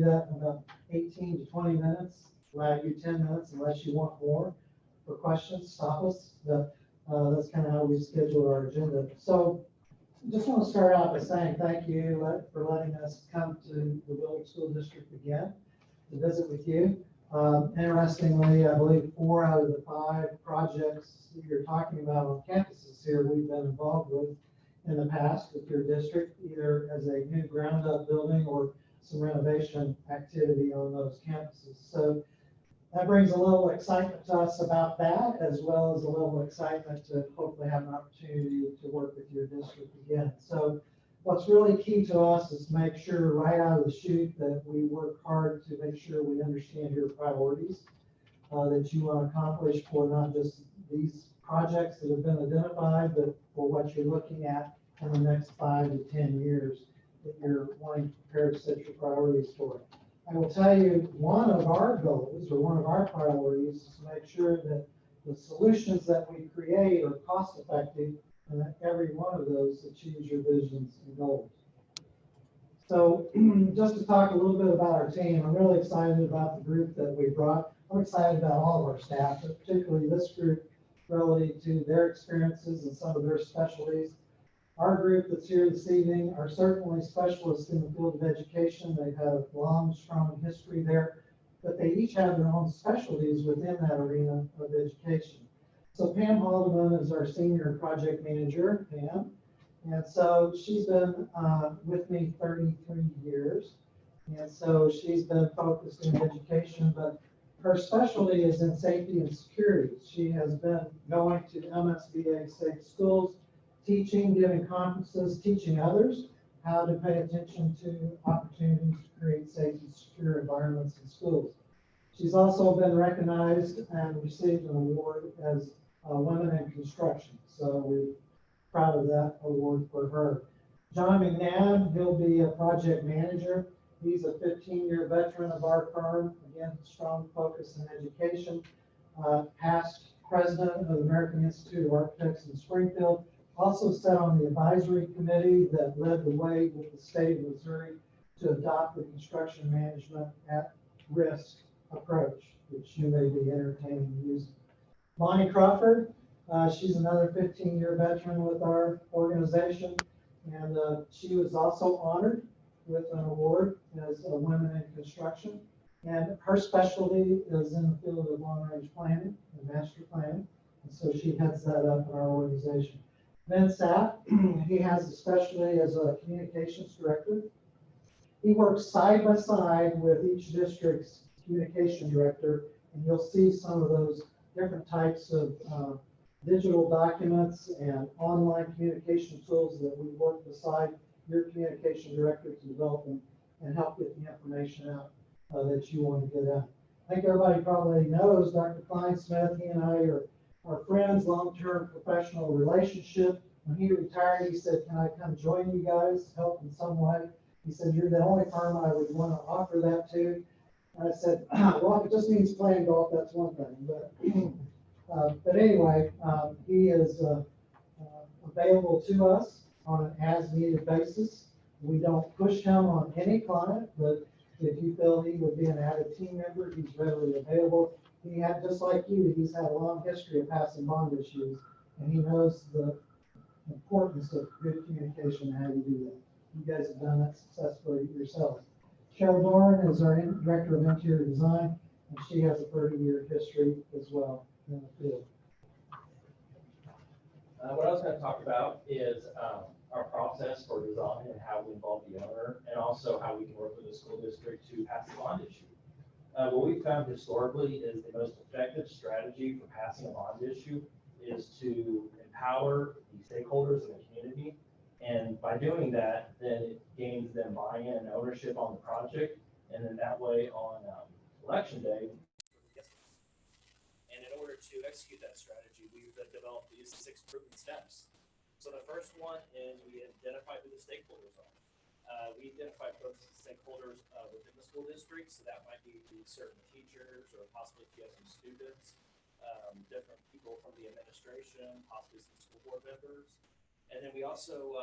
that in about 18 to 20 minutes, allow you 10 minutes unless you want more for questions, stop us. But that's kind of how we schedule our agenda. So just want to start out by saying thank you for letting us come to the Willard School District again to visit with you. Interestingly, I believe 4 out of the 5 projects that you're talking about on campuses here we've been involved with in the past with your district, either as a new ground up building or some renovation activity on those campuses. So that brings a little excitement to us about that, as well as a little excitement to hopefully have an opportunity to work with your district again. So what's really key to us is to make sure right out of the chute that we work hard to make sure we understand your priorities that you want to accomplish for not just these projects that have been identified, but for what you're looking at in the next 5 to 10 years that you're wanting to prepare to set your priorities for. I will tell you, one of our goals or one of our priorities is to make sure that the solutions that we create are cost effective and that every one of those achieves your visions and goals. So just to talk a little bit about our team, I'm really excited about the group that we brought. I'm excited about all of our staff, but particularly this group relative to their experiences and some of their specialties. Our group that's here this evening are certainly specialists in the field of education. They have long, strong history there, but they each have their own specialties within that arena of education. So Pam Haldeman is our senior project manager, Pam. And so she's been with me 33 years. And so she's been focused in education, but her specialty is in safety and security. She has been going to MSBA safe schools, teaching, giving conferences, teaching others how to pay attention to opportunities to create safe and secure environments in schools. She's also been recognized and received an award as Women in Construction. So we're proud of that award for her. John McNabb, he'll be a project manager. He's a 15-year veteran of our firm. Again, strong focus in education. Past president of the American Institute of Architects in Springfield. Also sat on the advisory committee that led the way with the state of Missouri to adopt the construction management at risk approach, which you may be entertaining using. Bonnie Crawford, she's another 15-year veteran with our organization, and she was also honored with an award as a Women in Construction. And her specialty is in the field of long-range planning and master planning, and so she heads that up in our organization. Ben Sapp, he has a specialty as a communications director. He works side by side with each district's communication director, and you'll see some of those different types of digital documents and online communication tools that we work beside your communication director to develop and help get the information out that you want to get out. I think everybody probably knows Dr. Klein-Smith. He and I are friends, long-term professional relationship. When he retired, he said, "Can I come join you guys, help in some way?" He said, "You're the only firm I would want to offer that to." And I said, "Well, if it just means playing golf, that's one thing." But anyway, he is available to us on an as-needed basis. We don't push him on any client, but if you feel he would be an added team member, he's readily available. He had, just like you, he's had a long history of passing bond issues, and he knows the importance of good communication and how you do that. You guys have done that successfully yourselves. Cheryl Doran is our Director of Interior Design, and she has a 30-year history as well in the field. What I was going to talk about is our process for design and how we involve the owner, and also how we can work with the school district to pass the bond issue. What we've found historically is the most effective strategy for passing a bond issue is to empower the stakeholders in the community. And by doing that, then it gains them buy-in and ownership on the project. And then that way on election day. And in order to execute that strategy, we've developed these 6 proven steps. So the first one is we identify who the stakeholders are. We identify both stakeholders within the school district, so that might be certain teachers or possibly if you have some students, different people from the administration, possibly some school board members. And then we also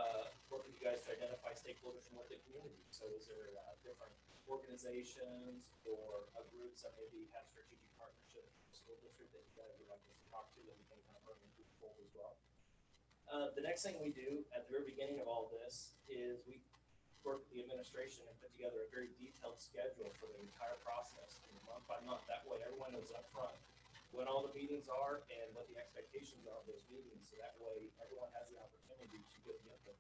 work with you guys to identify stakeholders from within the community. So is there different organizations or groups that maybe have strategic partnerships with the school district that you guys would like us to talk to, that we can kind of bring into the fold as well. The next thing we do at the very beginning of all this is we work with the administration and put together a very detailed schedule for the entire process, month by month. That way everyone knows up front when all the meetings are and what the expectations are of those meetings. So that way everyone has the opportunity to get the input.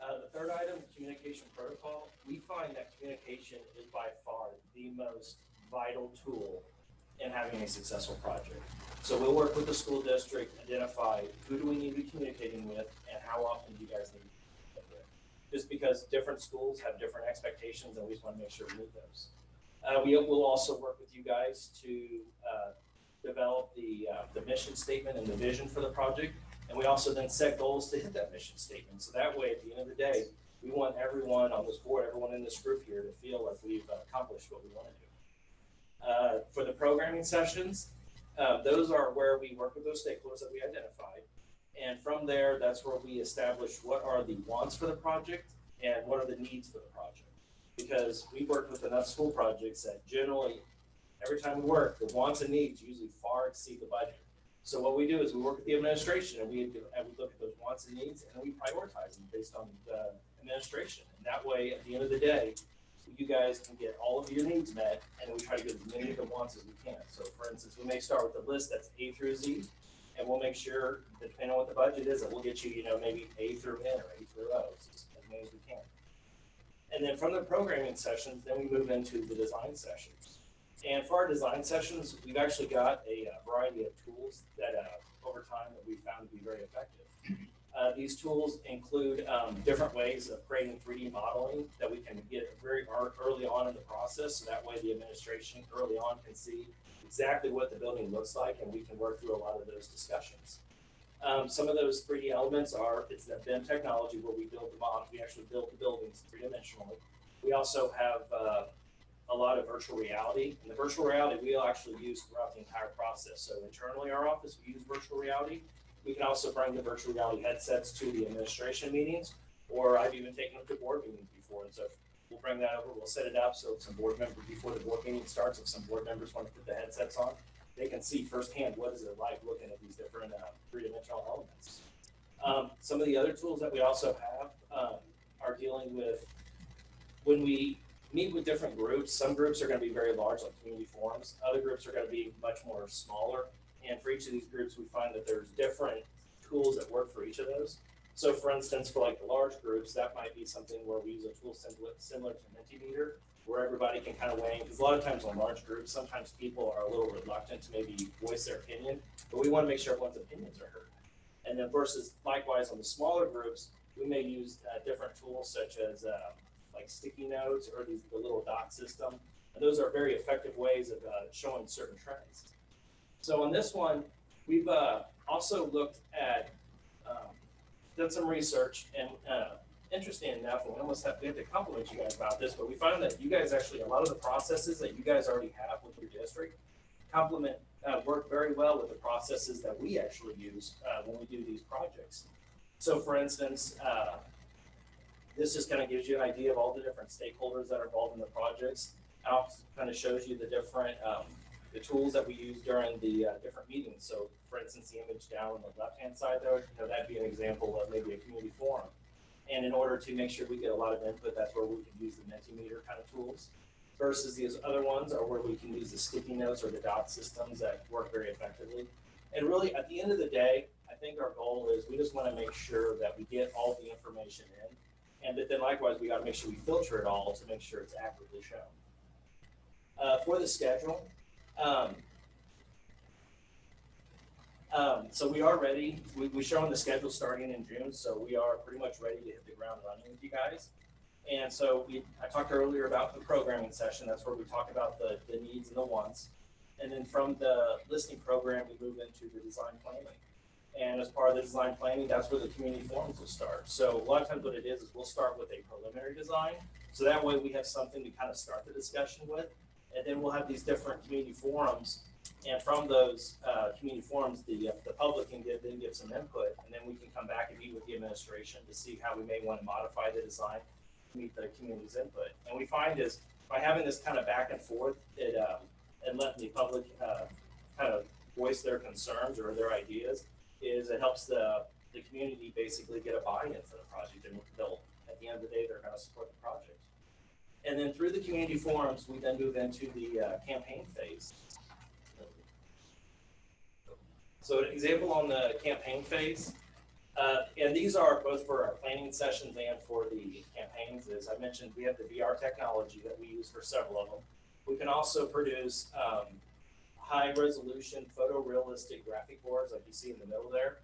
The third item, communication protocol. We find that communication is by far the most vital tool in having a successful project. So we'll work with the school district, identify who do we need to be communicating with and how often do you guys need to communicate with. Just because different schools have different expectations and we just want to make sure we meet those. We will also work with you guys to develop the mission statement and the vision for the project. And we also then set goals to hit that mission statement. So that way, at the end of the day, we want everyone on this board, everyone in this group here to feel like we've accomplished what we want to do. For the programming sessions, those are where we work with those stakeholders that we identified. And from there, that's where we establish what are the wants for the project and what are the needs for the project. Because we work with enough school projects that generally, every time we work, the wants and needs usually far exceed the budget. So what we do is we work with the administration and we look at those wants and needs and we prioritize them based on the administration. And that way, at the end of the day, you guys can get all of your needs met and we try to get as many of the wants as we can. So for instance, we may start with a list that's A through Z and we'll make sure, depending on what the budget is, that we'll get you, maybe A through N or A through O, as many as we can. And then from the programming sessions, then we move into the design sessions. And for our design sessions, we've actually got a variety of tools that over time that we found to be very effective. These tools include different ways of creating 3D modeling that we can get very early on in the process. So that way the administration early on can see exactly what the building looks like and we can work through a lot of those discussions. Some of those 3D elements are, it's that BIM technology where we build the model, we actually build the buildings three-dimensionally. We also have a lot of virtual reality. And the virtual reality we'll actually use throughout the entire process. So internally in our office, we use virtual reality. We can also bring the virtual reality headsets to the administration meetings, or I've even taken them to board meetings before. And so we'll bring that over, we'll set it up so if some board members, before the board meeting starts, if some board members want to put the headsets on, they can see firsthand what is it like looking at these different three-dimensional elements. Some of the other tools that we also have are dealing with when we meet with different groups. Some groups are going to be very large, like community forums. Other groups are going to be much more smaller. And for each of these groups, we find that there's different tools that work for each of those. So for instance, for like the large groups, that might be something where we use a tool similar to Mentimeter, where everybody can kind of weigh in. Because a lot of times on large groups, sometimes people are a little reluctant to maybe voice their opinion, but we want to make sure everyone's opinions are heard. And then versus likewise on the smaller groups, we may use different tools such as like sticky notes or the little dot system. And those are very effective ways of showing certain trends. So on this one, we've also looked at, done some research, and interesting enough, we have to compliment you guys about this, but we found that you guys actually, a lot of the processes that you guys already have with your district work very well with the processes that we actually use when we do these projects. So for instance, this just kind of gives you an idea of all the different stakeholders that are involved in the projects. It also kind of shows you the different the tools that we use during the different meetings. So for instance, the image down on the left-hand side there, that'd be an example of maybe a community forum. And in order to make sure we get a lot of input, that's where we can use the Mentimeter kind of tools. Versus these other ones are where we can use the sticky notes or the dot systems that work very effectively. And really, at the end of the day, I think our goal is we just want to make sure that we get all the information in. And then likewise, we got to make sure we filter it all to make sure it's accurately shown. For the schedule, so we are ready. We're showing the schedule starting in June, so we are pretty much ready to hit the ground running with you guys. And so I talked earlier about the programming session. That's where we talk about the needs and the wants. And then from the listing program, we move into the design planning. And as part of the design planning, that's where the community forums will start. So a lot of times what it is we'll start with a preliminary design. So that way we have something to kind of start the discussion with. And then we'll have these different community forums. And from those community forums, the public can give some input. And then we can come back and meet with the administration to see how we may want to modify the design meet the community's input. And we find is by having this kind of back and forth, and letting the public kind of voice their concerns or their ideas, is it helps the community basically get a buy-in for the project, and they'll, at the end of the day, they're going to support the project. And then through the community forums, we then move into the campaign phase. So an example on the campaign phase, and these are both for our planning sessions and for the campaigns. As I mentioned, we have the VR technology that we use for several of them. We can also produce high resolution photorealistic graphic boards like you see in the middle there.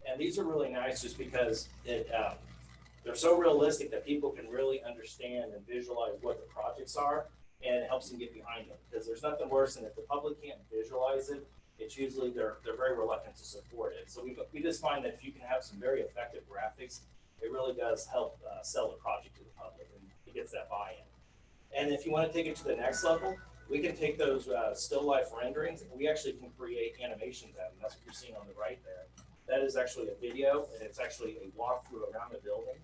And these are really nice just because they're so realistic that people can really understand and visualize what the projects are, and it helps them get behind them. Because there's nothing worse than if the public can't visualize it, it's usually they're very reluctant to support it. So we just find that if you can have some very effective graphics, it really does help sell the project to the public, and it gets that buy-in. And if you want to take it to the next level, we can take those still life renderings, and we actually can create animations out of them. That's what you're seeing on the right there. That is actually a video, and it's actually a walkthrough around the building.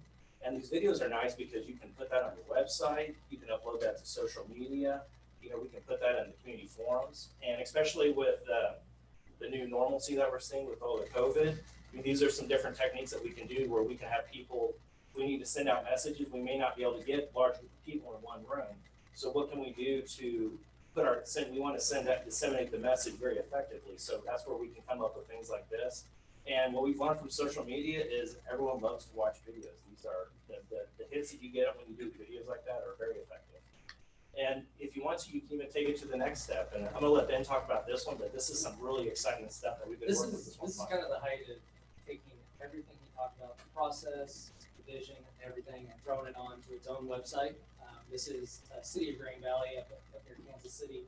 And these videos are nice because you can put that on your website, you can upload that to social media, you know, we can put that in the community forums, and especially with the new normalcy that we're seeing with all the COVID, I mean, these are some different techniques that we can do where we can have people, we need to send out messages, we may not be able to get large group of people in one room. So what can we do to we want to disseminate the message very effectively. So that's where we can come up with things like this. And what we've learned from social media is everyone loves to watch videos. These are the hits that you get when you do videos like that are very effective. And if you want to, you can even take it to the next step. And I'm gonna let Ben talk about this one, but this is some really exciting stuff that we've been working with this one. This is kind of the height of taking everything he talked about, the process, the vision, and everything, and throwing it onto its own website. This is City of Green Valley up near Kansas City,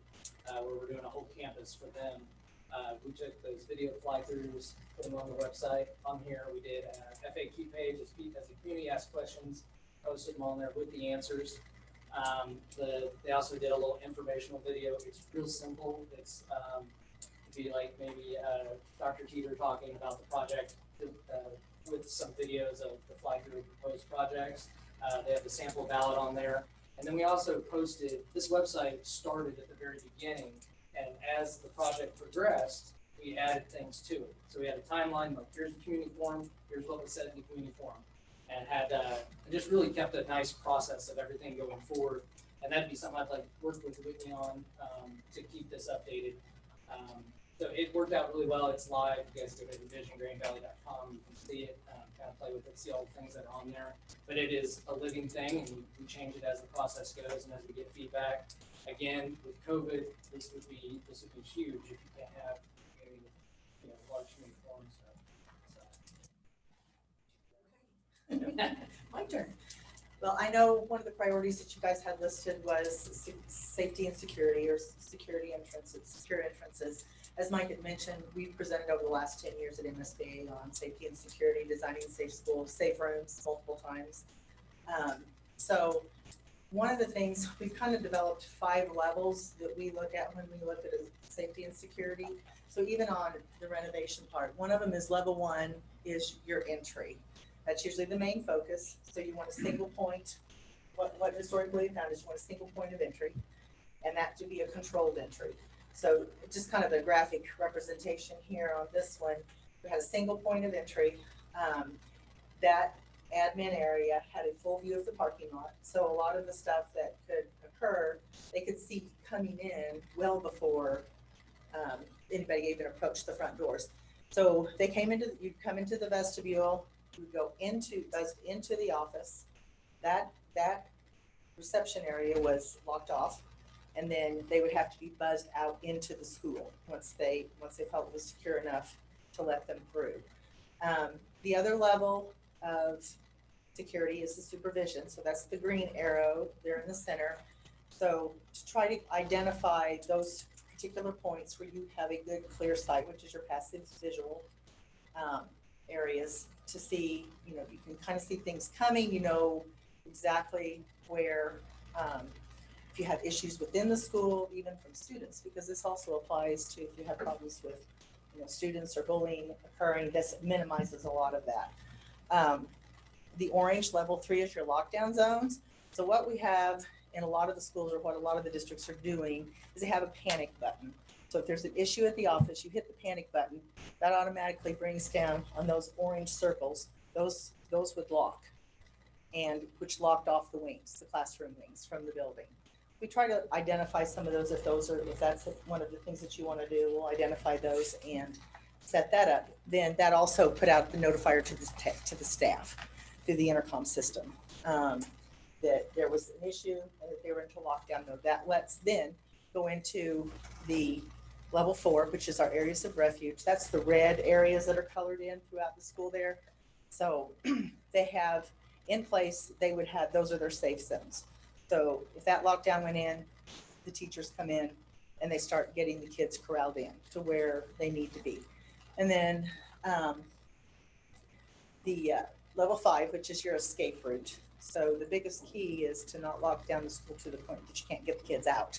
where we're doing a whole campus for them. We took those video fly-throughs, put them on the website. On here, we did a FAQ page as the community asked questions, posted them on there with the answers. They also did a little informational video. It's real simple. It's it'd be like maybe Dr. Teeter talking about the project with some videos of the fly-through proposed projects. They have the sample ballot on there. And then we also posted, this website started at the very beginning, and as the project progressed, we added things to it. So we had a timeline, like here's the community forum, here's what was said in the community forum, and had just really kept a nice process of everything going forward. And that'd be something I'd like to work with Whitney on to keep this updated. So it worked out really well. It's live. You guys go to visiongreenvalley.com. You can see it, kind of play with it, see all the things that are on there. But it is a living thing, and we change it as the process goes and as we get feedback. Again, with COVID, this would be huge if you can't have large community forums. My turn. Well, I know one of the priorities that you guys had listed was safety and security, or secure entrances. As Mike had mentioned, we've presented over the last 10 years at MSBA on safety and security, designing safe schools, safe rooms multiple times. So one of the things, we've kind of developed 5 levels that we look at when we look at safety and security. So even on the renovation part, one of them is level 1 is your entry. That's usually the main focus. So you want a single point. What historically we found is you want a single point of entry, and that to be a controlled entry. So just kind of a graphic representation here on this one. We had a single point of entry. That admin area had a full view of the parking lot. So a lot of the stuff that could occur, they could see coming in well before anybody even approached the front doors. So they came into, you'd come into the vestibule, you'd go into the office. That reception area was locked off, and then they would have to be buzzed out into the school once they felt it was secure enough to let them through. The other level of security is the supervision. So that's the green arrow there in the center. So to try to identify those particular points where you have a good clear sight, which is your passive visual areas, to see, you can kind of see things coming, exactly where, if you have issues within the school, even from students, because this also applies to if you have problems with students or bullying occurring, this minimizes a lot of that. The orange level 3 is your lockdown zones. So what we have in a lot of the schools, or what a lot of the districts are doing, is they have a panic button. So if there's an issue at the office, you hit the panic button, that automatically brings down on those orange circles, those would lock, and which locked off the wings, the classroom wings from the building. We try to identify some of those, if that's one of the things that you want to do, we'll identify those and set that up. Then that also put out the notifier to the staff through the intercom system, that there was an issue and that they were into lockdown mode. That lets then go into the level 4, which is our areas of refuge. That's the red areas that are colored in throughout the school there. So they have in place, they would have, those are their safe zones. So if that lockdown went in, the teachers come in and they start getting the kids corralled in to where they need to be. And then the level 5, which is your escape route. So the biggest key is to not lock down the school to the point that you can't get the kids out.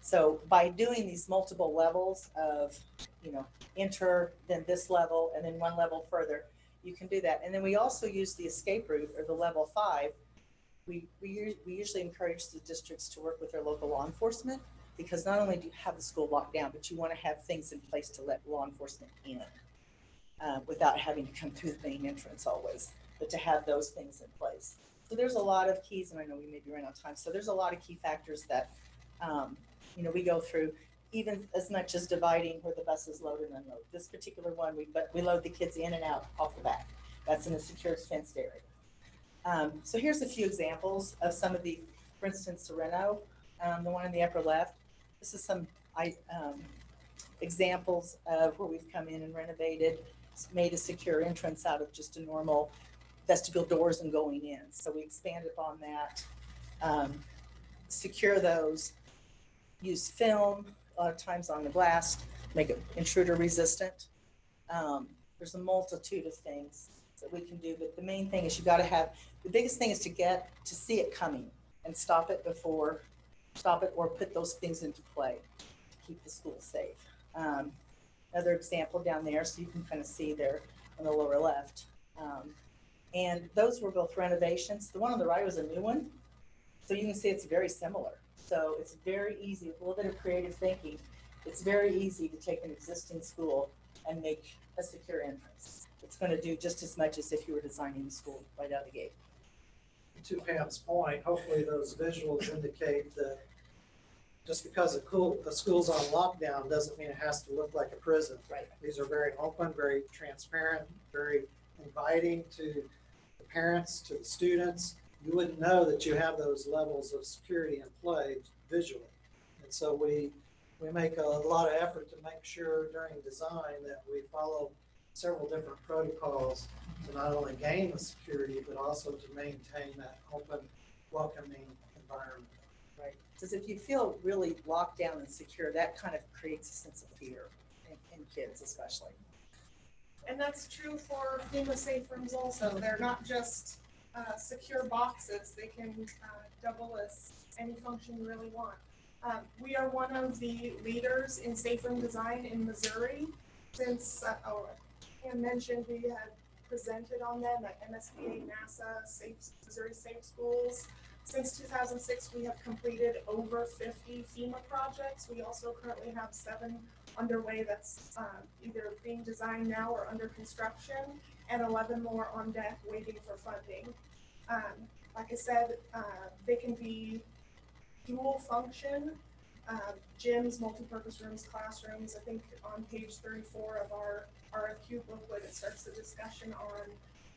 So by doing these multiple levels of, enter, then this level, and then one level further, you can do that. And then we also use the escape route, or the level 5. We usually encourage the districts to work with their local law enforcement, because not only do you have the school locked down, but you want to have things in place to let law enforcement in without having to come through the main entrance always, but to have those things in place. So there's a lot of keys, and I know we may be running out of time. So there's a lot of key factors that, we go through, even as much as dividing where the buses load and unload. This particular one, we load the kids in and out off the back. That's in a secured fenced area. So here's a few examples of some of the, for instance, Sereno, the one in the upper left. This is some examples of where we've come in and renovated, made a secure entrance out of just a normal vestibule doors and going in. So we expanded upon that, secure those, use film a lot of times on the glass, make it intruder resistant. There's a multitude of things that we can do, but the main thing is the biggest thing is to see it coming and stop it or put those things into play to keep the school safe. Another example down there, so you can kind of see there on the lower left. And those were both renovations. The one on the right was a new one. So you can see it's very similar. So it's very easy, with a little bit of creative thinking, it's very easy to take an existing school and make a secure entrance. It's going to do just as much as if you were designing the school right out of the gate. To Pam's point, hopefully those visuals indicate that just because a school's on lockdown doesn't mean it has to look like a prison. Right. These are very open, very transparent, very inviting to the parents, to the students. You wouldn't know that you have those levels of security in play visually. And so we make a lot of effort to make sure during design that we follow several different protocols to not only gain the security, but also to maintain that open, welcoming environment. Right. Because if you feel really locked down and secure, that kind of creates a sense of fear in kids especially. And that's true for FEMA safe rooms also. They're not just secure boxes. They can double as any function you really want. We are one of the leaders in safe room design in Missouri. Since Pam mentioned, we had presented on them at MSBA, NASA, Missouri Safe Schools. Since 2006, we have completed over 50 FEMA projects. We also currently have 7 underway that's either being designed now or under construction, and 11 more on deck waiting for funding. Like I said, they can be dual function, gyms, multi-purpose rooms, classrooms. I think on page 34 of our RFQ booklet, it starts the discussion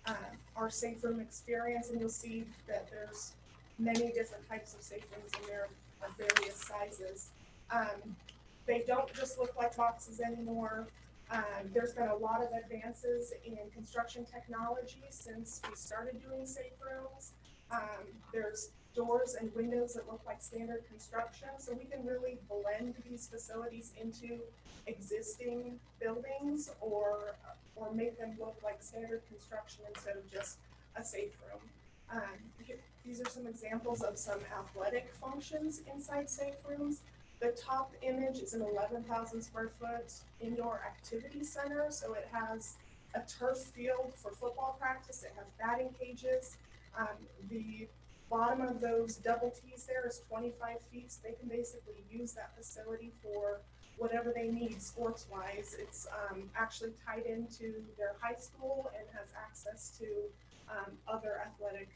on our safe room experience, and you'll see that there's many different types of safe rooms in there of various sizes. They don't just look like boxes anymore. There's been a lot of advances in construction technology since we started doing safe rooms. There's doors and windows that look like standard construction, so we can really blend these facilities into existing buildings or make them look like standard construction instead of just a safe room. These are some examples of some athletic functions inside safe rooms. The top image is an 11,000 square foot indoor activity center. So it has a turf field for football practice. It has batting cages. The bottom of those double T's there is 25 feet, so they can basically use that facility for whatever they need sports-wise. It's actually tied into their high school and has access to other athletic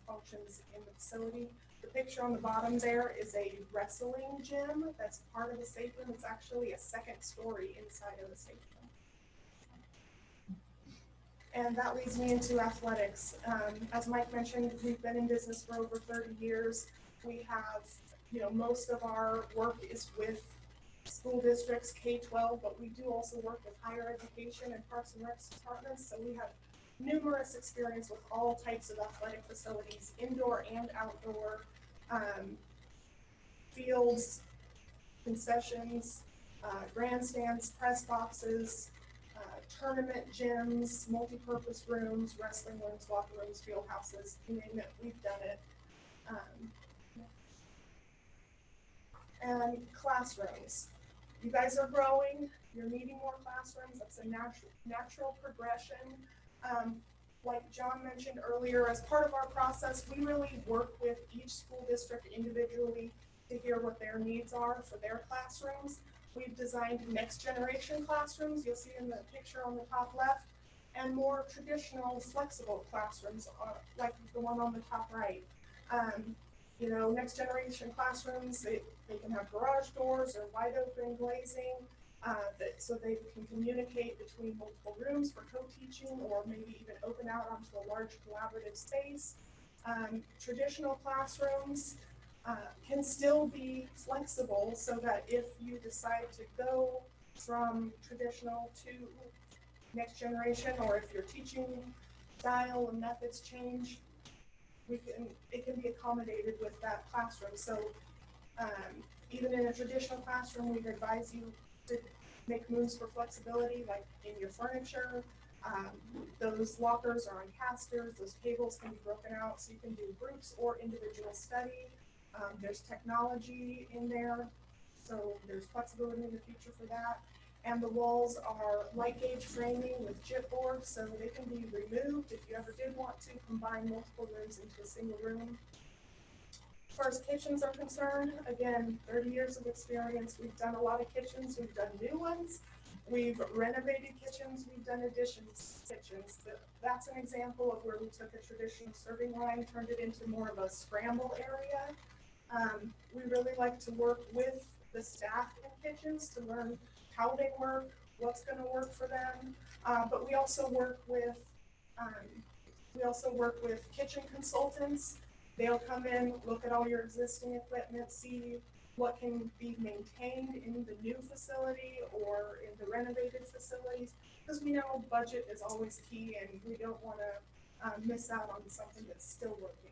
functions in the facility. The picture on the bottom there is a wrestling gym that's part of the safe room. It's actually a second story inside of the safe room. And that leads me into athletics. As Mike mentioned, we've been in business for over 30 years. We have, most of our work is with school districts, K-12, but we do also work with higher education and parks and rec departments. So we have numerous experience with all types of athletic facilities, indoor and outdoor, fields, concessions, grandstands, press boxes, tournament gyms, multi-purpose rooms, wrestling rooms, locker rooms, field houses, you name it, we've done it. And classrooms. You guys are growing, you're needing more classrooms, that's a natural progression. Like John mentioned earlier, as part of our process, we really work with each school district individually to hear what their needs are for their classrooms. We've designed next generation classrooms, you'll see in the picture on the top left, and more traditional flexible classrooms, like the one on the top right. Next generation classrooms, they can have garage doors or wide open glazing, so they can communicate between multiple rooms for co-teaching, or maybe even open out onto a large collaborative space. Traditional classrooms can still be flexible, so that if you decide to go from traditional to next generation, or if your teaching style and methods change, it can be accommodated with that classroom. So even in a traditional classroom, we'd advise you to make moves for flexibility, like in your furniture. Those lockers are on casters, those tables can be broken out, so you can do groups or individual study. There's technology in there, so there's flexibility in the future for that. And the walls are light gauge framing with chipboard, so they can be removed if you ever did want to combine multiple rooms into a single room. As far as kitchens are concerned, again, 30 years of experience. We've done a lot of kitchens, we've done new ones, we've renovated kitchens, we've done additions kitchens. That's an example of where we took a traditional serving line, turned it into more of a scramble area. We really like to work with the staff in kitchens to learn how they work, what's going to work for them. But we also work with kitchen consultants. They'll come in, look at all your existing equipment, see what can be maintained in the new facility or in the renovated facilities, because we know budget is always key, and we don't want to miss out on something that's still working.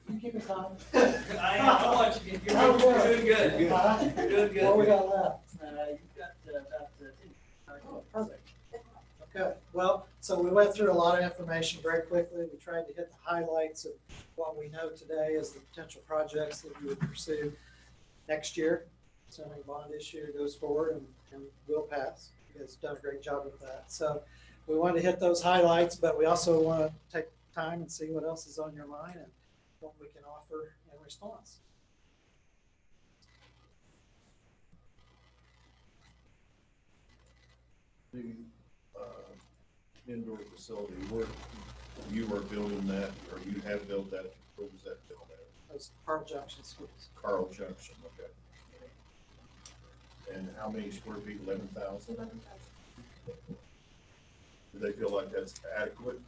You keep it calm. I want you to, you're doing good. You're doing good. What we got left? You've got about 10. Perfect. Okay, well, so we went through a lot of information very quickly. We tried to hit the highlights of what we know today as the potential projects that we would pursue next year. Assuming bond issue goes forward and will pass. You guys have done a great job with that. So we want to hit those highlights, but we also want to take time and see what else is on your mind and what we can offer in response. The indoor facility, where you are building that, or you have built that, where was that built at? Those Carl Junction schools. Carl Junction, okay. And how many square feet, 11,000? 11,000. Do they feel like that's adequate?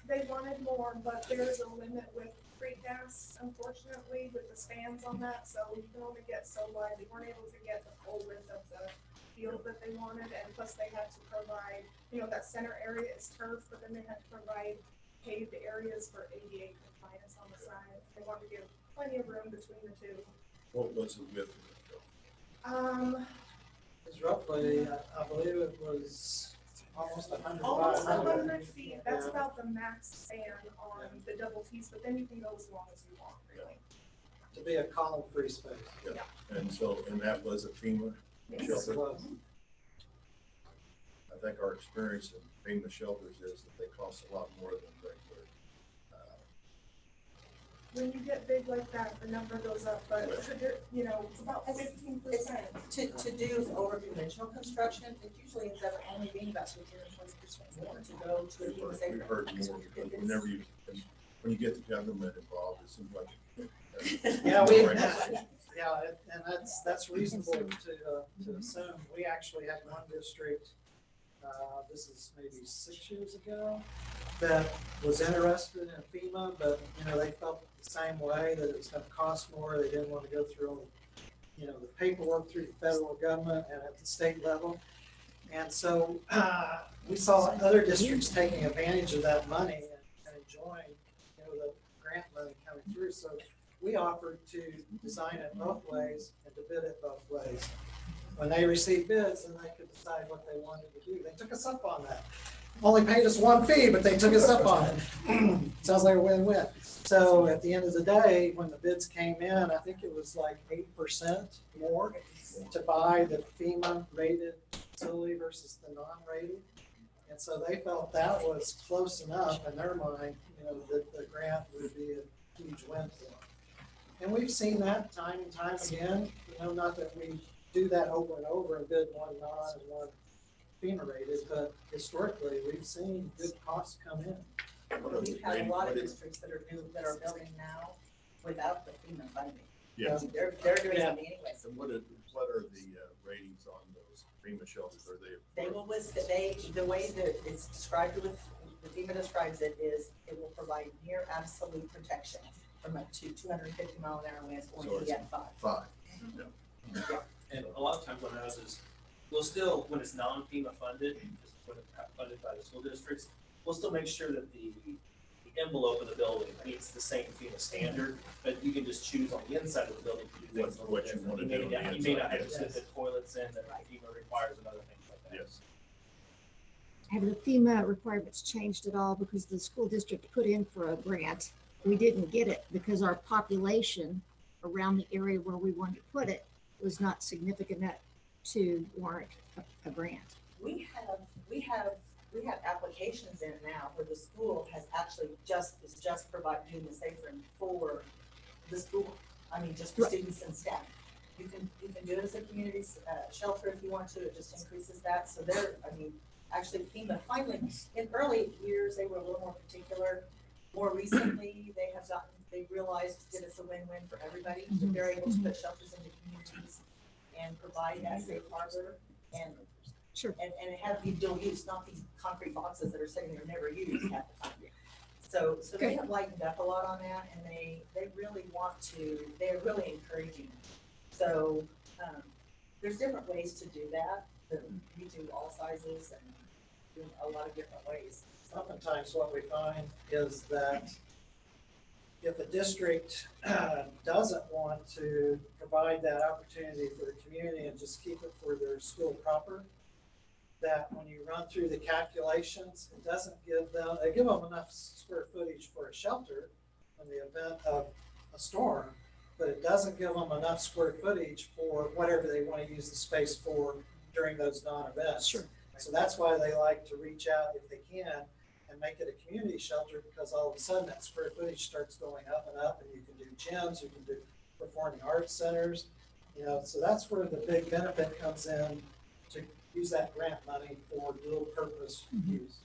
They wanted more, but there is a limit with free gas, unfortunately, with the spans on that, so you can only get so wide. They weren't able to get the full width of the field that they wanted, and plus they had to provide, that center area is turf, but then they had to provide paved areas for ADA compliance on the side. They wanted to give plenty of room between the two. What was the width of it? It's roughly, I believe it was almost 100. Almost 100 feet, that's about the max span on the double T's, but then you can go as long as you want, really. To be a column-free space. And so, and that was a FEMA Yes. Yes, it shelter? was. I think our experience in FEMA shelters is that they cost a lot more than regular. When you get big like that, the number goes up, but you know, it's about 15%. To do over conventional construction, it usually ends up only being about 15 or 20% more to go to a FEMA safe We've room. heard more because whenever when you get the government involved, it seems like. Yeah, and that's reasonable to assume. We actually had one district, this is maybe 6 years ago, that was interested in FEMA, but, you know, they felt the same way, that it was gonna cost more. They didn't wanna go through, you know, the paperwork through the federal government and at the state level. And so, we saw other districts taking advantage of that money and enjoying, you know, the grant money coming through. So we offered to design it both ways and to bid it both ways. When they received bids, then they could decide what they wanted to do. They took us up on that. Only paid us one fee, but they took us up on it. Sounds like a win-win. So at the end of the day, when the bids came in, I think it was like 8% more to buy the FEMA rated facility versus the non-rated. And so they felt that was close enough in their mind, you know, that the grant would be a huge win for them. And we've seen that time and time again, you know, not that we do that over and over and bid one non and one FEMA rated, but historically, we've seen good costs come in. We've had a lot of districts that are building now without the FEMA funding. Yeah. They're doing it anyway. So what are the ratings on those FEMA shelters? Are they? They will list, the way that it's described with, the FEMA describes it is, it will provide near absolute protection from up to 250 mile an hour winds or So it's EF5. 5. Yeah. And a lot of times what happens is, we'll still, when it's non-FEMA funded, just when it's funded by the school districts, we'll still make sure that the envelope of the building meets the same FEMA standard, but you can just choose on the inside of the building to do things a little What you different. wanna do on the You may not inside, have to yes. fit the toilets in that FEMA requires and other things like that. Yes. Have the FEMA requirements changed at all because the school district put in for a grant? We didn't get it because our population around the area where we wanted to put it was not significant enough to warrant a grant. We have applications in now where the school has actually is just doing the safe room for the school. I mean, just for Right. students and staff. You can do it as a community shelter if you want to. It just increases that. So actually FEMA finally, in early years, they were a little more particular. More recently, they realized that it's a win-win for everybody. That they're able to put shelters into communities and provide that safe harbor and Sure. and it has to be dual use, not these concrete boxes that are sitting there never used half the time. So they Good. have lightened up a lot on that, and they really want to, they're really encouraging. So, there's different ways to do that. We do all sizes and do a lot of different ways. Oftentimes what we find is that if a district doesn't want to provide that opportunity for the community and just keep it for their school proper, that when you run through the calculations, it doesn't give them, they give them enough square footage for a shelter in the event of a storm, but it doesn't give them enough square footage for whatever they want to use the space for during those non-events. Sure. So that's why they like to reach out if they can and make it a community shelter, because all of a sudden that square footage starts going up and up, and you can do gyms, you can do performing arts centers, you know, so that's where the big benefit comes in, to use that grant money for dual purpose use.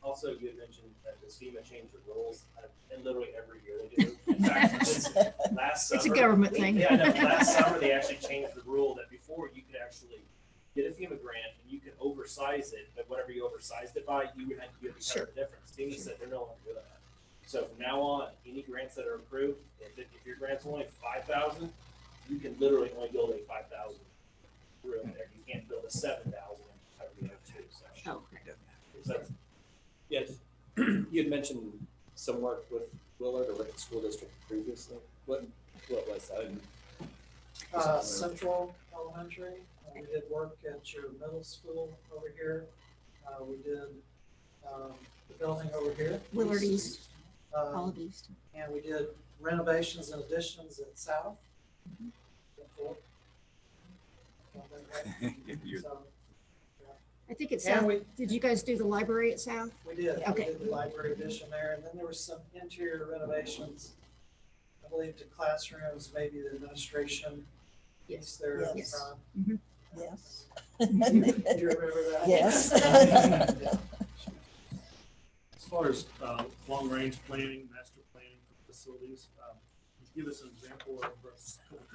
Also, you had mentioned that does FEMA change the rules? And literally every year they do. In fact, this last summer. It's a government thing. Yeah, no, last summer they actually changed the rule that before you could actually get a FEMA grant and you could oversize it, but whatever you oversized it by, you would have to cover the difference. FEMA said they're no longer doing that. So from now on, any grants that are approved, if your grant's only 5,000, you can literally only build a 5,000 room there. You can't build a 7,000 however you have to. So, Oh, okay. so that's Yeah, just, you had mentioned some work with Willard or with the school district previously. What was that? Central Elementary, we did work at your middle school over here. We did the building over here. Willard East, Um, Olive East. And we did renovations and additions at South. So, I think it's And South. we, Did you guys do the library at South? we did, we Okay. did the library addition there, and then there was some interior renovations, I believe to classrooms, maybe the administration piece there at the Yes. front. Yes. Do you remember that? Yes. As far as long-range planning, master planning for facilities, can you give us an example of a couple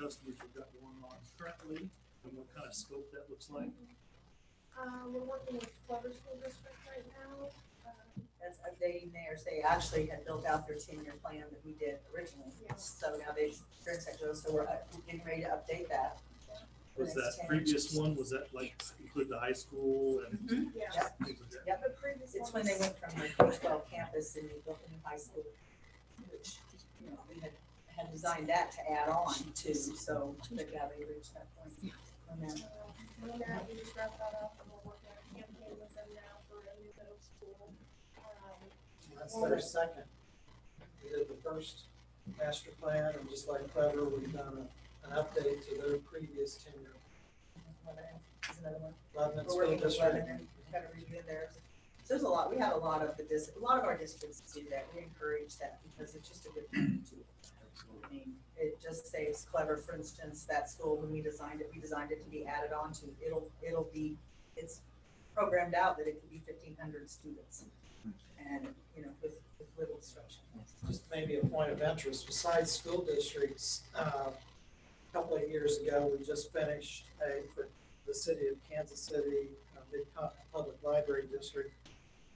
customers you've got going on currently and what kind of scope that looks like? We're working with Clover School District right now. That's updating theirs. They actually had built out their 10-year plan that we did originally. Yes. So now they're in St. Joe, so we're getting ready to update that. Was The next that 10 previous years. one, was that like include the high school and Yes. Yep. things like that? Yep. The previous It's one when they was- went from the K-12 campus and they built a new high school, which, you know, we had designed that to add on to, so they've got to reach that point. And then, And then we just wrapped that up and we're working on a campaign with them now for a new middle school. That's their second. We did the first master plan, and just like Clever, we've done an update to their previous 10-year. there's another one. Lebanon We're School working with District. Lebanon, got to review theirs. So there's a lot, we have a lot of a lot of our districts do that. We encourage that because it's just a good thing to do. I mean, it just saves Clever, for instance, that school, when we designed it to be added on to, it's programmed out that it could be 1,500 students. And, you know, with little instruction. Just maybe a point of interest, besides school districts, a couple of years ago, we just finished for the city of Kansas City, Mid-Continent Public Library District.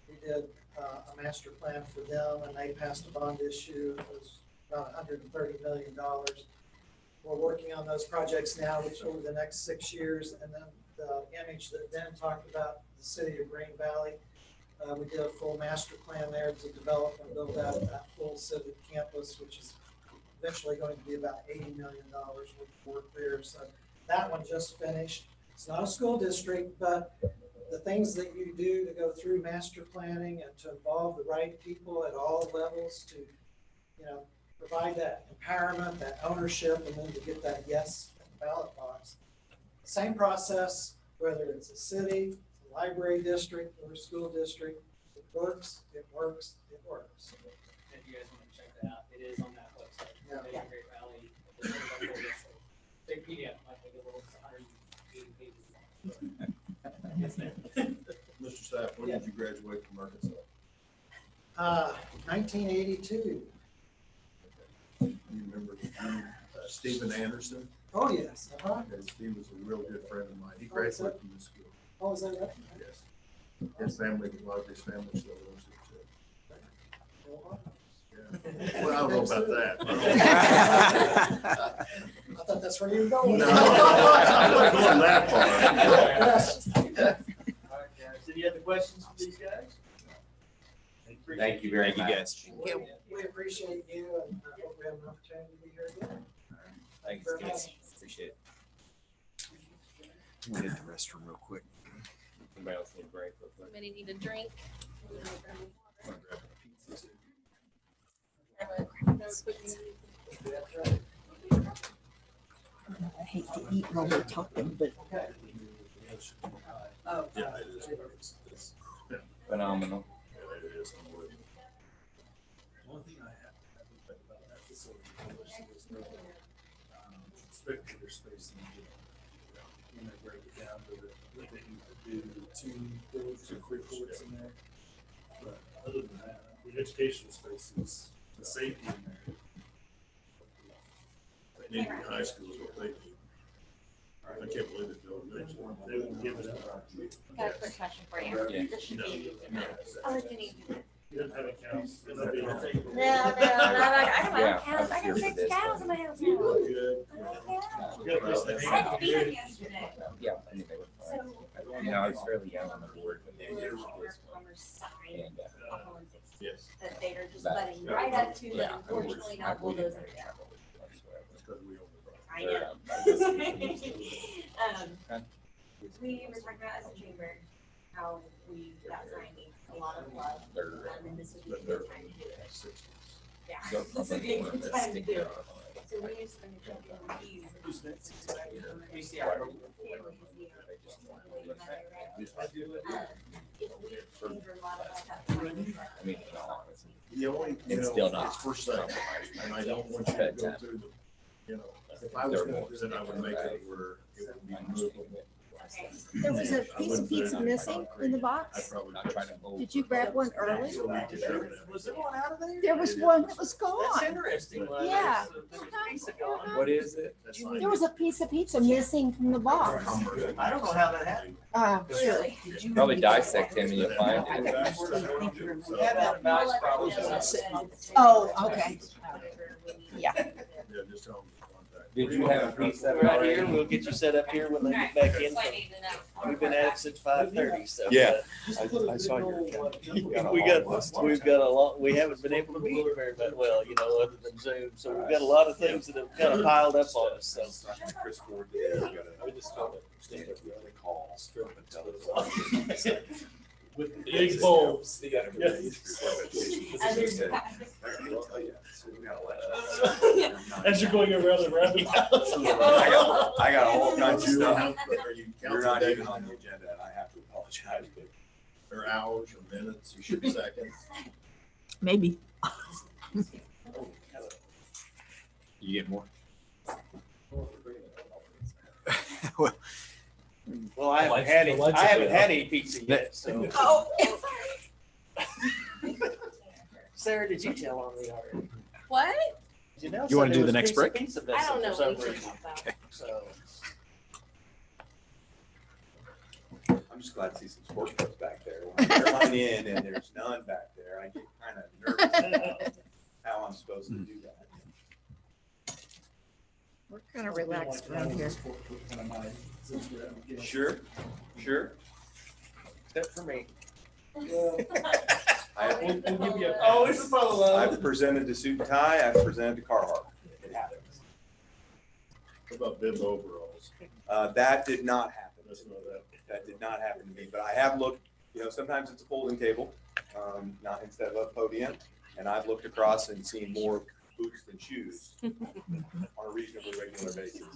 We did a master plan for them, and they passed a bond issue. It was about $130 million. We're working on those projects now, which over the next 6 years, and then the image that Ben talked about, the city of Green Valley. We did a full master plan there to develop and build out that full civic campus, which is eventually going to be about $80 million worth of work there. So that one just finished. It's not a school district, but the things that you do to go through master planning and to involve the right people at all levels to, you know, provide that empowerment, that ownership, and then to get that yes in the ballot box. Same process, whether it's a city, a library district, or a school district. It works, it works, it works. If you guys want to check that out, it is on that website. Yeah. Great Valley. It's a big PDF, might take a little, it's 180 pages long. but It's there. Mr. Sapp, when did you graduate from Arkansas? 1982. You remember Stephen Anderson? Oh, yes. Okay, Steve was a real good friend of mine. He graduated from this school. Oh, is that right? Yes. His family, a lot of his family still lives here too. Yeah. Well, I don't know about that. I thought that's where you were going. No, I'm not going that far. Yes. All right, guys. Any other questions for these guys? Thank you very much. We appreciate you, and I hope we have an opportunity to be here again. Thanks, very guys. much. Appreciate it. We'll get the restroom real quick. Anybody else need a break real quick? Somebody need a drink? I'm gonna grab a pizza. I hate to eat while we're talking, but Oh. Yeah, it is. It's- Phenomenal. yeah, it is. One thing I have to think about that facility is the spectator space in the gym. When they break it down to what they need to do, two free courts in there. But other than that, the educational spaces, the safety in there. Indian high school is what they do. I can't believe it, Bill. They won't give it up. Got a quick question for you. Yeah. This should No, be. no. Oh, it's an easy one. He doesn't have accounts. It'll be a thing. No, I got my Yeah, own cows. I I'm here got for 6 this, cows but- in my house You now. look good. I got cows. You gotta place the I had to hand. feed them yesterday. Yeah, I knew they were fine. You know, I was fairly young on the board when they did this one. And, Yes. That they are just But- letting right up to, yeah, but I was- unfortunately I not we didn't bulldozing have down. trouble with it whatsoever. That's because we own the property. I know. Okay. We were talking about as a chamber, how we got signing a lot of love, They're- and this would be a But they're good time to do it. 60s. Yeah, So, this would be a I'm good gonna time to stick do it it. on it. So we used to use I mean, in all honesty, The only, It's still not it's for sale, and I don't want you to go through the, if I was gonna do it, I would make it where it would be movable. There was a I piece wouldn't of pizza put it missing in the I'd box. probably not put trying to move. Did you grab one early? So we could share it. Was there one out of there? There was one that was That's gone. interesting. Well, Yeah. there's a piece of gone. What is it? That's fine. There was a piece of pizza missing from the box. I don't know how that happened. Sure. Probably dissect him and you find it. We had that mouse problem. Oh, okay. Yeah. Yeah, just tell them to contact. Did you have a piece of it Right here, already? we'll get you set up here when they get back in. We've been at it since 5:30, so. Yeah. I saw your. We've got a lot, we haven't been able to meet very well, other than Zoom, so we've got a lot of things that have kind of piled up on us, so. Chris Ford, we just told him, stand up, we only call, strip and tell us. With big bulbs. As you're going around and around. I got all kinds of You don't stuff. have- are you You're not counting even on days? the agenda, and I have to apologize, but Or hours or minutes, you should seconds. Maybe. You get more? Well, I haven't had any pizza yet, so. Oh. Sarah, did you tell on me already? What? Janelle You wanna said do there the was next piece of break? Pizza I don't missing know for some what you're reason, talking about. so. I'm just glad to see some sports books back there. When I turn mine in and there's none back there, I get kind of nervous about how I'm supposed to do that. We're kind of relaxed around here. Sure, sure. Except for me. Always I've presented to suit and tie, I've presented to Carhartt. It happens. What about bib overalls? That did not happen. That's not that. That did not happen to me, but I have looked, sometimes it's a folding table, not instead of a podium. And I've looked across and seen more boots than shoes on a reasonably regular basis.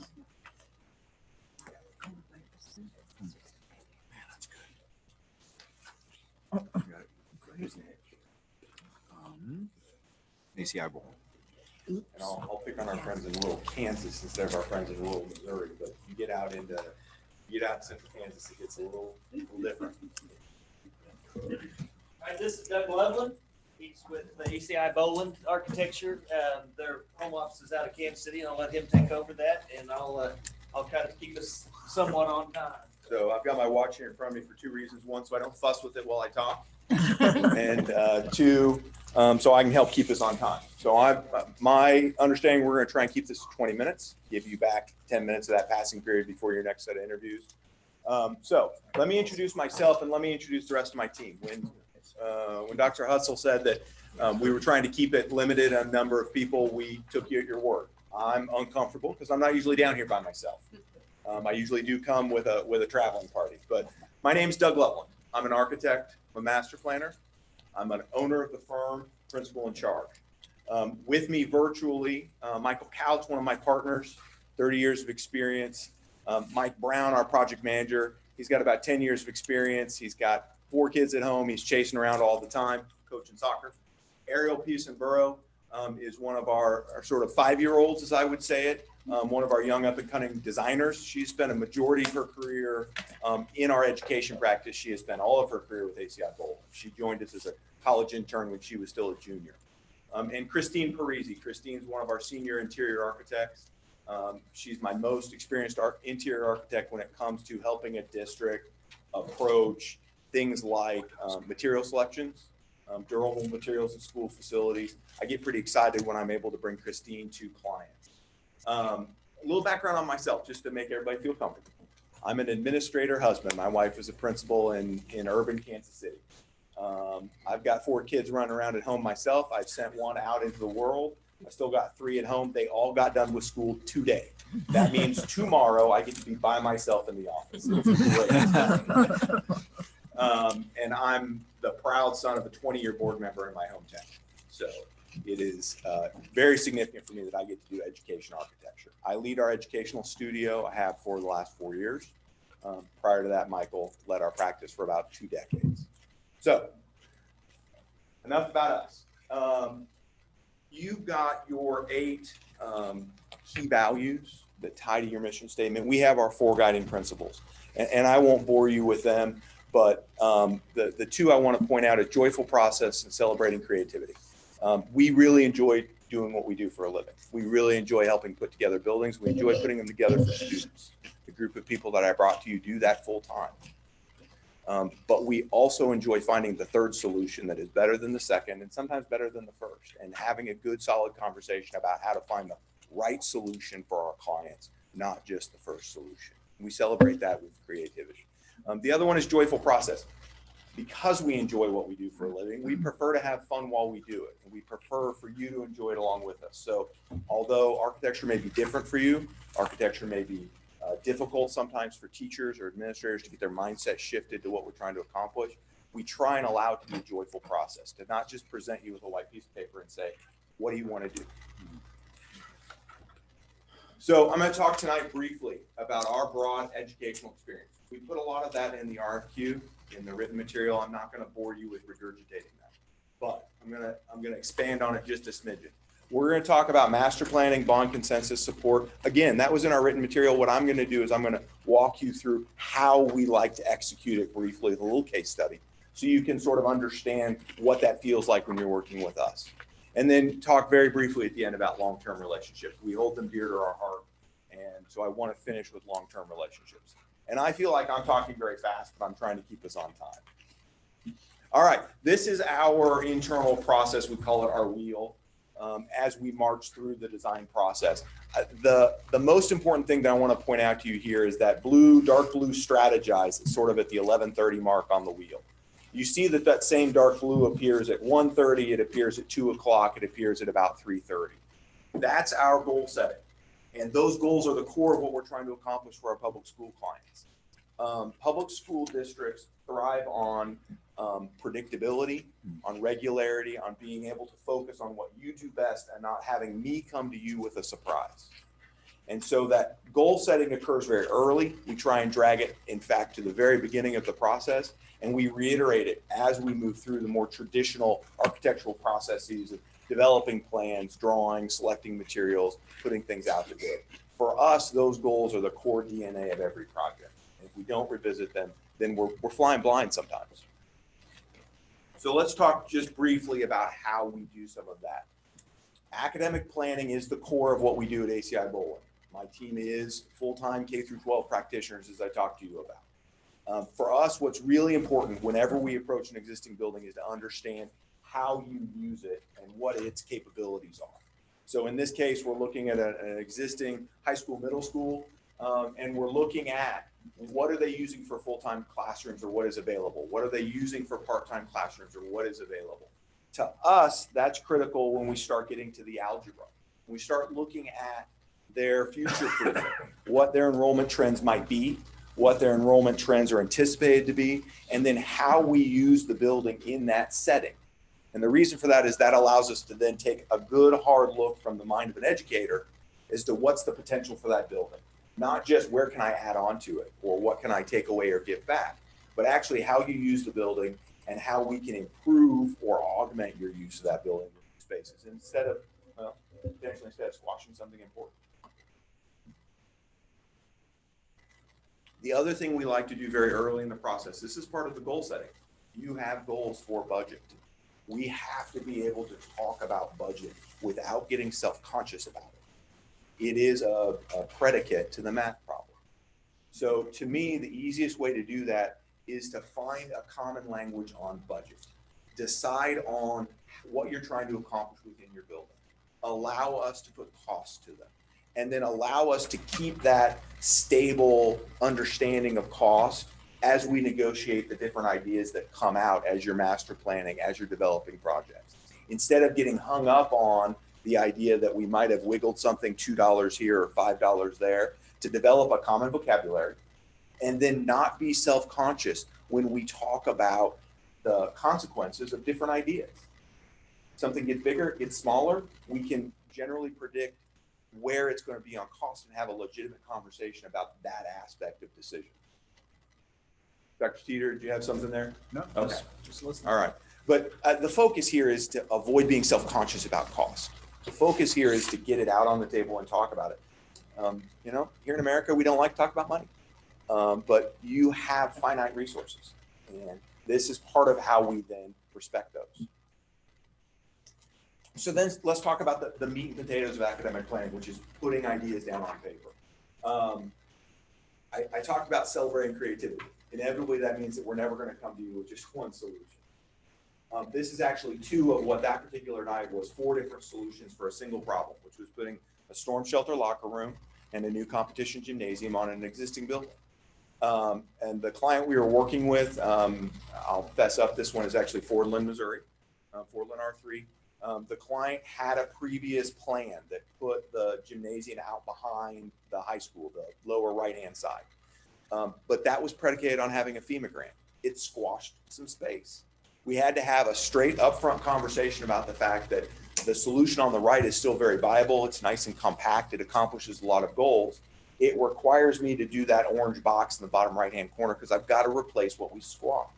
ACI Bowl. And I'll pick on our friends in rural Kansas instead of our friends in rural Missouri, but you get out into central Kansas, it gets a little different. All right, this is Doug Loveland. He's with the ECI Boland Architecture. Their home office is out of Kansas City, and I'll let him take over that, and I'll try to keep us somewhat on time. So I've got my watch here in front of me for two reasons. One, so I don't fuss with it while I talk. And two, so I can help keep us on time. So my understanding, we're going to try and keep this to 20 minutes, give you back 10 minutes of that passing period before your next set of interviews. So let me introduce myself and let me introduce the rest of my team. When Dr. Hutzel said that we were trying to keep it limited on number of people, we took you at your word. I'm uncomfortable because I'm not usually down here by myself. I usually do come with a traveling party, but my name's Doug Loveland. I'm an architect, I'm a master planner. I'm an owner of the firm, principal in charge. With me virtually, Michael Couch, one of my partners, 30 years of experience. Mike Brown, our project manager, he's got about 10 years of experience. He's got 4 kids at home. He's chasing around all the time, coaching soccer. Ariel Pearson-Burrow is one of our sort of 5-year-olds, as I would say it. One of our young up-and-coming designers. She's spent a majority of her career in our education practice. She has spent all of her career with ACI Bowl. She joined us as a college intern when she was still a junior. And Christine Parisi. Christine's one of our senior interior architects. She's my most experienced interior architect when it comes to helping a district approach things like material selections, durable materials in school facilities. I get pretty excited when I'm able to bring Christine to clients. A little background on myself, just to make everybody feel comfortable. I'm an administrator husband. My wife is a principal in urban Kansas City. I've got 4 kids running around at home myself. I've sent 1 out into the world. I still got 3 at home. They all got done with school today. That means tomorrow I get to be by myself in the office. It's great. And I'm the proud son of a 20-year board member in my hometown. So it is very significant for me that I get to do education architecture. I lead our educational studio. I have for the last 4 years. Prior to that, Michael led our practice for about 2 decades. So enough about us. You've got your 8 key values that tie to your mission statement. We have our 4 guiding principles, and I won't bore you with them, but the 2 I want to point out are joyful process and celebrating creativity. We really enjoy doing what we do for a living. We really enjoy helping put together buildings. We enjoy putting them together for students. The group of people that I brought to you do that full time. But we also enjoy finding the 3rd solution that is better than the 2nd and sometimes better than the 1st, and having a good solid conversation about how to find the right solution for our clients, not just the 1st solution. We celebrate that with creativity. The other one is joyful process. Because we enjoy what we do for a living, we prefer to have fun while we do it. And we prefer for you to enjoy it along with us. So although architecture may be different for you, architecture may be difficult sometimes for teachers or administrators to get their mindset shifted to what we're trying to accomplish, we try and allow it to be a joyful process, to not just present you with a white piece of paper and say, what do you want to do? So I'm going to talk tonight briefly about our broad educational experience. We put a lot of that in the RFQ, in the written material. I'm not going to bore you with regurgitating that, but I'm going to expand on it just a smidgen. We're going to talk about master planning, bond consensus support. Again, that was in our written material. What I'm going to do is I'm going to walk you through how we like to execute it briefly with a little case study, so you can sort of understand what that feels like when you're working with us. And then talk very briefly at the end about long-term relationships. We hold them dear to our heart. And so I want to finish with long-term relationships. And I feel like I'm talking very fast, but I'm trying to keep us on time. All right, this is our internal process. We call it our wheel. As we march through the design process, the most important thing that I want to point out to you here is that dark blue strategize is sort of at the 11:30 mark on the wheel. You see that same dark blue appears at 1:30, it appears at 2 o'clock, it appears at about 3:30. That's our goal setting. And those goals are the core of what we're trying to accomplish for our public school clients. Public school districts thrive on predictability, on regularity, on being able to focus on what you do best and not having me come to you with a surprise. And so that goal setting occurs very early. We try and drag it, in fact, to the very beginning of the process, and we reiterate it as we move through the more traditional architectural processes of developing plans, drawing, selecting materials, putting things out to bid. For us, those goals are the core DNA of every project. And if we don't revisit them, then we're flying blind sometimes. So let's talk just briefly about how we do some of that. Academic planning is the core of what we do at ACI Bowling. My team is full-time K-12 practitioners, as I talked to you about. For us, what's really important whenever we approach an existing building is to understand how you use it and what its capabilities are. So in this case, we're looking at an existing high school, middle school, and we're looking at what are they using for full-time classrooms or what is available? What are they using for part-time classrooms or what is available? To us, that's critical when we start getting to the algebra. We start looking at their future proofing, what their enrollment trends might be, what their enrollment trends are anticipated to be, and then how we use the building in that setting. And the reason for that is that allows us to then take a good hard look from the mind of an educator as to what's the potential for that building. Not just where can I add on to it or what can I take away or give back, but actually how you use the building and how we can improve or augment your use of that building spaces instead of, well, potentially instead of squashing something important. The other thing we like to do very early in the process, this is part of the goal setting. You have goals for budget. We have to be able to talk about budget without getting self-conscious about it. It is a predicate to the math problem. So to me, the easiest way to do that is to find a common language on budget. Decide on what you're trying to accomplish within your building. Allow us to put costs to them. And then allow us to keep that stable understanding of cost as we negotiate the different ideas that come out as you're master planning, as you're developing projects. Instead of getting hung up on the idea that we might have wiggled something $2 here or $5 there, to develop a common vocabulary and then not be self-conscious when we talk about the consequences of different ideas. Something gets bigger, it gets smaller, we can generally predict where it's going to be on cost and have a legitimate conversation about that aspect of decision. Dr. Teeter, do you have something there? No, Okay. just listen. All right. But the focus here is to avoid being self-conscious about cost. The focus here is to get it out on the table and talk about it. You know, here in America, we don't like to talk about money, but you have finite resources. And this is part of how we then respect those. So then let's talk about the meat and potatoes of academic planning, which is putting ideas down on paper. I talked about celebrating creativity. Inevitably, that means that we're never going to come to you with just one solution. This is actually two of what that particular night was, 4 different solutions for a single problem, which was putting a storm shelter locker room and a new competition gymnasium on an existing building. And the client we were working with, I'll fess up, this one is actually Fordland, Missouri, Fordland R3. The client had a previous plan that put the gymnasium out behind the high school, the lower right-hand side. But that was predicated on having a FEMA grant. It squashed some space. We had to have a straight upfront conversation about the fact that the solution on the right is still very viable. It's nice and compact. It accomplishes a lot of goals. It requires me to do that orange box in the bottom right-hand corner because I've got to replace what we squashed.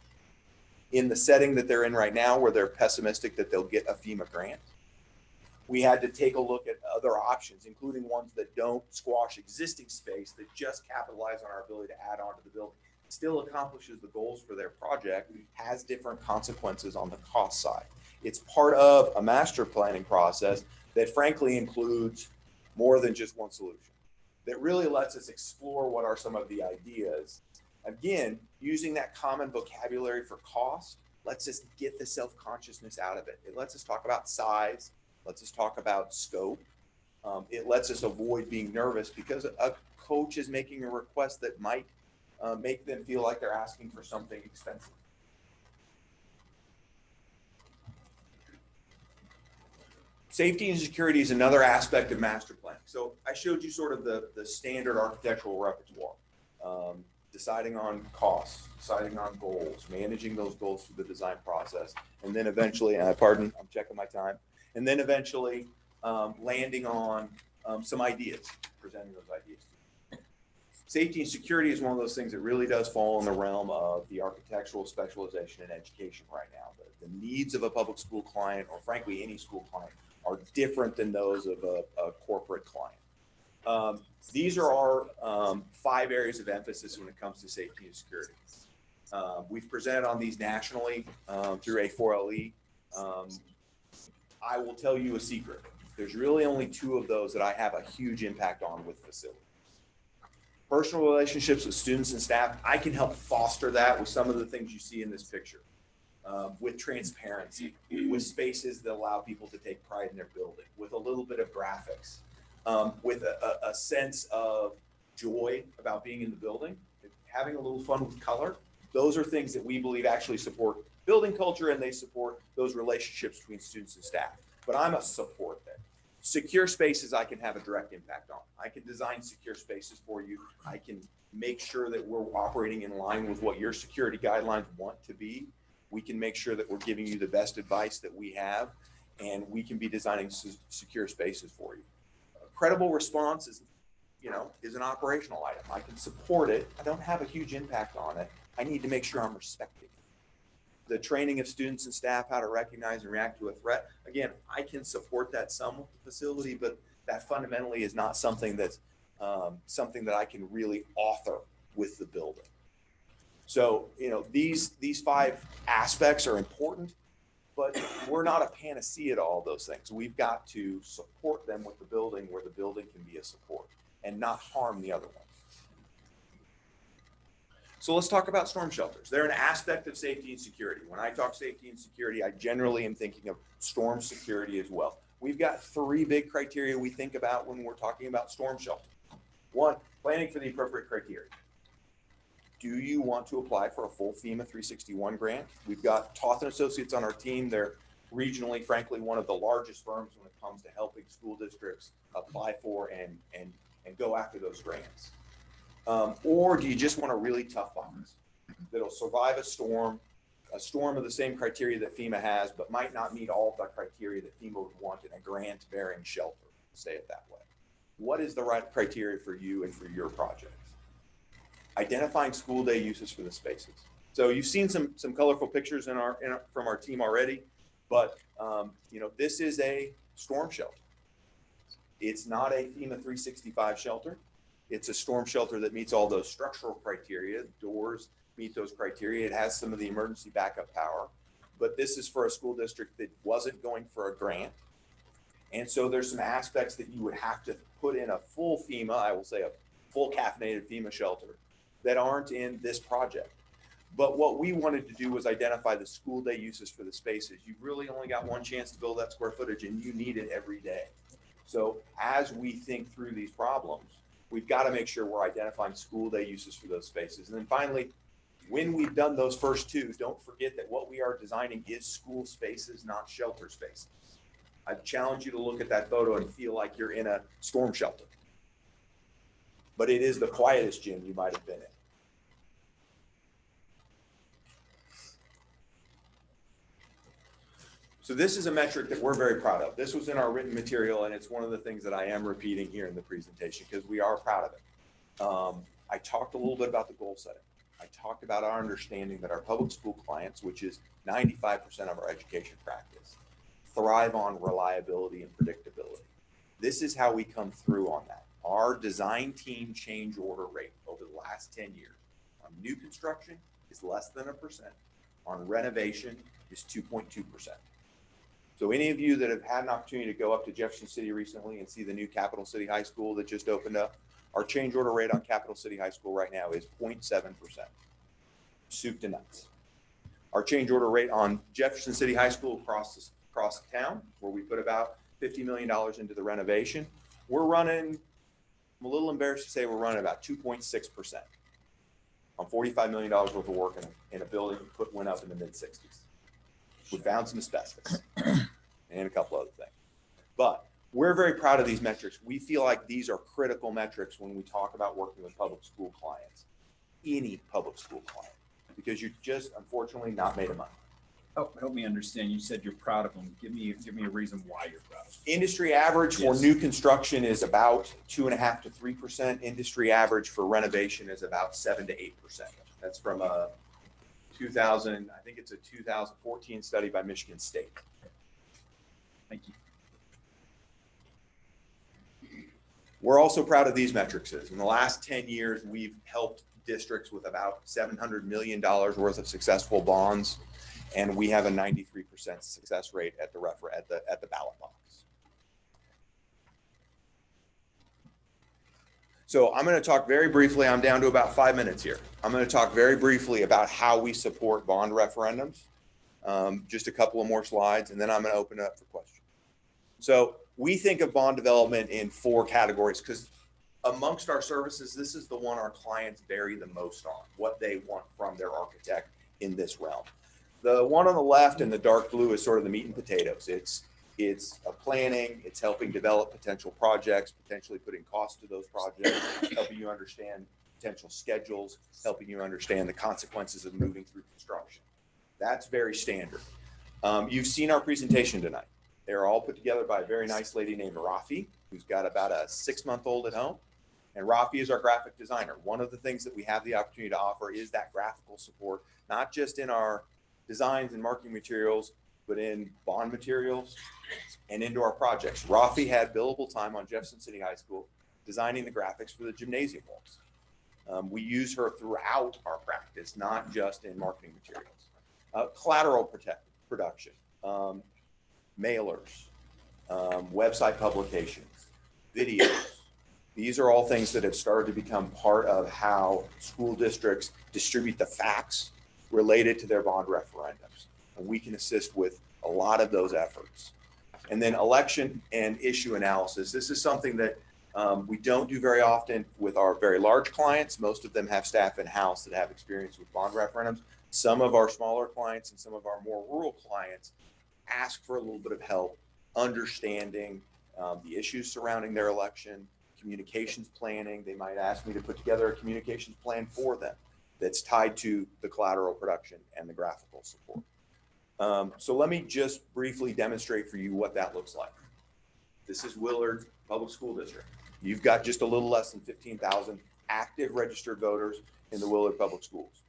In the setting that they're in right now, where they're pessimistic that they'll get a FEMA grant, we had to take a look at other options, including ones that don't squash existing space, that just capitalize on our ability to add on to the building. Still accomplishes the goals for their project, has different consequences on the cost side. It's part of a master planning process that frankly includes more than just one solution, that really lets us explore what are some of the ideas. Again, using that common vocabulary for cost lets us get the self-consciousness out of it. It lets us talk about size, lets us talk about scope. It lets us avoid being nervous because a coach is making a request that might make them feel like they're asking for something expensive. Safety and security is another aspect of master planning. So I showed you sort of the standard architectural repertoire. Deciding on costs, deciding on goals, managing those goals through the design process, and then eventually, pardon, I'm checking my time, and then eventually landing on some ideas, presenting those ideas. Safety and security is one of those things that really does fall in the realm of the architectural specialization in education right now. The needs of a public school client, or frankly any school client, are different than those of a corporate client. These are our 5 areas of emphasis when it comes to safety and security. We've presented on these nationally through A4LE. I will tell you a secret. There's really only 2 of those that I have a huge impact on with facilities. Personal relationships with students and staff, I can help foster that with some of the things you see in this picture. With transparency, with spaces that allow people to take pride in their building, with a little bit of graphics, with a sense of joy about being in the building, having a little fun with color. Those are things that we believe actually support building culture, and they support those relationships between students and staff. But I'm a support there. Secure spaces I can have a direct impact on. I can design secure spaces for you. I can make sure that we're operating in line with what your security guidelines want to be. We can make sure that we're giving you the best advice that we have, and we can be designing secure spaces for you. A credible response is an operational item. I can support it. I don't have a huge impact on it. I need to make sure I'm respecting it. The training of students and staff, how to recognize and react to a threat. Again, I can support that some with the facility, but that fundamentally is not something that's something that I can really author with the building. So, these 5 aspects are important, but we're not a panacea to all those things. We've got to support them with the building where the building can be a support and not harm the other ones. So let's talk about storm shelters. They're an aspect of safety and security. When I talk safety and security, I generally am thinking of storm security as well. We've got 3 big criteria we think about when we're talking about storm shelter. 1, planning for the appropriate criteria. Do you want to apply for a full FEMA 361 grant? We've got Toth & Associates on our team. They're regionally, frankly, one of the largest firms when it comes to helping school districts apply for and go after those grants. Or do you just want a really tough box that'll survive a storm, a storm of the same criteria that FEMA has, but might not meet all of the criteria that FEMA would want in a grant-bearing shelter, say it that way. What is the right criteria for you and for your projects? Identifying school day uses for the spaces. So you've seen some colorful pictures from our team already, but you know, this is a storm shelter. It's not a FEMA 365 shelter. It's a storm shelter that meets all those structural criteria. Doors meet those criteria. It has some of the emergency backup power, but this is for a school district that wasn't going for a grant. And so there's some aspects that you would have to put in a full FEMA, I will say a full caffeinated FEMA shelter, that aren't in this project. But what we wanted to do was identify the school day uses for the spaces. You really only got one chance to build that square footage and you need it every day. So as we think through these problems, we've got to make sure we're identifying school day uses for those spaces. And then finally, when we've done those first two, don't forget that what we are designing is school spaces, not shelter spaces. I challenge you to look at that photo and feel like you're in a storm shelter. But it is the quietest gym you might have been in. So this is a metric that we're very proud of. This was in our written material, and it's one of the things that I am repeating here in the presentation because we are proud of it. I talked a little bit about the goal setting. I talked about our understanding that our public school clients, which is 95% of our education practice, thrive on reliability and predictability. This is how we come through on that. Our design team change order rate over the last 10 years on new construction is less than 1%. On renovation is 2.2%. So any of you that have had an opportunity to go up to Jefferson City recently and see the new Capital City High School that just opened up, our change order rate on Capital City High School right now is 0.7%. Soup to nuts. Our change order rate on Jefferson City High School across town, where we put about $50 million into the renovation, we're running, I'm a little embarrassed to say we're running about 2.6% on $45 million worth of work in a building that went up in the mid-60s. We found some asbestos and a couple other things. But we're very proud of these metrics. We feel like these are critical metrics when we talk about working with public school clients, any public school client, because you're just unfortunately not made of money. Help me understand. You said you're proud of them. Give me a reason why you're proud of them. Industry average for new construction is about 2.5% to 3%. Industry average for renovation is about 7 to 8%. That's from a 2014 study by Michigan State. Thank you. We're also proud of these metrics. In the last 10 years, we've helped districts with about $700 million worth of successful bonds, and we have a 93% success rate at the ballot box. So I'm going to talk very briefly. I'm down to about 5 minutes here. I'm going to talk very briefly about how we support bond referendums. Just a couple of more slides, and then I'm going to open it up for questions. So we think of bond development in 4 categories because amongst our services, this is the one our clients vary the most on, what they want from their architect in this realm. The one on the left in the dark blue is sort of the meat and potatoes. It's a planning, it's helping develop potential projects, potentially putting cost to those projects, helping you understand potential schedules, helping you understand the consequences of moving through construction. That's very standard. You've seen our presentation tonight. They're all put together by a very nice lady named Rafi, who's got about a 6-month-old at home. And Rafi is our graphic designer. One of the things that we have the opportunity to offer is that graphical support, not just in our designs and marketing materials, but in bond materials and into our projects. Rafi had billable time on Jefferson City High School designing the graphics for the gymnasium walls. We use her throughout our practice, not just in marketing materials. Collateral production, mailers, website publications, videos. These are all things that have started to become part of how school districts distribute the facts related to their bond referendums. And we can assist with a lot of those efforts. And then election and issue analysis. This is something that we don't do very often with our very large clients. Most of them have staff in-house that have experience with bond referendums. Some of our smaller clients and some of our more rural clients ask for a little bit of help understanding the issues surrounding their election, communications planning. They might ask me to put together a communications plan for them. that's tied to the collateral production and the graphical support. So let me just briefly demonstrate for you what that looks like. This is Willard Public School District. You've got just a little less than 15,000 active registered voters in the Willard Public Schools.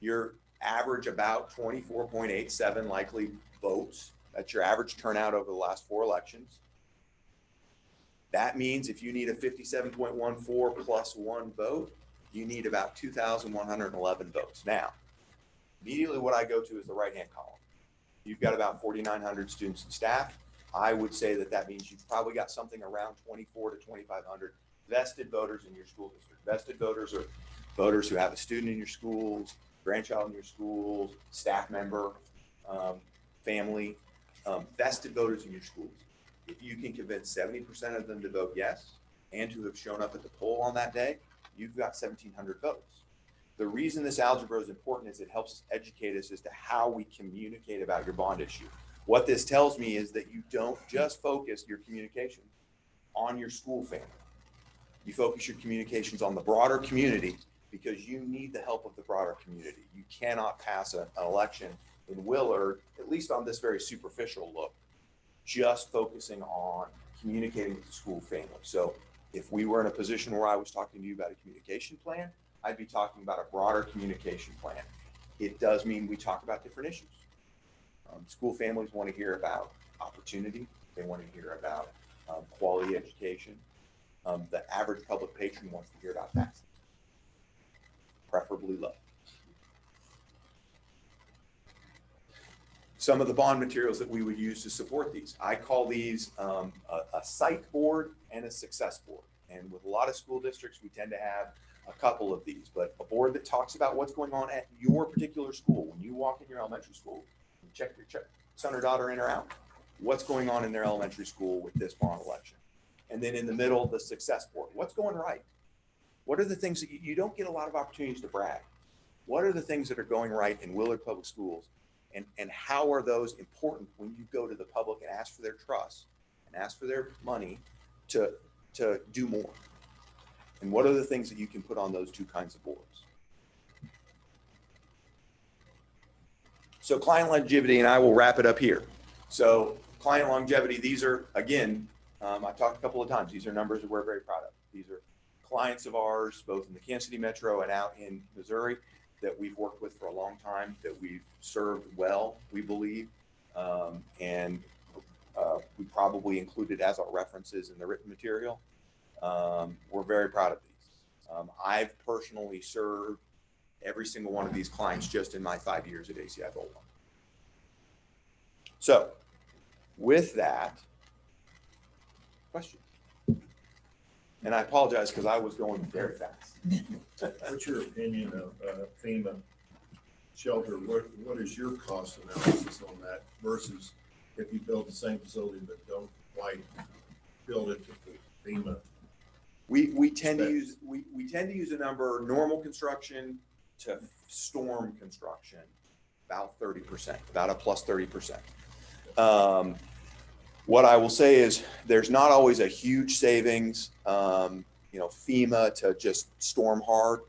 Your average about 24.87 likely votes. That's your average turnout over the last 4 elections. That means if you need a 57.14 plus 1 vote, you need about 2,111 votes. Now, immediately what I go to is the right-hand column. You've got about 4,900 students and staff. I would say that that means you've probably got something around 24 to 2,500 vested voters in your school district. Vested voters are voters who have a student in your schools, grandchild in your schools, staff member, family, vested voters in your schools. If you can convince 70% of them to vote yes and to have shown up at the poll on that day, you've got 1,700 votes. The reason this algebra is important is it helps us educate us as to how we communicate about your bond issue. What this tells me is that you don't just focus your communication on your school family. You focus your communications on the broader community because you need the help of the broader community. You cannot pass an election in Willard, at least on this very superficial look, just focusing on communicating with the school family. So if we were in a position where I was talking to you about a communication plan, I'd be talking about a broader communication plan. It does mean we talk about different issues. School families want to hear about opportunity. They want to hear about quality education. The average public patron wants to hear about taxes, preferably low. Some of the bond materials that we would use to support these, I call these a site board and a success board. And with a lot of school districts, we tend to have a couple of these, but a board that talks about what's going on at your particular school. When you walk in your elementary school, you check your son or daughter in or out, what's going on in their elementary school with this bond election. And then in the middle, the success board. What's going right? What are the things that you don't get a lot of opportunities to brag? What are the things that are going right in Willard Public Schools? And how are those important when you go to the public and ask for their trust and ask for their money to do more? And what are the things that you can put on those two kinds of boards? So client longevity, and I will wrap it up here. So client longevity, these are, again, I've talked a couple of times, these are numbers that we're very proud of. These are clients of ours, both in the Kansas City Metro and out in Missouri, that we've worked with for a long time, that we've served well, we believe. And we probably included as our references in the written material. We're very proud of these. I've personally served every single one of these clients just in my 5 years at ACI Boulevard. So with that, question. And I apologize because I was going very fast. What's your opinion of FEMA shelter? What is your cost analysis on that versus if you build the same facility but don't quite build it to the FEMA? We tend to use a number, normal construction to storm construction, about 30%, about a plus 30%. What I will say is there's not always a huge savings, FEMA to just storm hard.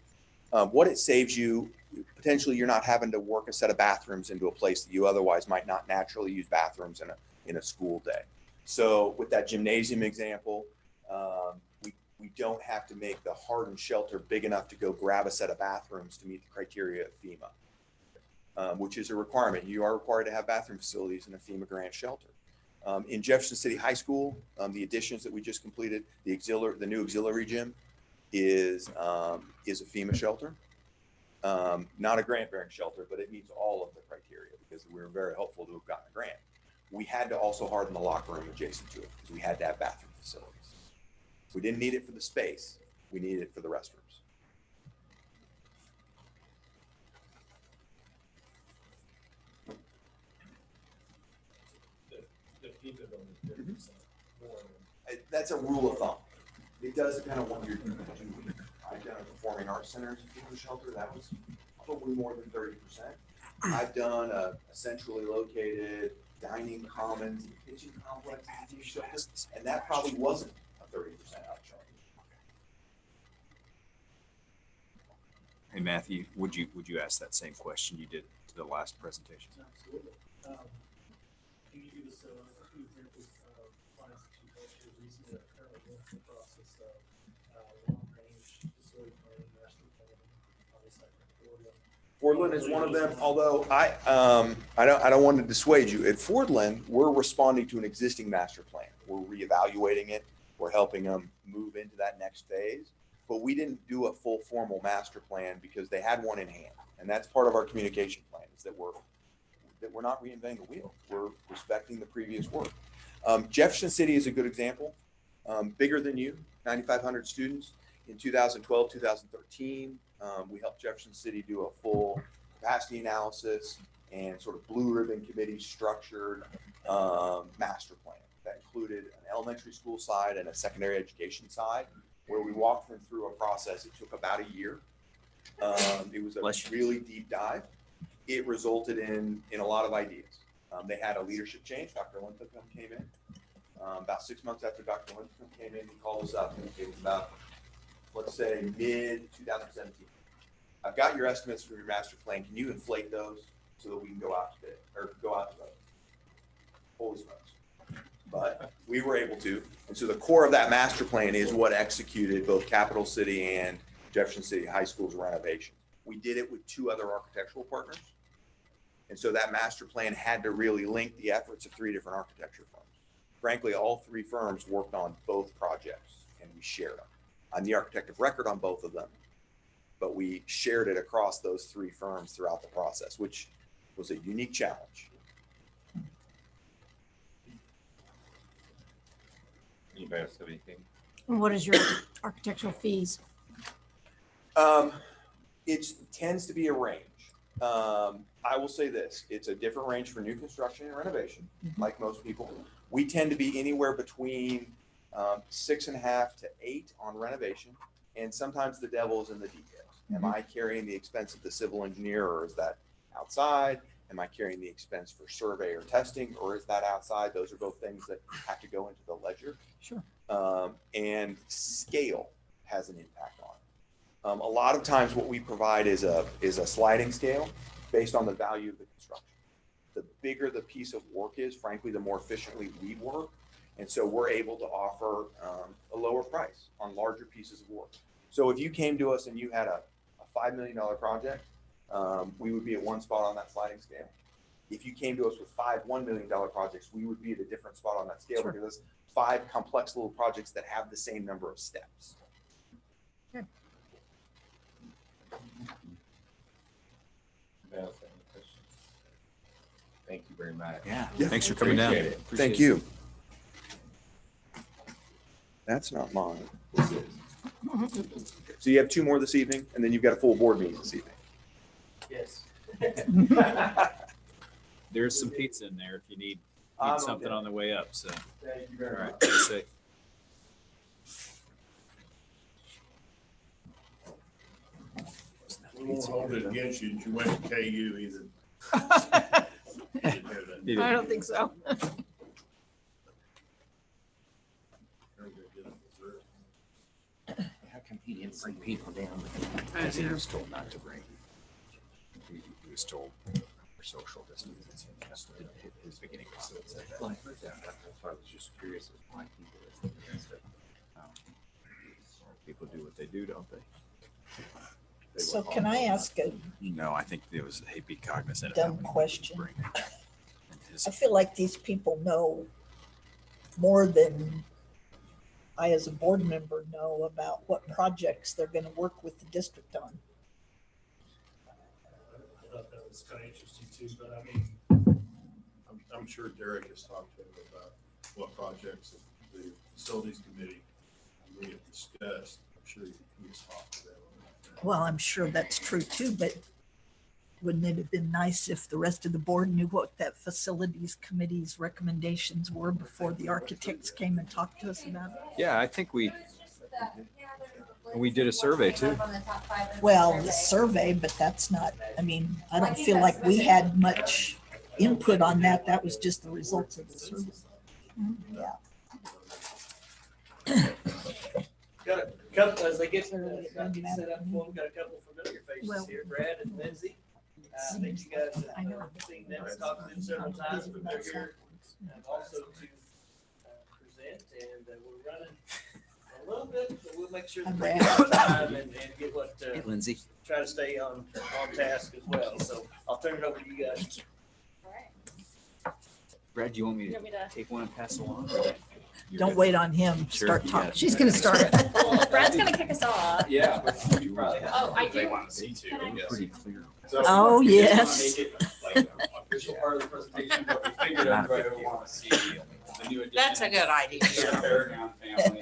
What it saves you, potentially you're not having to work a set of bathrooms into a place that you otherwise might not naturally use bathrooms in a school day. So with that gymnasium example, we don't have to make the hardened shelter big enough to go grab a set of bathrooms to meet the criteria of FEMA, which is a requirement. You are required to have bathroom facilities in a FEMA grant shelter. In Jefferson City High School, the additions that we just completed, the new auxiliary gym is a FEMA shelter. Not a grant-bearing shelter, but it meets all of the criteria because we were very hopeful to have gotten a grant. We had to also harden the locker room adjacent to it because we had to have bathroom facilities. We didn't need it for the space. We needed it for the restrooms. That's a rule of thumb. It does depend on what you're doing. I've done a performing arts center FEMA shelter. That was probably more than 30%. I've done a centrally located dining commons and kitchen complex and that probably wasn't a 30% upcharge. Hey, Matthew, would you ask that same question you did to the last presentation? Absolutely. Can you give us a few examples of clients that you've helped here recently that are currently going through the process of long-range facility planning, master planning, obviously, Florida? Fordland is one of them, although I don't want to dissuade you. At Fordland, we're responding to an existing master plan. We're reevaluating it. We're helping them move into that next phase. But we didn't do a full formal master plan because they had one in hand. And that's part of our communication plan, is that we're not reinventing the wheel. We're respecting the previous work. Jefferson City is a good example. Bigger than you, 9,500 students. In 2012, 2013, we helped Jefferson City do a full capacity analysis and sort of blue ribbon committee structured master plan that included an elementary school side and a secondary education side, where we walked them through a process. It took about a year. It was a really deep dive. It resulted in a lot of ideas. They had a leadership change. Dr. Linthicum came in. About 6 months after Dr. Linthicum came in, he called us up. It was about, let's say, mid-2017. I've got your estimates for your master plan. Can you inflate those so that we can go out to bid, or go out to vote? Holy smokes. But we were able to. And so the core of that master plan is what executed both Capital City and Jefferson City High School's renovation. We did it with 2 other architectural partners. And so that master plan had to really link the efforts of 3 different architecture firms. Frankly, all 3 firms worked on both projects, and we shared them. I'm the architect of record on both of them, but we shared it across those 3 firms throughout the process, which was a unique challenge. Anybody else have anything? And what is your architectural fees? It tends to be a range. I will say this, it's a different range for new construction and renovation, like most people. We tend to be anywhere between 6.5 to 8 on renovation, and sometimes the devil is in the details. Am I carrying the expense of the civil engineer, or is that outside? Am I carrying the expense for survey or testing, or is that outside? Those are both things that have to go into the ledger. Sure. And scale has an impact on it. A lot of times what we provide is a sliding scale based on the value of the construction. The bigger the piece of work is, frankly, the more efficiently we work. And so we're able to offer a lower price on larger pieces of work. So if you came to us and you had a $5 million project, we would be at one spot on that sliding scale. If you came to us with 5 $1 million projects, we would be at a different spot on that scale. Sure. Because there's 5 complex little projects that have the same number of steps. Good. Thank you very much. Yeah. Thanks for coming down. Thank you. That's not mine. So you have 2 more this evening, and then you've got a full board meeting this evening. Yes. There's some pizza in there if you need something on the way up. So, Thank you very all right, much. be safe. We won't hold it against you that you went to KU either. I don't think so. How come he didn't bring people down? He was told not to bring. He was told for social distancing. His beginning was like that. That's why I was just curious as why people are against it. People do what they do, don't they? So can I ask a No, I think it was, he'd be cognizant of dumb how many question? bring. I feel like these people know more than I as a board member know about what projects they're gonna work with the district on. I thought that was kind of interesting too, but I mean, I'm sure Derek has talked to him about what projects the facilities committee we have discussed. I'm sure he's talked to them. Well, I'm sure that's true too, but wouldn't it have been nice if the rest of the board knew what that facilities committee's recommendations were before the architects came and talked to us about it? Yeah, I think we did a survey too. Well, the survey, but that's not, I mean, I don't feel like we had much input on that. That was just the results of the survey. Yeah. Couple, as they get set up for them, got a couple familiar faces Well- here, Brad and Lindsay. I think you guys have seen them, talked to them several times, but they're here also to present, and we're running a little bit, but we'll make sure that we get time and get what, Hey, Lindsay. try to stay on task as well. So I'll turn it over to you guys. Brad, do you want me You to want me to- take one and pass along? or that- you're Don't good? wait on him. Sure, Start you talking. got it. She's gonna start it. Well, Brad's gonna kick us off. Yeah, but you probably have. Oh, I They do? want to see too. Can I- It's pretty clear. Oh, yes. Official part of the presentation, but we figured everybody would want to see the new addition. That's a good idea. to the Paragon family.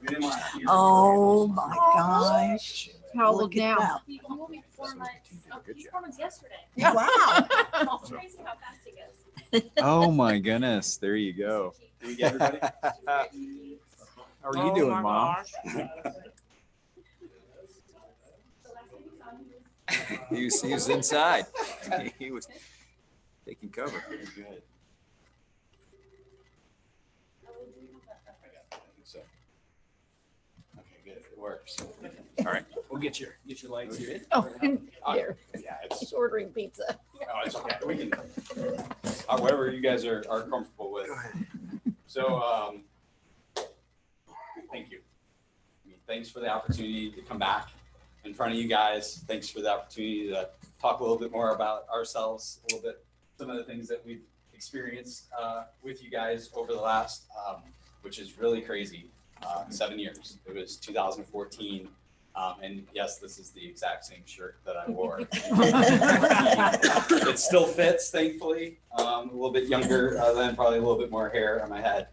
We didn't want to hear- Oh, my gosh. How old Look at now? that. He will be 4 months. Oh, he's 4 months yesterday. Wow. It's crazy how fast he goes. Oh my goodness, there you go. Did we get everybody? How are you Oh doing, my Mom? gosh. So last time we saw him, he was He was inside. He was taking cover. Good. So, Okay, good. It works. all right. We'll get your lights here. Oh, here, Yeah, it's, she's ordering pizza. oh, it's okay. We can, whatever you guys are comfortable with. So, thank you. I mean, thanks for the opportunity to come back in front of you guys. Thanks for the opportunity to talk a little bit more about ourselves, a little bit, some of the things that we've experienced with you guys over the last, which is really crazy, 7 years. It was 2014. And yes, this is the exact same shirt that I wore. It still fits, thankfully. A little bit younger, then probably a little bit more hair on my head.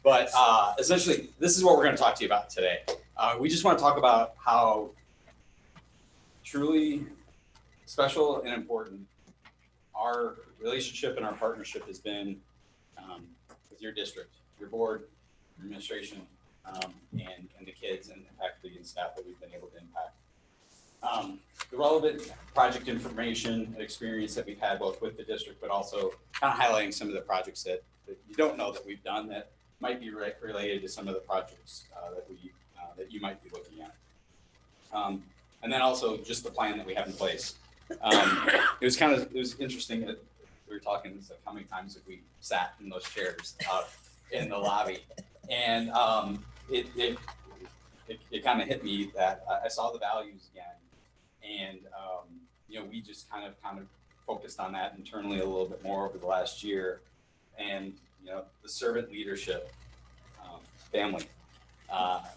But essentially, this is what we're going to talk to you about today. We just want to talk about how truly special and important our relationship and our partnership has been with your district, your board, your administration, and the kids and the faculty and staff that we've been able to impact. The relevant project information and experience that we've had both with the district, but also kind of highlighting some of the projects that you don't know that we've done that might be related to some of the projects that you might be looking at. And then also just the plan that we have in place. It was interesting that we were talking, it's like how many times have we sat in those chairs out in the lobby? And it kind of hit me that I saw the values again. And, we just kind of focused on that internally a little bit more over the last year. And, the servant leadership, family,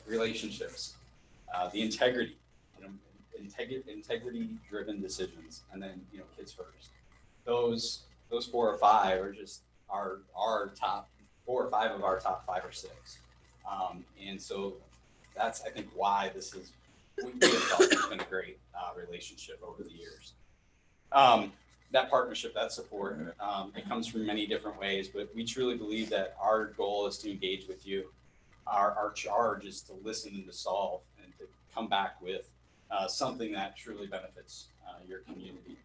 relationships, the integrity, integrity-driven decisions, and then, kids first. Those 4 or 5 are just our top 4 or 5 of our top 5 or 6. And so that's, I think, why we have felt it's been a great relationship over the years. That partnership, that support, it comes from many different ways, but we truly believe that our goal is to engage with you. Our charge is to listen and to solve and to come back with something that truly benefits your community.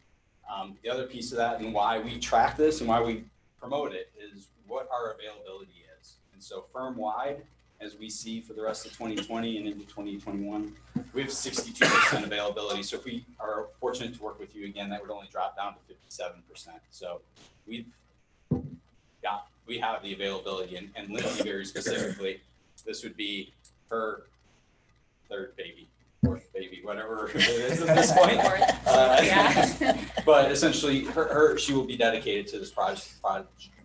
The other piece of that and why we track this and why we promote it is what our availability is. And so firm-wide, as we see for the rest of 2020 and into 2021, we have 62% availability. So if we are fortunate to work with you again, that would only drop down to 57%. So we have the availability, and Lindsay very specifically, this would be her 3rd baby, 4th baby, whatever it is at this point. Yeah. But essentially, she will be dedicated to this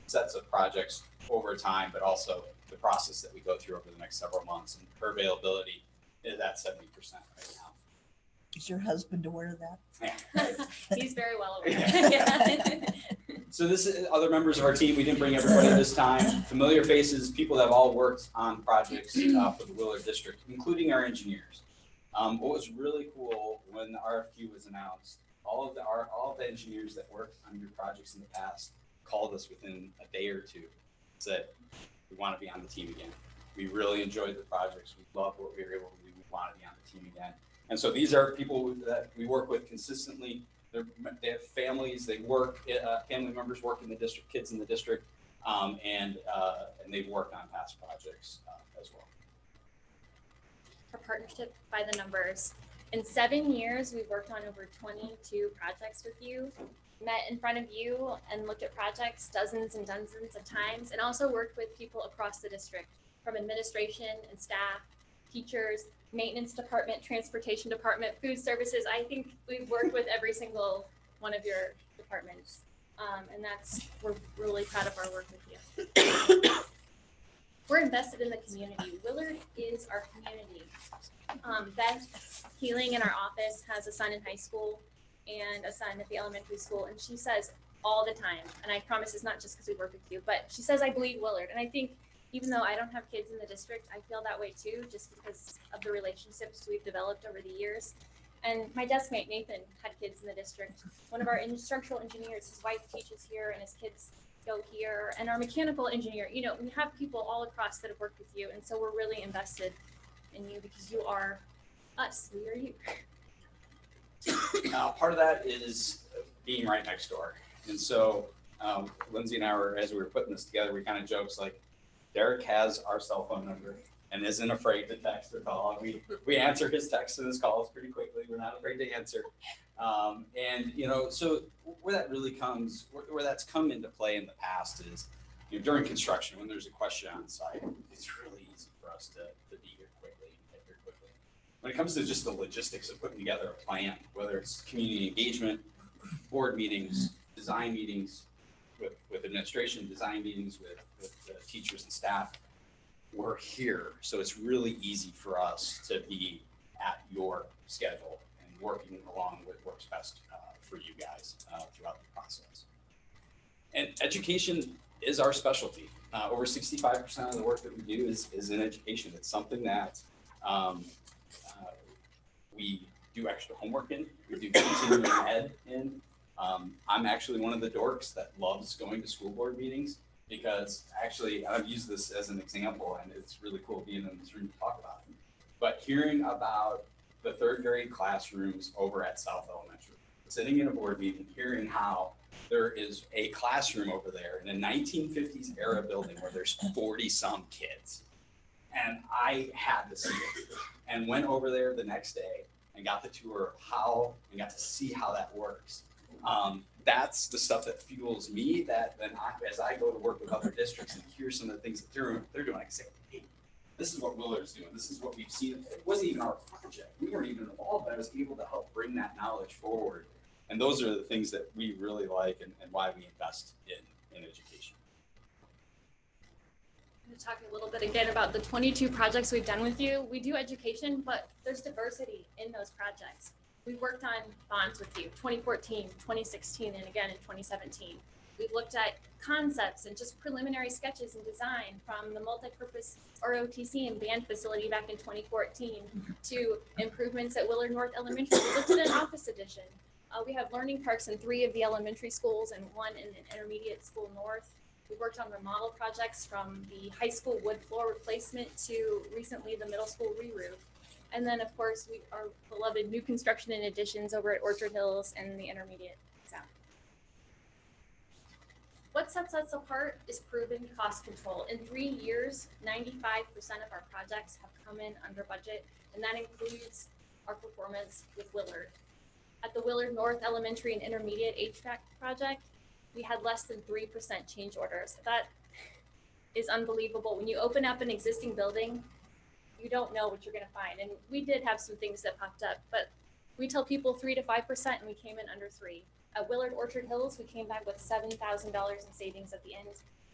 sets of projects over time, but also the process that we go through over the next several months. And her availability is at 70% right now. Is your husband aware of that? Yeah. He's very well aware. Yeah. So this is other members of our team. We didn't bring everybody this time. Familiar faces, people that have all worked on projects for the Willard District, including our engineers. What was really cool when the RFQ was announced, all of the engineers that worked on your projects in the past called us within a day or two, said, we want to be on the team again. We really enjoyed the projects. We love what we were able to do. We want to be on the team again. And so these are people that we work with consistently. They have families, they work, family members work in the district, kids in the district, and they've worked on past projects as well. our partnership by the numbers. In 7 years, we've worked on over 22 projects with you, met in front of you and looked at projects dozens and dozens of times, and also worked with people across the district, from administration and staff, teachers, maintenance department, transportation department, food services. I think we've worked with every single one of your departments. And we're really proud of our work with you. We're invested in the community. Willard is our community. Beth Keeling in our office has a son in high school and a son at the elementary school. And she says all the time, and I promise it's not just because we work with you, but she says, I bleed Willard. And I think even though I don't have kids in the district, I feel that way too, just because of the relationships we've developed over the years. And my desk mate, Nathan, had kids in the district. One of our structural engineers, his wife teaches here and his kids go here. And our mechanical engineer, you know, we have people all across that have worked with you. And so we're really invested in you because you are us, we are you. Part of that is being right next door. And so Lindsay and I were, as we were putting this together, we kind of jokes like, Derek has our cell phone number and isn't afraid to text or call. We answer his texts and his calls pretty quickly. We're not afraid to answer. And, you know, so where that really comes, where that's come into play in the past is, you know, during construction, when there's a question on site, it's really easy for us to be here quickly and get here quickly. When it comes to just the logistics of putting together a plan, whether it's community engagement, board meetings, design meetings with administration, design meetings with teachers and staff, we're here. So it's really easy for us to be at your schedule and working along what works best for you guys throughout the process. And education is our specialty. Over 65% of the work that we do is in education. It's something that we do extra homework in, we do continuing ed in. I'm actually one of the dorks that loves going to school board meetings because actually I've used this as an example and it's really cool being in this room to talk about it. But hearing about the third grade classrooms over at South Elementary, sitting in a board meeting, hearing how there is a classroom over there in a 1950s era building where there's 40 some kids. And I had to see it and went over there the next day and got the tour of how and got to see how that works. That's the stuff that fuels me, that then as I go to work with other districts and hear some of the things that they're doing, I can say, hey, this is what Willard's doing. This is what we've seen. It wasn't even our project. We weren't even involved, but I was able to help bring that knowledge forward. And those are the things that we really like and why we invest in education. I'm going to talk a little bit again about the 22 projects we've done with you. We do education, but there's diversity in those projects. We worked on bonds with you, 2014, 2016, and again in 2017. We've looked at concepts and just preliminary sketches and design from the multi-purpose ROTC and band facility back in 2014 to improvements at Willard North Elementary. We looked at an office addition. We have learning parks in 3 of the elementary schools and 1 in an intermediate school north. We worked on remodel projects from the high school wood floor replacement to recently the middle school re-roof. And then, of course, our beloved new construction and additions over at Orchard Hills and the intermediate south. What sets us apart is proven cost control. In 3 years, 95% of our projects have come in under budget, and that includes our performance with Willard. At the Willard North Elementary and Intermediate HVAC project, we had less than 3% change orders. That is unbelievable. When you open up an existing building, you don't know what you're going to find. And we did have some things that popped up, but we tell people 3 to 5%, and we came in under 3. At Willard Orchard Hills, we came back with $7,000 in savings at the end.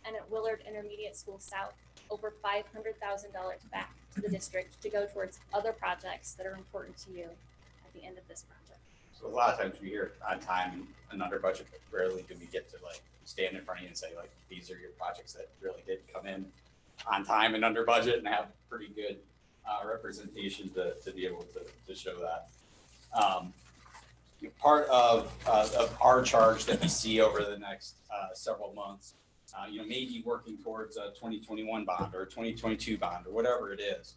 And at Willard Intermediate School South, over $500,000 back to the district to go towards other projects that are important to you at the end of this project. So a lot of times we hear on time and under budget, but rarely do we get to like stand in front of you and say like, these are your projects that really did come in on time and under budget and have pretty good representation to be able to show that. Part of our charge that we see over the next several months, maybe working towards a 2021 bond or a 2022 bond or whatever it is.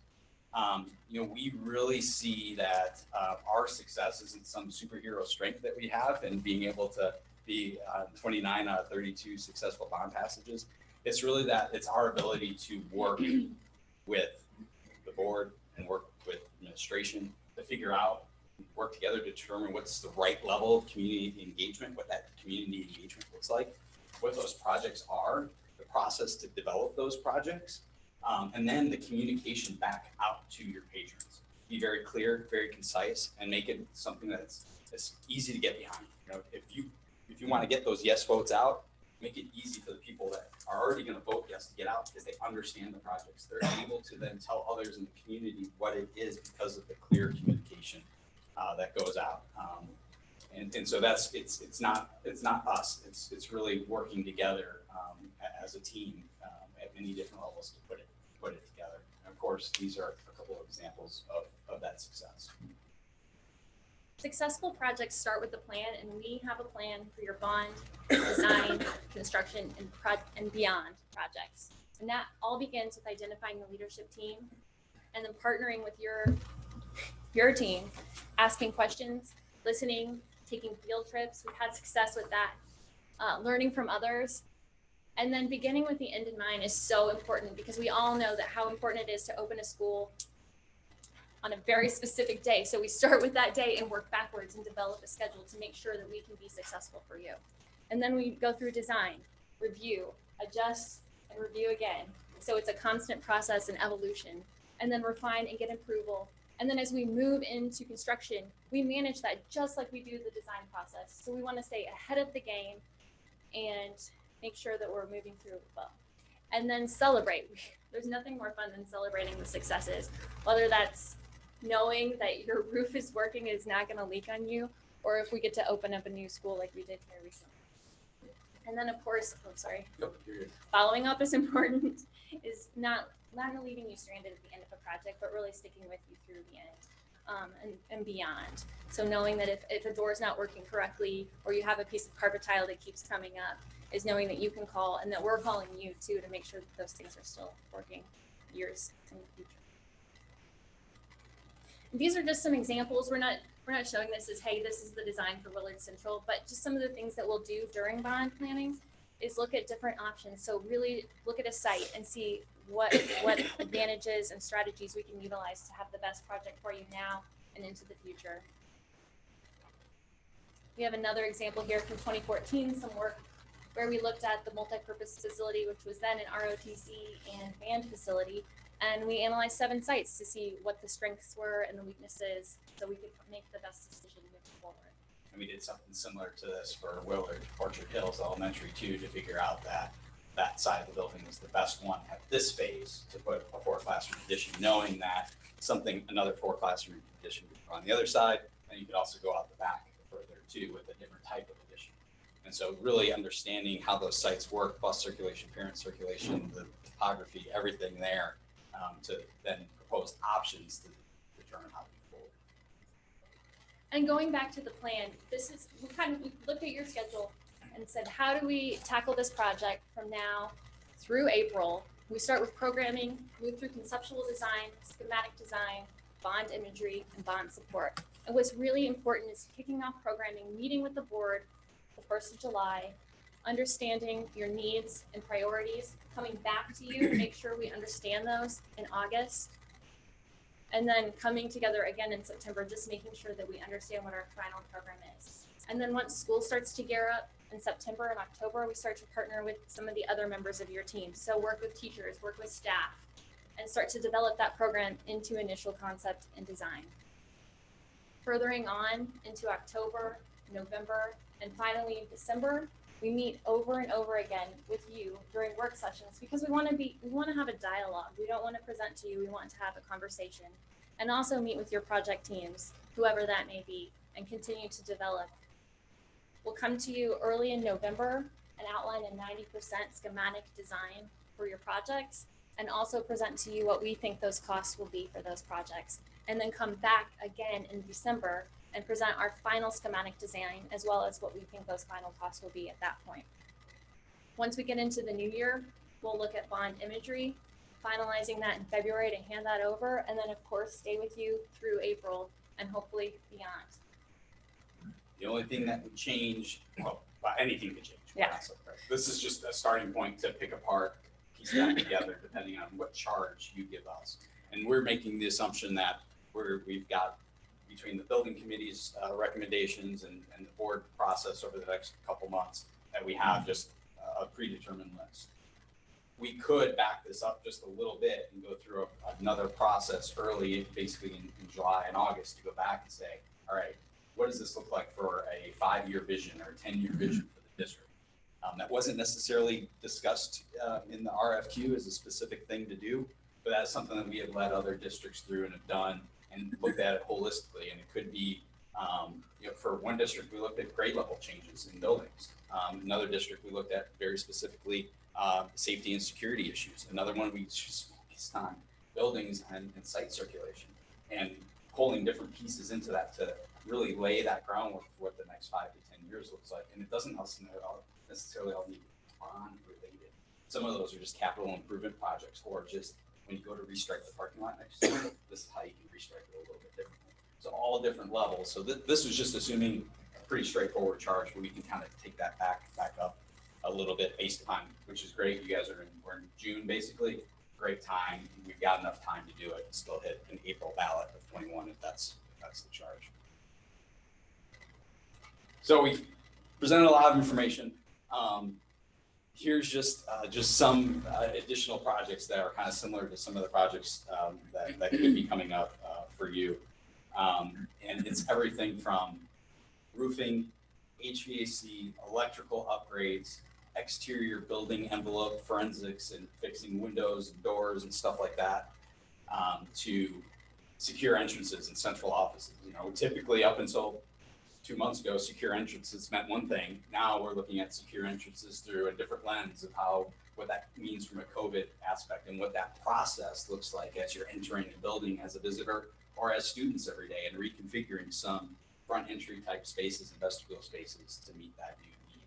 We really see that our success isn't some superhero strength that we have and being able to be 29 out of 32 successful bond passages. It's really that it's our ability to work with the board and work with registration to figure out, work together to determine what's the right level of community engagement, what that community engagement looks like, what those projects are, the process to develop those projects, and then the communication back out to your patrons. Be very clear, very concise, and make it something that's easy to get behind. You know, if you want to get those yes votes out, make it easy for the people that are already going to vote yes to get out because they understand the projects. They're able to then tell others in the community what it is because of the clear communication that goes out. And so it's not us. It's really working together as a team at many different levels to put it together. And of course, these are a couple of examples of that success. Successful projects start with a plan, and we have a plan for your bond, design, construction, and beyond projects. And that all begins with identifying the leadership team and then partnering with your team, asking questions, listening, taking field trips. We've had success with that, learning from others. And then beginning with the end in mind is so important because we all know that how important it is to open a school on a very specific day. So we start with that day and work backwards and develop a schedule to make sure that we can be successful for you. And then we go through design, review, adjust, and review again. So it's a constant process and evolution. And then refine and get approval. And then as we move into construction, we manage that just like we do the design process. So we want to stay ahead of the game and make sure that we're moving through it well. And then celebrate. There's nothing more fun than celebrating the successes, whether that's knowing that your roof is working, is not going to leak on you, or if we get to open up a new school like we did here recently. And then of course, following up is important, is not leaving you stranded at the end of a project, but really sticking with you through the end and beyond. So knowing that if a door is not working correctly, or you have a piece of carpet tile that keeps coming up, is knowing that you can call and that we're calling you too to make sure that those things are still working years in the future. These are just some examples. We're not showing this as, hey, this is the design for Willard Central, but just some of the things that we'll do during bond planning is look at different options. So really look at a site and see what advantages and strategies we can utilize to have the best project for you now and into the future. We have another example here from 2014, some work where we looked at the multi-purpose facility, which was then an ROTC and band facility. And we analyzed 7 sites to see what the strengths were and the weaknesses so we could make the best decision moving forward. And we did something similar to this for Willard, Orchard Hills Elementary too, to figure out that side of the building was the best one at this phase to put a 4 classroom addition, knowing that another 4 classroom addition would be on the other side. And you could also go out the back further too with a different type of addition. And so really understanding how those sites work, bus circulation, parent circulation, the topography, everything there, to then propose options to determine how to move forward. And going back to the plan, we looked at your schedule and said, how do we tackle this project from now through April? We start with programming, move through conceptual design, schematic design, bond imagery, and bond support. And what's really important is kicking off programming, meeting with the board the 1st of July, understanding your needs and priorities, coming back to you to make sure we understand those in August, and then coming together again in September, just making sure that we understand what our final program is. And then once school starts to gear up in September and October, we start to partner with some of the other members of your team. So work with teachers, work with staff, and start to develop that program into initial concept and design. Furthering on into October, November, and finally December, we meet over and over again with you during work sessions because we want to have a dialogue. We don't want to present to you. We want to have a conversation, and also meet with your project teams, whoever that may be, and continue to develop. We'll come to you early in November and outline a 90% schematic design for your projects, and also present to you what we think those costs will be for those projects, and then come back again in December and present our final schematic design, as well as what we think those final costs will be at that point. Once we get into the new year, we'll look at bond imagery, finalizing that in February to hand that over, and then of course stay with you through April and hopefully beyond. The only thing that would change, well, anything could change. Yeah. This is just a starting point to pick apart, piece that together, depending on what charge you give us. And we're making the assumption that where we've got between the building committee's recommendations and the board process over the next couple months, that we have just a predetermined list. We could back this up just a little bit and go through another process early, basically in July and August, to go back and say, all right, what does this look like for a 5-year vision or a 10-year vision for the district? That wasn't necessarily discussed in the RFQ as a specific thing to do, but that's something that we have led other districts through and have done and looked at it holistically. And it could be, for one district, we looked at grade level changes in buildings. Another district, we looked at very specifically safety and security issues. Another one, we just focused on buildings and site circulation, and pulling different pieces into that to really lay that groundwork for what the next 5 to 10 years looks like. And it doesn't necessarily all need bond related. Some of those are just capital improvement projects, or just when you go to restrike the parking lot next door, this is how you can restrike it a little bit differently. So all different levels. So this was just assuming a pretty straightforward charge, but we can kind of take that back up a little bit based upon, which is great. You guys we're in June basically. Great time. We've got enough time to do it and still hit an April ballot of 21 if that's the charge. So we presented a lot of information. Here's just some additional projects that are kind of similar to some of the projects that could be coming up for you. And it's everything from roofing, HVAC, electrical upgrades, exterior building envelope forensics and fixing windows and doors and stuff like that, to secure entrances in central offices. Typically up until 2 months ago, secure entrances meant one thing. Now we're looking at secure entrances through a different lens of what that means from a COVID aspect and what that process looks like as you're entering the building as a visitor or as students every day, and reconfiguring some front entry type spaces and vestibule spaces to meet that new need.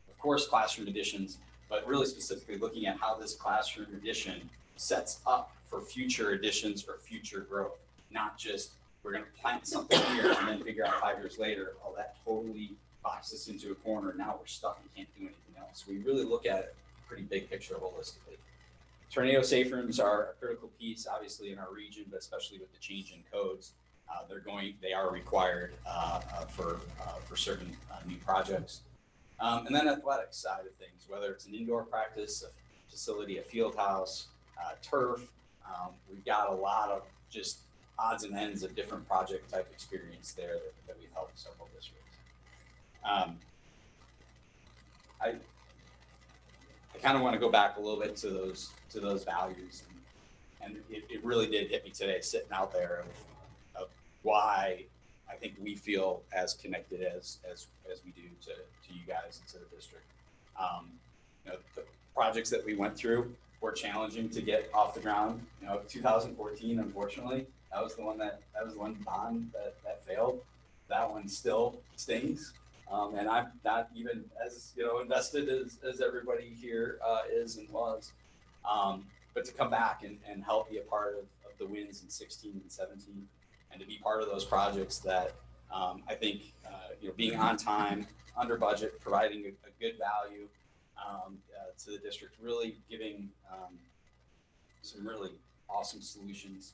Of course, classroom additions, but really specifically looking at how this classroom addition sets up for future additions or future growth, not just we're going to plant something here and then figure out 5 years later, oh, that totally boxed us into a corner. Now we're stuck and can't do anything else. We really look at it pretty big picture holistically. Tornado safe rooms are a critical piece, obviously, in our region, but especially with the change in codes. They are required for certain new projects. And then athletics side of things, whether it's an indoor practice, a facility, a field house, turf. We've got a lot of just odds and ends of different project type experience there that we've helped several districts. I kind of want to go back a little bit to those values, and it really did hit me today sitting out there of why I think we feel as connected as we do to you guys and to the district. The projects that we went through were challenging to get off the ground. 2014, unfortunately, that was the one bond that failed. That one still stings. And I'm not even as invested as everybody here is and was. But to come back and help be a part of the wins in 16 and 17, and to be part of those projects that I think being on time, under budget, providing a good value to the district, really giving some really awesome solutions.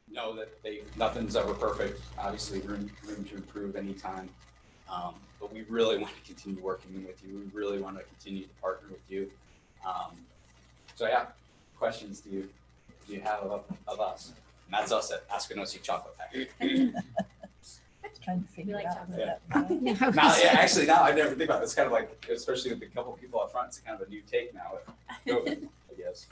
Know that nothing's ever perfect. Obviously, room to improve anytime. But we really want to continue working with you. We really want to continue to partner with you. So yeah, questions do you have of us? And that's us at Askinosie Chocolate Factory. I was trying to figure out who that was. Now I never think about it. It's kind of like, especially with a couple of people up front, it's kind of a new take now with COVID, I guess.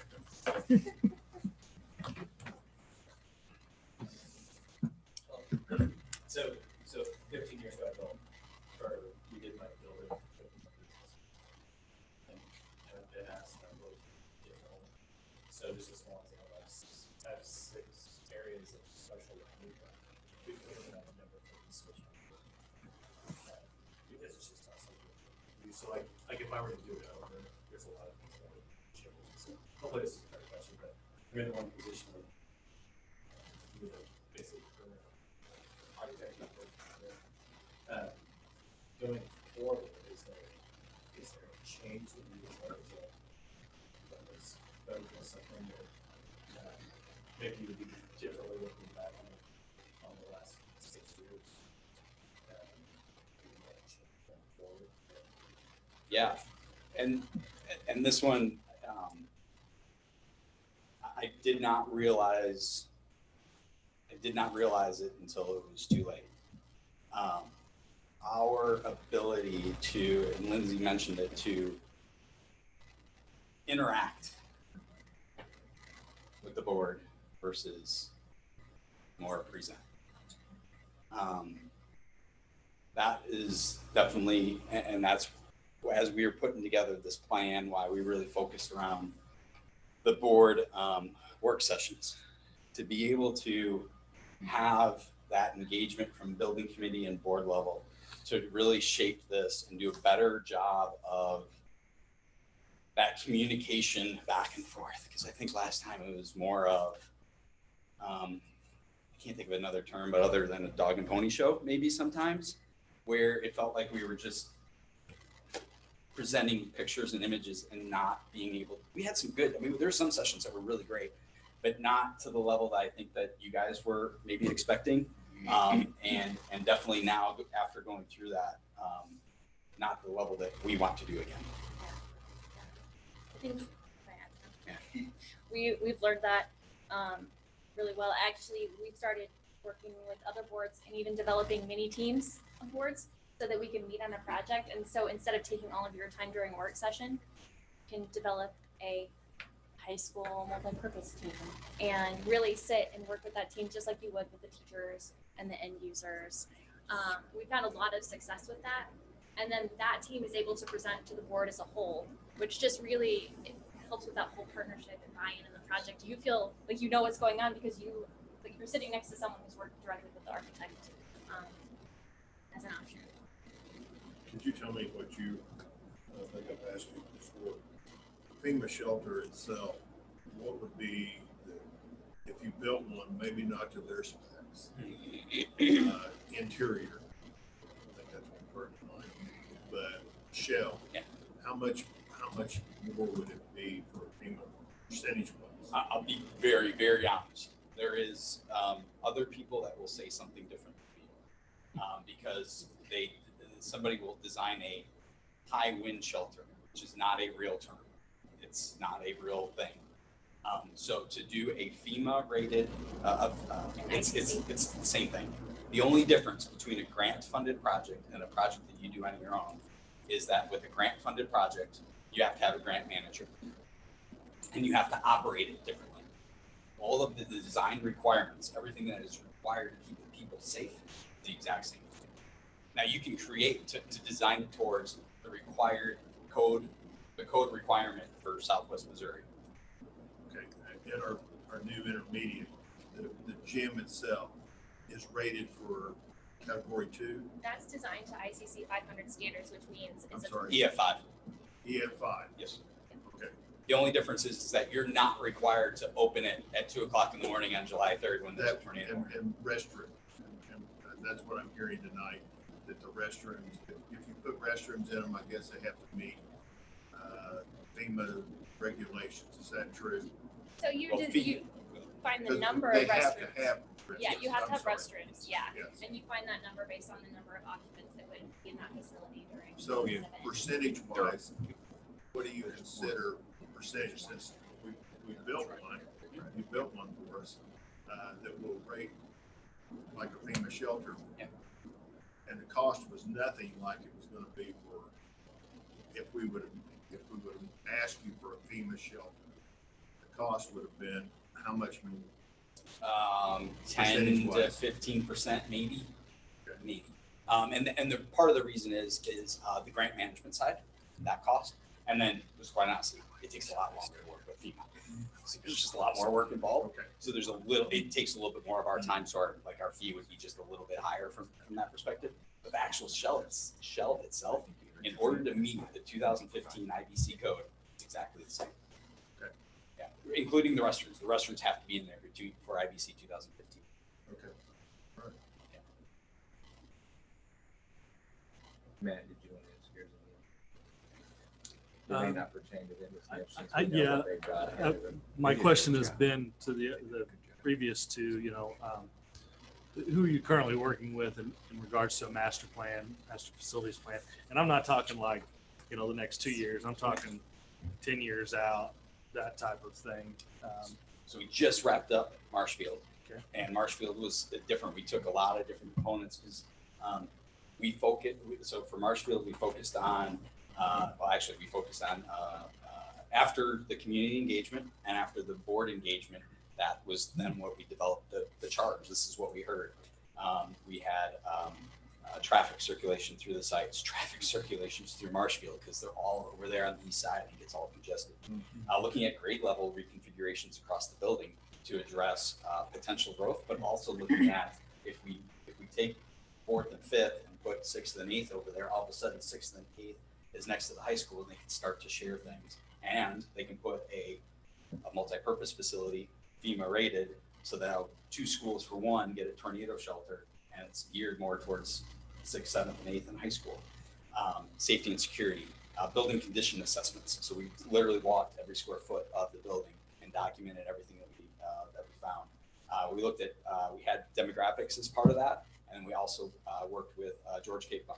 So 15 years ago, we did my building. And it has a number of different, so just as one example, I have 6 areas of social need. We put in that number for the switch. Because it's just not something we do. So like if I were to do it over, there's a lot of things that would change. So hopefully this is a fair question, but I'm in one position of basically architect. Going forward, is there a change that you would like to focus something that maybe you would be differently looking back on Yeah, and this one, I did not realize it until it was too late. Our ability to, and Lindsay mentioned it, to interact with the board versus more present. That is definitely, and that's as we were putting together this plan, why we really focused around the board work sessions, to be able to have that engagement from building committee and board level to really shape this and do a better job of that communication back and forth. Because I think last time it was more of, I can't think of another term, but other than a dog and pony show, maybe sometimes, where it felt like we were just presenting pictures and images and not being able, we had some good, I mean, there were some sessions that were really great, but not to the level that I think that you guys were maybe expecting. And definitely now after going through that, not the level that we want to do again. I think we've learned that really well. Actually, we've started working with other boards and even developing mini teams of boards so that we can meet on a project. And so instead of taking all of your time during work session, you can develop a high school multi-purpose team and really sit and work with that team just like you would with the teachers and the end users. We've had a lot of success with that. And then that team is able to present to the board as a whole, which just really helps with that whole partnership and buy-in in the project. You feel like you know what's going on because you're sitting next to someone who's working directly with the architect as an option. Could you tell me what you, I think I've asked you before, FEMA shelter itself, what would be, if you built one, maybe not to their specs, interior, I think that's one part of mine, but shell, how much more would it be for FEMA percentage-wise? I'll be very, very honest. There is other people that will say something different to me because somebody will design a high wind shelter, which is not a real term. It's not a real thing. So to do a FEMA rated, it's the same thing. The only difference between a grant funded project and a project that you do on your own is that with a grant funded project, you have to have a grant manager and you have to operate it differently. All of the design requirements, everything that is required to keep the people safe is the exact same thing. Now you can create to design it towards the required code, the code requirement for Southwest Missouri. Okay, and our new intermediate, the gym itself is rated for category 2? That's designed to ICC 500 standards, which means it's EF5. EF5? Yes. Okay. The only difference is that you're not required to open it at 2 o'clock in the morning on July 3rd when there's a tornado. And restrooms, and that's what I'm hearing tonight, that the restrooms, if you put restrooms in them, I guess they have to meet FEMA regulations. Is that true? So you find the number of They have restrooms. to have. Yeah, you have to have I'm sorry. restrooms, yeah. Yes. And you find that number based on the number of occupants that would be in that facility during. So an event. percentage wise, what do you consider percentage, since we built one, you built one for us, that will rate like a FEMA shelter? Yeah. And the cost was nothing like it was gonna be for, if we would have asked you for a FEMA shelter, the cost would have been how much more? 10 to 15% maybe, maybe. And the part of the reason is the grant management side, that cost, and then just quite honestly, it takes a lot longer to work with FEMA. So there's just a lot more work involved. Okay. So it takes a little bit more of our time. So our fee would be just a little bit higher from that perspective. But the actual shell itself, in order to meet the 2015 IBC code, it's exactly the same. Okay. Yeah, including the restrooms. The restrooms have to be in there for IBC 2015. Okay. All right. Yeah. Matt, did you want to answer yours? They may not pertain to them as much since we know what they've got ahead of them. My question has been to the previous two, who are you currently working with in regards to a master facilities plan? And I'm not talking like the next 2 years. I'm talking 10 years out, that type of thing. So we just wrapped up Marshfield. Okay. And Marshfield was different. We took a lot of different components because so for Marshfield, we focused on, after the community engagement and after the board engagement, that was then what we developed the charge. This is what we heard. We had traffic circulation through the sites, traffic circulations through Marshfield, because they're all over there on the east side and it gets all congested. Looking at grade level reconfigurations across the building to address potential growth, but also looking at if we take 4th and 5th and put 6th and 8th over there, all of a sudden 6th and 8th is next to the high school and they can start to share things. And they can put a multi-purpose facility, FEMA rated, so that 2 schools for one get a tornado shelter, and it's geared more towards 6th, 7th, and 8th in high school. Safety and security, building condition assessments. So we literally walked every square foot of the building and documented everything that we found. We looked at, we had demographics as part of that, and we also worked with George K. Baum,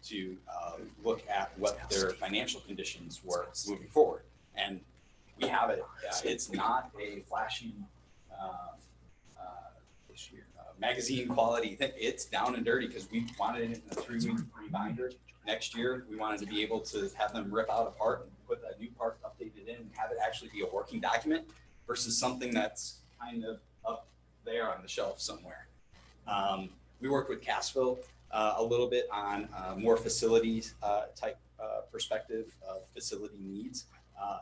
to look at what their financial conditions were moving forward. And we have it. It's not a flashy magazine quality thing. It's down and dirty because we wanted it in a 3-week reminder. Next year, we wanted to be able to have them rip out a part and put a new part updated in and have it actually be a working document versus something that's kind of up there on the shelf somewhere. We worked with Cassville a little bit on more facilities type perspective of facility needs.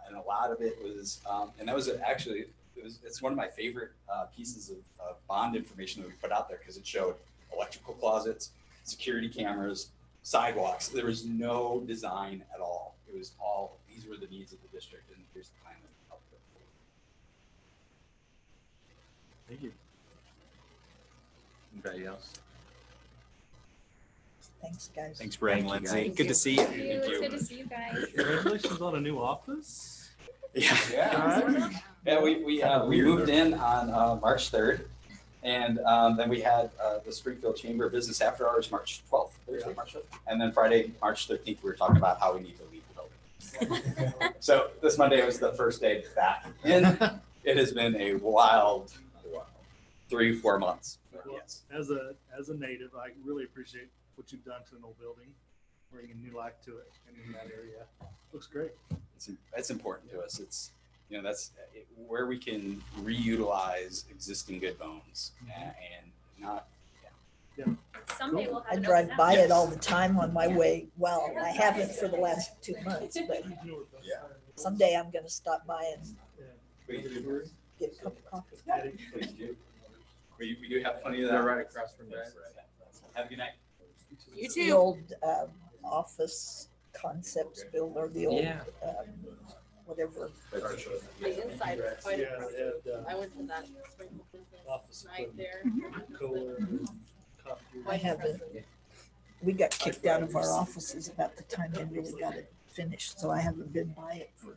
And a lot of it was, and that was actually, it's one of my favorite pieces of bond information that we put out there because it showed electrical closets, security cameras, sidewalks. There was no design at all. It was all, these were the needs of the district and here's the plan that we helped with. Thank you. Anybody else? Thanks, guys. Thanks, Brad and Lindsay. Good to see you. Thank you. It's good to see you guys. Congratulations on a new office. Yeah, we moved in on March 3rd, and then we had the Springfield Chamber of Business after hours March 12th, Thursday, March 12th, and then Friday, March 13th, we were talking about how we need to leave the building. So this Monday was the first day back, and it has been a wild 3-4 months. Well, as a native, I really appreciate what you've done to an old building, bringing new life to it and in that area. Looks great. It's important to us. It's, that's where we can reutilize existing good bones and not. Someday we'll have I an drive open by house. it all the time on my way. Well, I haven't for the last 2 months, but someday I'm gonna stop by and get a cup of coffee. Please do. We do have plenty of that. They're right across from that. Have a good night. You The too. old office concepts builder, the old, Yeah. whatever. The inside was quite Yeah, they impressive. had, I went to that office right there. cooler, coffee. I haven't, we got kicked out of our offices about the time they really got it finished, so I haven't been by it for.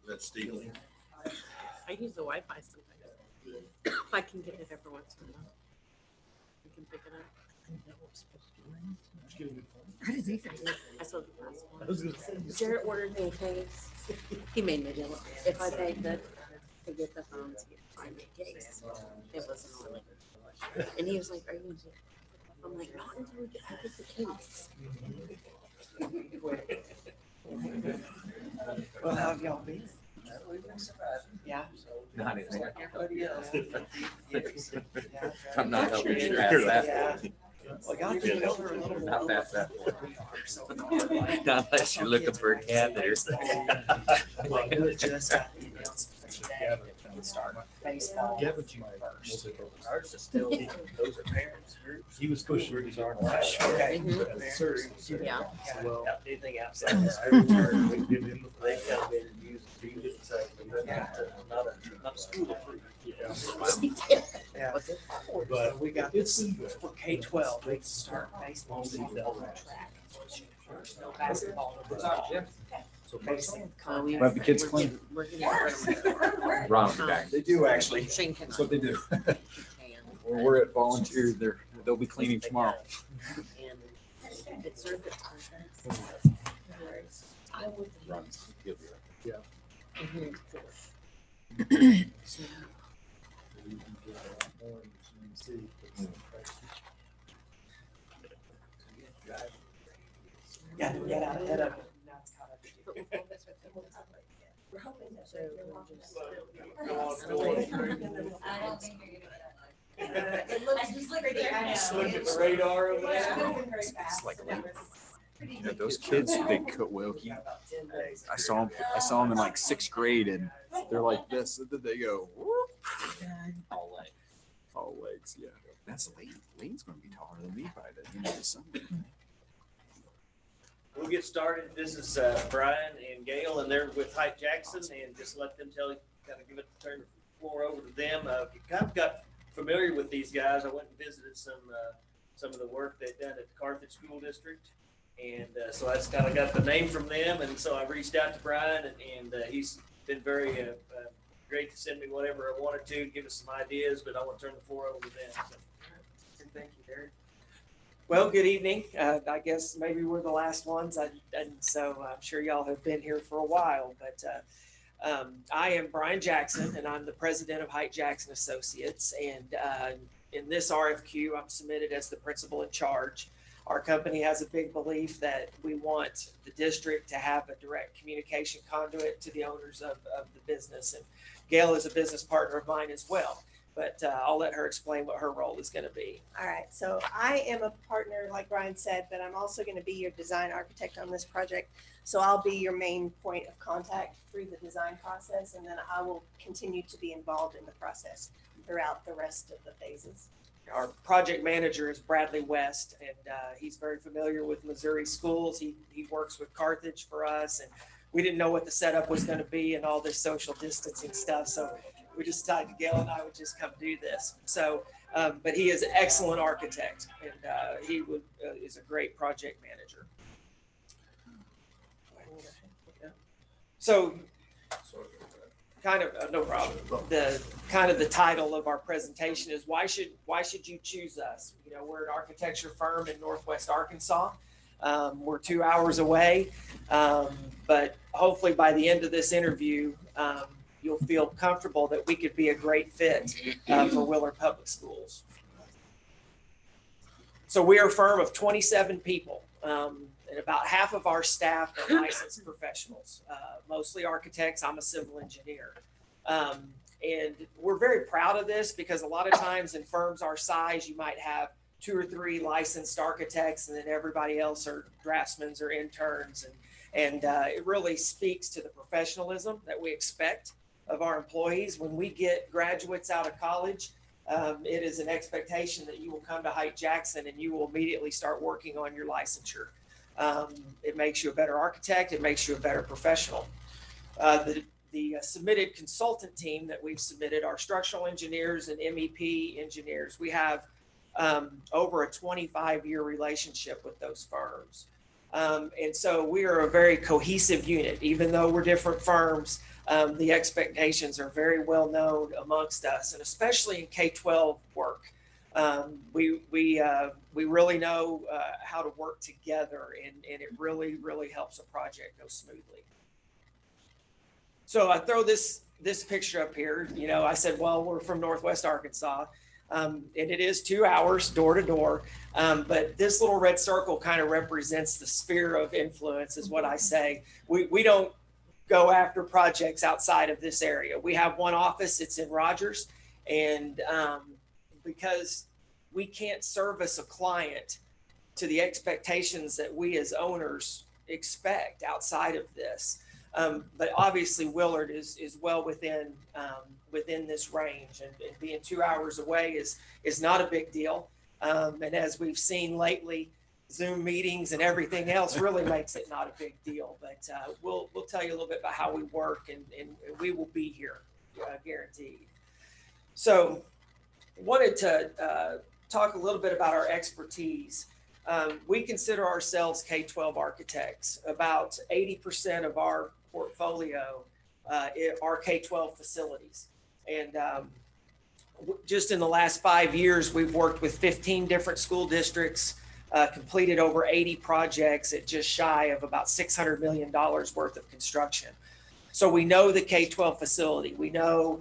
That's stealing. I use the Wi-Fi sometimes. If I can get it every once in a while. You can pick it up. How does he think? I saw the last I one. was gonna say, Jared ordered me a case. He made me do it. If I paid the, to get the phones, he'd find me a case. It wasn't on it. And he was like, are you using it? I'm like, not until we get the case. Well, how have y'all been? Yeah. Not in there. Everybody else. I'm not helping you grasp that. Yeah. Well, y'all get over a little. Not past that point. Not unless you're looking for a catheter. Well, we just got the announcement today that we start baseball. Yeah, but you Ours is still, those are parents groups. He was pushing his arm. Okay. Mhm. Yeah. Well, Anything outside this, they come in and use it. Not a school approved. Yeah. But We got it's this good. for K-12, they start baseball season on track. There's no basketball, no football. So basically, We have the kids clean. Ron will be back. They do actually. That's what they do. We're at volunteer. They'll be cleaning tomorrow. Ron's, he'll be right. yeah. Yeah, get out ahead of it. Now it's caught up to you. It looks just pretty, I know. Just look at the radar over Yeah, there. it's moving very fast. It's like you know, those kids, they cook Wilkie. I saw them in like 6th grade, and they're like this, and then they go whoop. All legs. All legs, yeah. That's Lane. Lane's going to be taller than me by the end of the summer. We'll get started. This is Brian and Gail, and they're with Height Jackson, and just let them tell you, kind of turn the floor over to them. You kind of got familiar with these guys. I went and visited some of the work they've done at the Carthage School District, and so I just kind of got the name from them, and so I reached out to Brian, and he's been very great to send me whatever I wanted to, give us some ideas, but I want to turn the floor over to them. So. Thank you, Derek. Well, good evening. I guess maybe we're the last ones, and so I'm sure y'all have been here for a while. But I am Brian Jackson, and I'm the president of Height Jackson Associates. And in this RFQ, I'm submitted as the principal in charge. Our company has a big belief that we want the district to have a direct communication conduit to the owners of the business. And Gail is a business partner of mine as well. But I'll let her explain what her role is going to be. All right, so I am a partner, like Brian said, but I'm also going to be your design architect on this project. So I'll be your main point of contact through the design process, and then I will continue to be involved in the process throughout the rest of the phases. Our project manager is Bradley West, and he's very familiar with Missouri schools. He works with Carthage for us, and we didn't know what the setup was going to be and all this social distancing stuff. So we just decided Gail and I would just come do this. So, but he is an excellent architect, and he is a great project manager. So, kind of no problem. The title of our presentation is why should you choose us? You know, we're an architecture firm in Northwest Arkansas. We're 2 hours away, but hopefully by the end of this interview, you'll feel comfortable that we could be a great fit for Willard Public Schools. So we are a firm of 27 people, and about half of our staff are licensed professionals, mostly architects. I'm a civil engineer. And we're very proud of this because a lot of times in firms our size, you might have 2 or 3 licensed architects, and then everybody else are draftsmen or interns. And it really speaks to the professionalism that we expect of our employees. When we get graduates out of college, it is an expectation that you will come to Height Jackson and you will immediately start working on your licensure. It makes you a better architect. It makes you a better professional. The submitted consultant team that we've submitted are structural engineers and MEP engineers. We have over a 25-year relationship with those firms. And so we are a very cohesive unit. Even though we're different firms, the expectations are very well known amongst us, and especially in K-12 work. We really know how to work together, and it really, really helps a project go smoothly. So I throw this picture up here. You know, I said, well, we're from Northwest Arkansas, and it is 2 hours door to door. But this little red circle kind of represents the sphere of influence, is what I say. We don't go after projects outside of this area. We have one office, it's in Rogers, and because we can't service a client to the expectations that we as owners expect outside of this. But obviously Willard is well within this range, and being 2 hours away is not a big deal. And as we've seen lately, Zoom meetings and everything else really makes it not a big deal. But we'll tell you a little bit about how we work, and we will be here, guaranteed. So wanted to talk a little bit about our expertise. We consider ourselves K-12 architects. About 80% of our portfolio are K-12 facilities. And just in the last 5 years, we've worked with 15 different school districts, completed over 80 projects at just shy of about $600 million worth of construction. So we know the K-12 facility. We know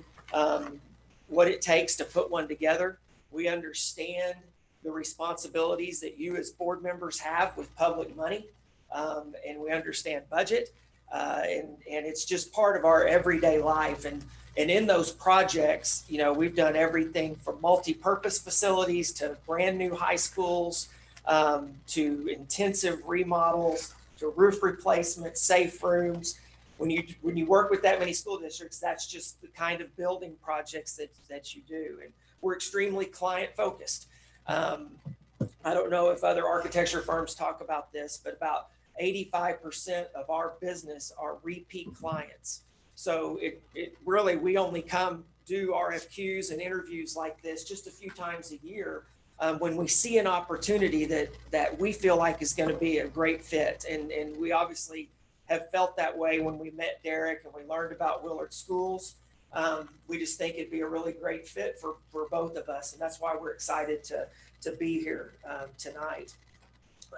what it takes to put one together. We understand the responsibilities that you as board members have with public money, and we understand budget, and it's just part of our everyday life. And in those projects, you know, we've done everything from multi-purpose facilities to brand new high schools, to intensive remodels, to roof replacement, safe rooms. When you work with that many school districts, that's just the kind of building projects that you do. And we're extremely client focused. I don't know if other architecture firms talk about this, but about 85% of our business are repeat clients. So it really, we only come do RFQs and interviews like this just a few times a year when we see an opportunity that we feel like is going to be a great fit. And we obviously have felt that way when we met Derek and we learned about Willard Schools. We just think it'd be a really great fit for both of us. And that's why we're excited to be here tonight.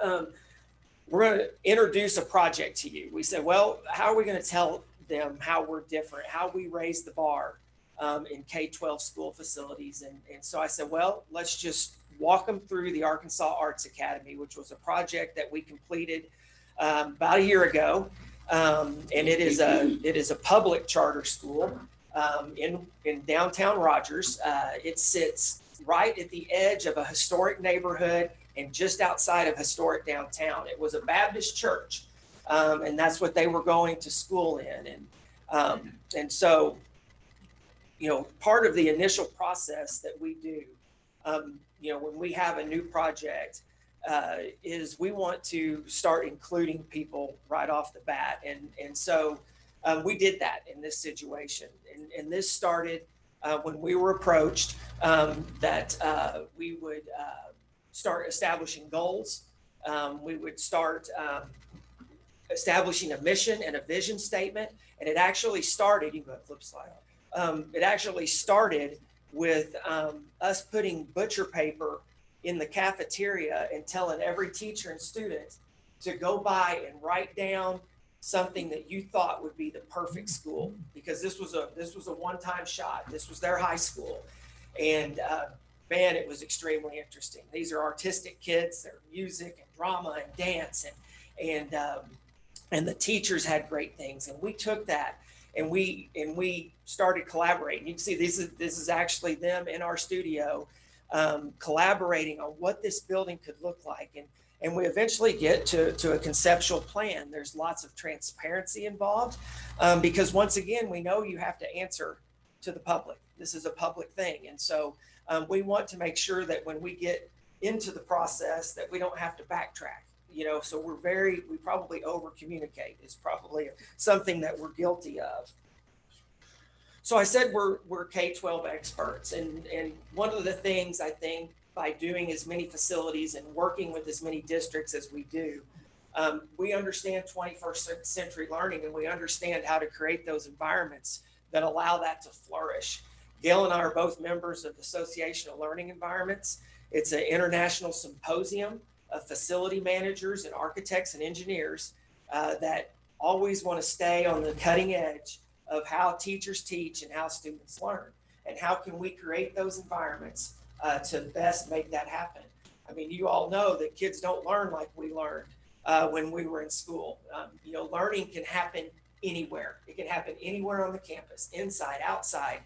We're going to introduce a project to you. We said, well, how are we going to tell them how we're different, how we raise the bar in K-12 school facilities? And so I said, well, let's just walk them through the Arkansas Arts Academy, which was a project that we completed about a year ago. And it is a public charter school in downtown Rogers. It sits right at the edge of a historic neighborhood and just outside of historic downtown. It was a Baptist church, and that's what they were going to school in. And so, you know, part of the initial process that we do, you know, when we have a new project, is we want to start including people right off the bat. And so we did that in this situation. And this started when we were approached that we would start establishing goals. We would start establishing a mission and a vision statement. And it actually started, you can go ahead, flip slide. It actually started with us putting butcher paper in the cafeteria and telling every teacher and student to go by and write down something that you thought would be the perfect school, because this was a one-time shot. This was their high school. And man, it was extremely interesting. These are artistic kids. They're music and drama and dance, and the teachers had great things. And we took that and we started collaborating. You can see this is actually them in our studio, collaborating on what this building could look like. And we eventually get to a conceptual plan. There's lots of transparency involved, because once again, we know you have to answer to the public. This is a public thing. And so we want to make sure that when we get into the process that we don't have to backtrack, you know, so we probably over communicate is probably something that we're guilty of. So I said we're K-12 experts. And one of the things I think by doing as many facilities and working with as many districts as we do, we understand 21st century learning, and we understand how to create those environments that allow that to flourish. Gail and I are both members of the Association of Learning Environments. It's an international symposium of facility managers and architects and engineers that always want to stay on the cutting edge of how teachers teach and how students learn, and how can we create those environments to best make that happen. I mean, you all know that kids don't learn like we learned when we were in school. You know, learning can happen anywhere. It can happen anywhere on the campus, inside, outside,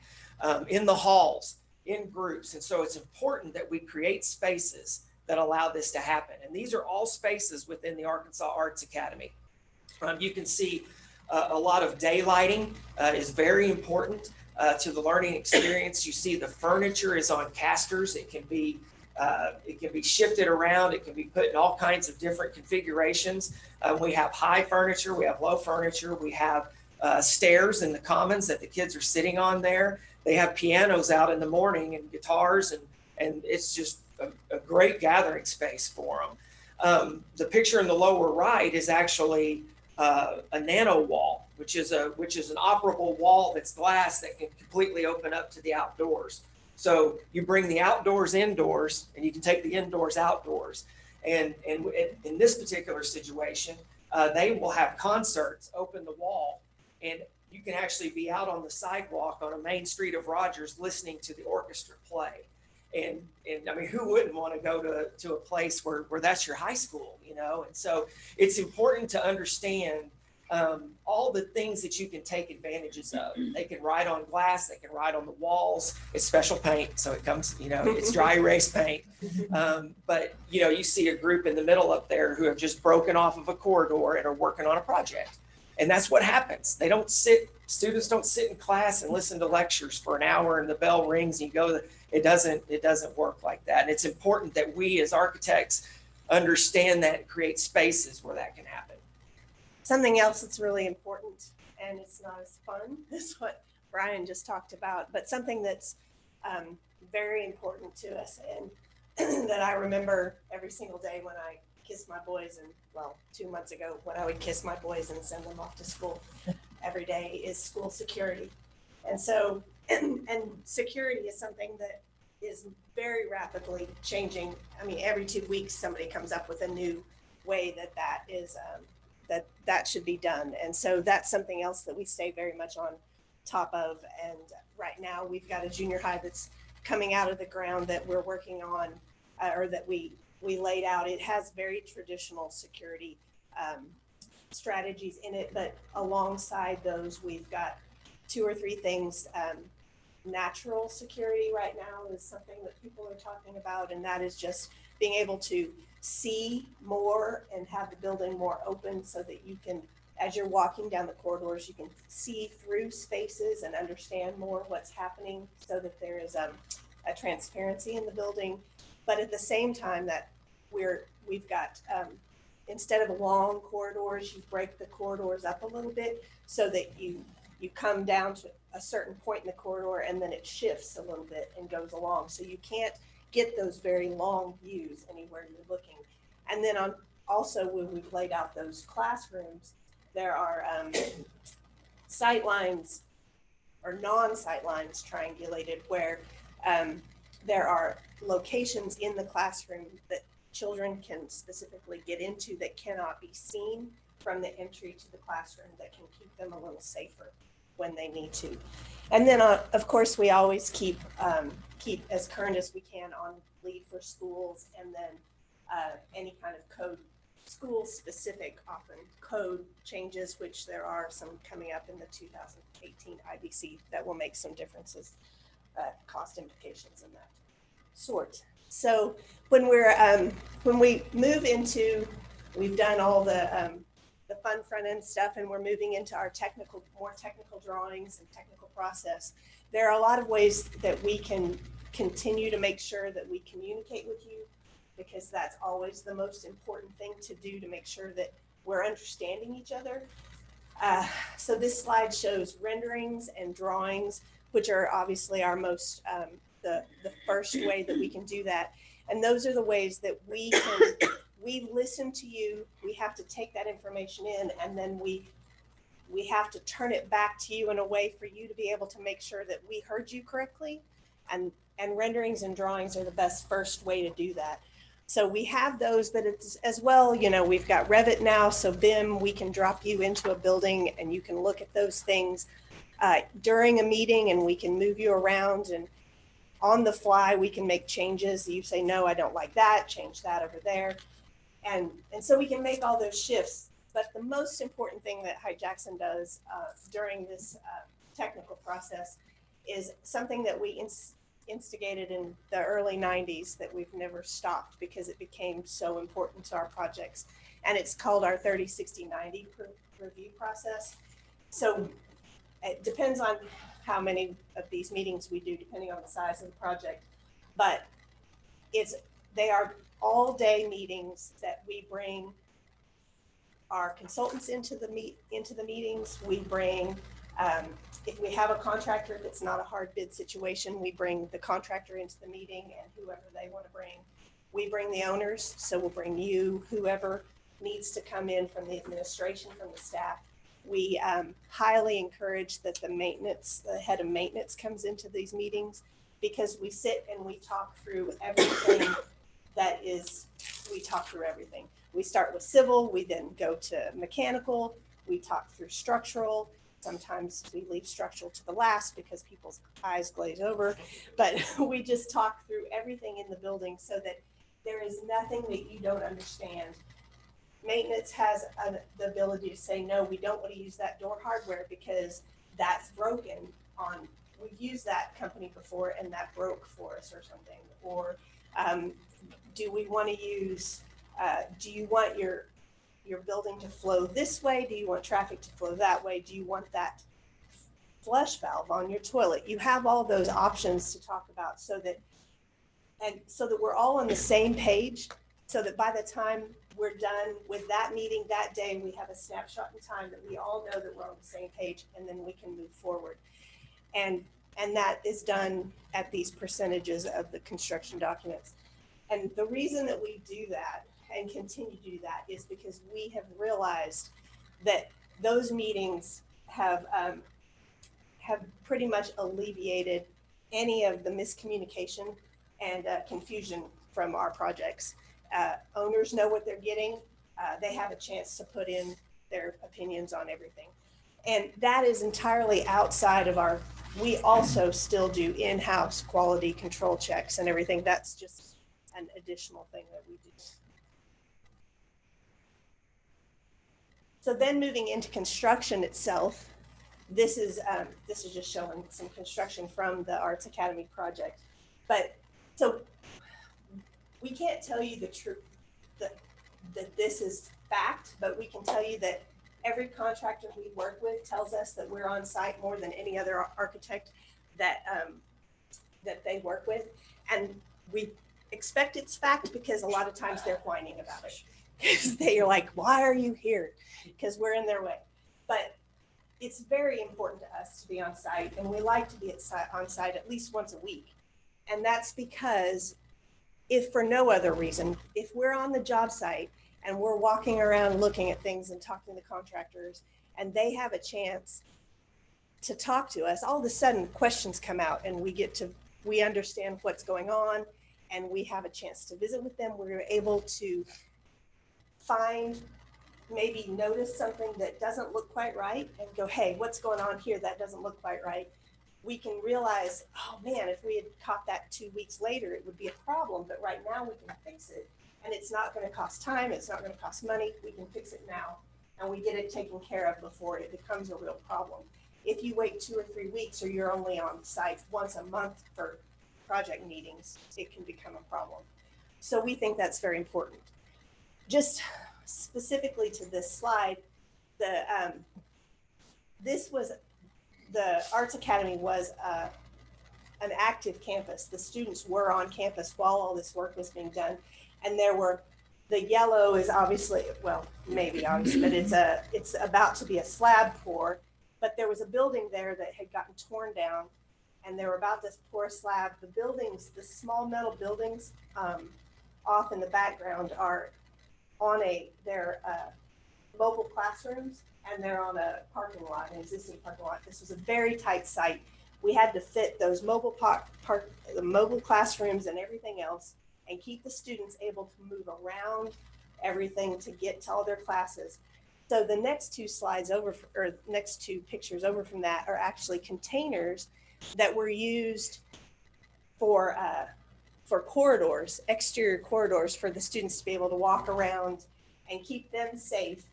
in the halls, in groups. And so it's important that we create spaces that allow this to happen. And these are all spaces within the Arkansas Arts Academy. You can see a lot of daylighting is very important to the learning experience. You see the furniture is on casters. It can be shifted around. It can be put in all kinds of different configurations. We have high furniture. We have low furniture. We have stairs in the commons that the kids are sitting on there. They have pianos out in the morning and guitars, and it's just a great gathering space for them. The picture in the lower right is actually a nano wall, which is an operable wall that's glass that can completely open up to the outdoors. So you bring the outdoors indoors, and you can take the indoors outdoors. And in this particular situation, they will have concerts, open the wall, and you can actually be out on the sidewalk on a main street of Rogers listening to the orchestra play. And I mean, who wouldn't want to go to a place where that's your high school, you know? And so it's important to understand all the things that you can take advantages of. They can ride on glass, they can ride on the walls. It's special paint, so it comes, you know, it's dry erase paint. But, you know, you see a group in the middle up there who have just broken off of a corridor and are working on a project. And that's what happens. Students don't sit in class and listen to lectures for an hour and the bell rings and you go, it doesn't work like that. And it's important that we as architects understand that and create spaces where that can happen. Something else that's really important, and it's not as fun as what Brian just talked about, but something that's very important to us and that I remember every single day when I kiss my boys, and well, 2 months ago when I would kiss my boys and send them off to school every day, is school security. And so, and security is something that is very rapidly changing. I mean, every 2 weeks, somebody comes up with a new way that is, that should be done. And so that's something else that we stay very much on top of. And right now we've got a junior high that's coming out of the ground that we're working on, or that we laid out. It has very traditional security strategies in it, but alongside those, we've got 2 or 3 things. Natural security right now is something that people are talking about, and that is just being able to see more and have the building more open so that you can, as you're walking down the corridors, you can see through spaces and understand more what's happening so that there is a transparency in the building. But at the same time that we've got, instead of long corridors, you break the corridors up a little bit so that you come down to a certain point in the corridor and then it shifts a little bit and goes along. So you can't get those very long views anywhere you're looking. And then also when we've laid out those classrooms, there are sight lines or non-sight lines triangulated where there are locations in the classroom that children can specifically get into that cannot be seen from the entry to the classroom, that can keep them a little safer when they need to. And then of course we always keep as current as we can on Lead for Schools, and then any kind of code, school specific often code changes, which there are some coming up in the 2018 IBC that will make some differences, cost implications and that sort. So when we move into, we've done all the fun front end stuff and we're moving into our more technical drawings and technical process, there are a lot of ways that we can continue to make sure that we communicate with you, because that's always the most important thing to do, to make sure that we're understanding each other. So this slide shows renderings and drawings, which are obviously our most, the first way that we can do that. And those are the ways that we listen to you, we have to take that information in, and then we have to turn it back to you in a way for you to be able to make sure that we heard you correctly. And renderings and drawings are the best first way to do that. So we have those, but it's as well, you know, we've got Revit now, so BIM, we can drop you into a building and you can look at those things during a meeting, and we can move you around, and on the fly, we can make changes. You say, no, I don't like that, change that over there. And so we can make all those shifts. But the most important thing that Hyde-Jackson does during this technical process is something that we instigated in the early 90s that we've never stopped because it became so important to our projects. And it's called our 30-60-90 review process. So it depends on how many of these meetings we do, depending on the size of the project. But they are all day meetings that we bring our consultants into the meetings. We bring, if we have a contractor that's not a hard bid situation, we bring the contractor into the meeting and whoever they want to bring. We bring the owners, so we'll bring you, whoever needs to come in from the administration, from the staff. We highly encourage that the head of maintenance comes into these meetings, because we sit and we talk through everything we talk through everything. We start with civil, we then go to mechanical, we talk through structural. Sometimes we leave structural to the last because people's eyes glaze over, but we just talk through everything in the building so that there is nothing that you don't understand. Maintenance has the ability to say, no, we don't want to use that door hardware because that's broken we've used that company before and that broke for us or something. Or do we want to use, do you want your building to flow this way? Do you want traffic to flow that way? Do you want that flush valve on your toilet? You have all those options to talk about so that we're all on the same page, so that by the time we're done with that meeting that day, we have a snapshot in time that we all know that we're on the same page, and then we can move forward. And that is done at these percentages of the construction documents. And the reason that we do that and continue to do that is because we have realized that those meetings have pretty much alleviated any of the miscommunication and confusion from our projects. Owners know what they're getting. They have a chance to put in their opinions on everything. And that is entirely outside of we also still do in-house quality control checks and everything. That's just an additional thing that we do. So then moving into construction itself, this is just showing some construction from the Arts Academy project. But so we can't tell you the truth that this is fact, but we can tell you that every contractor we work with tells us that we're on site more than any other architect that they work with. And we expect it's fact because a lot of times they're whining about it. Because they are like, why are you here? Because we're in their way. But it's very important to us to be on site, and we like to be on site at least once a week. And that's because if for no other reason, if we're on the job site and we're walking around looking at things and talking to contractors, and they have a chance to talk to us, all of a sudden questions come out and we understand what's going on, and we have a chance to visit with them. We're able to maybe notice something that doesn't look quite right and go, hey, what's going on here? That doesn't look quite right. We can realize, oh man, if we had caught that 2 weeks later, it would be a problem, but right now we can fix it. And it's not going to cost time. It's not going to cost money. We can fix it now, and we get it taken care of before it becomes a real problem. If you wait 2 or 3 weeks, or you're only on site once a month for project meetings, it can become a problem. So we think that's very important. Just specifically to this slide, the Arts Academy was an active campus. The students were on campus while all this work was being done. And the yellow is obviously, well, maybe obvious, but it's about to be a slab pour. But there was a building there that had gotten torn down, and they were about to pour a slab. The buildings, the small metal buildings off in the background are they're mobile classrooms, and they're on a parking lot, an existing parking lot. This was a very tight site. We had to fit those mobile the mobile classrooms and everything else, and keep the students able to move around everything to get to all their classes. So the next two slides over, or next two pictures over from that, are actually containers that were used for corridors, exterior corridors, for the students to be able to walk around and keep them safe,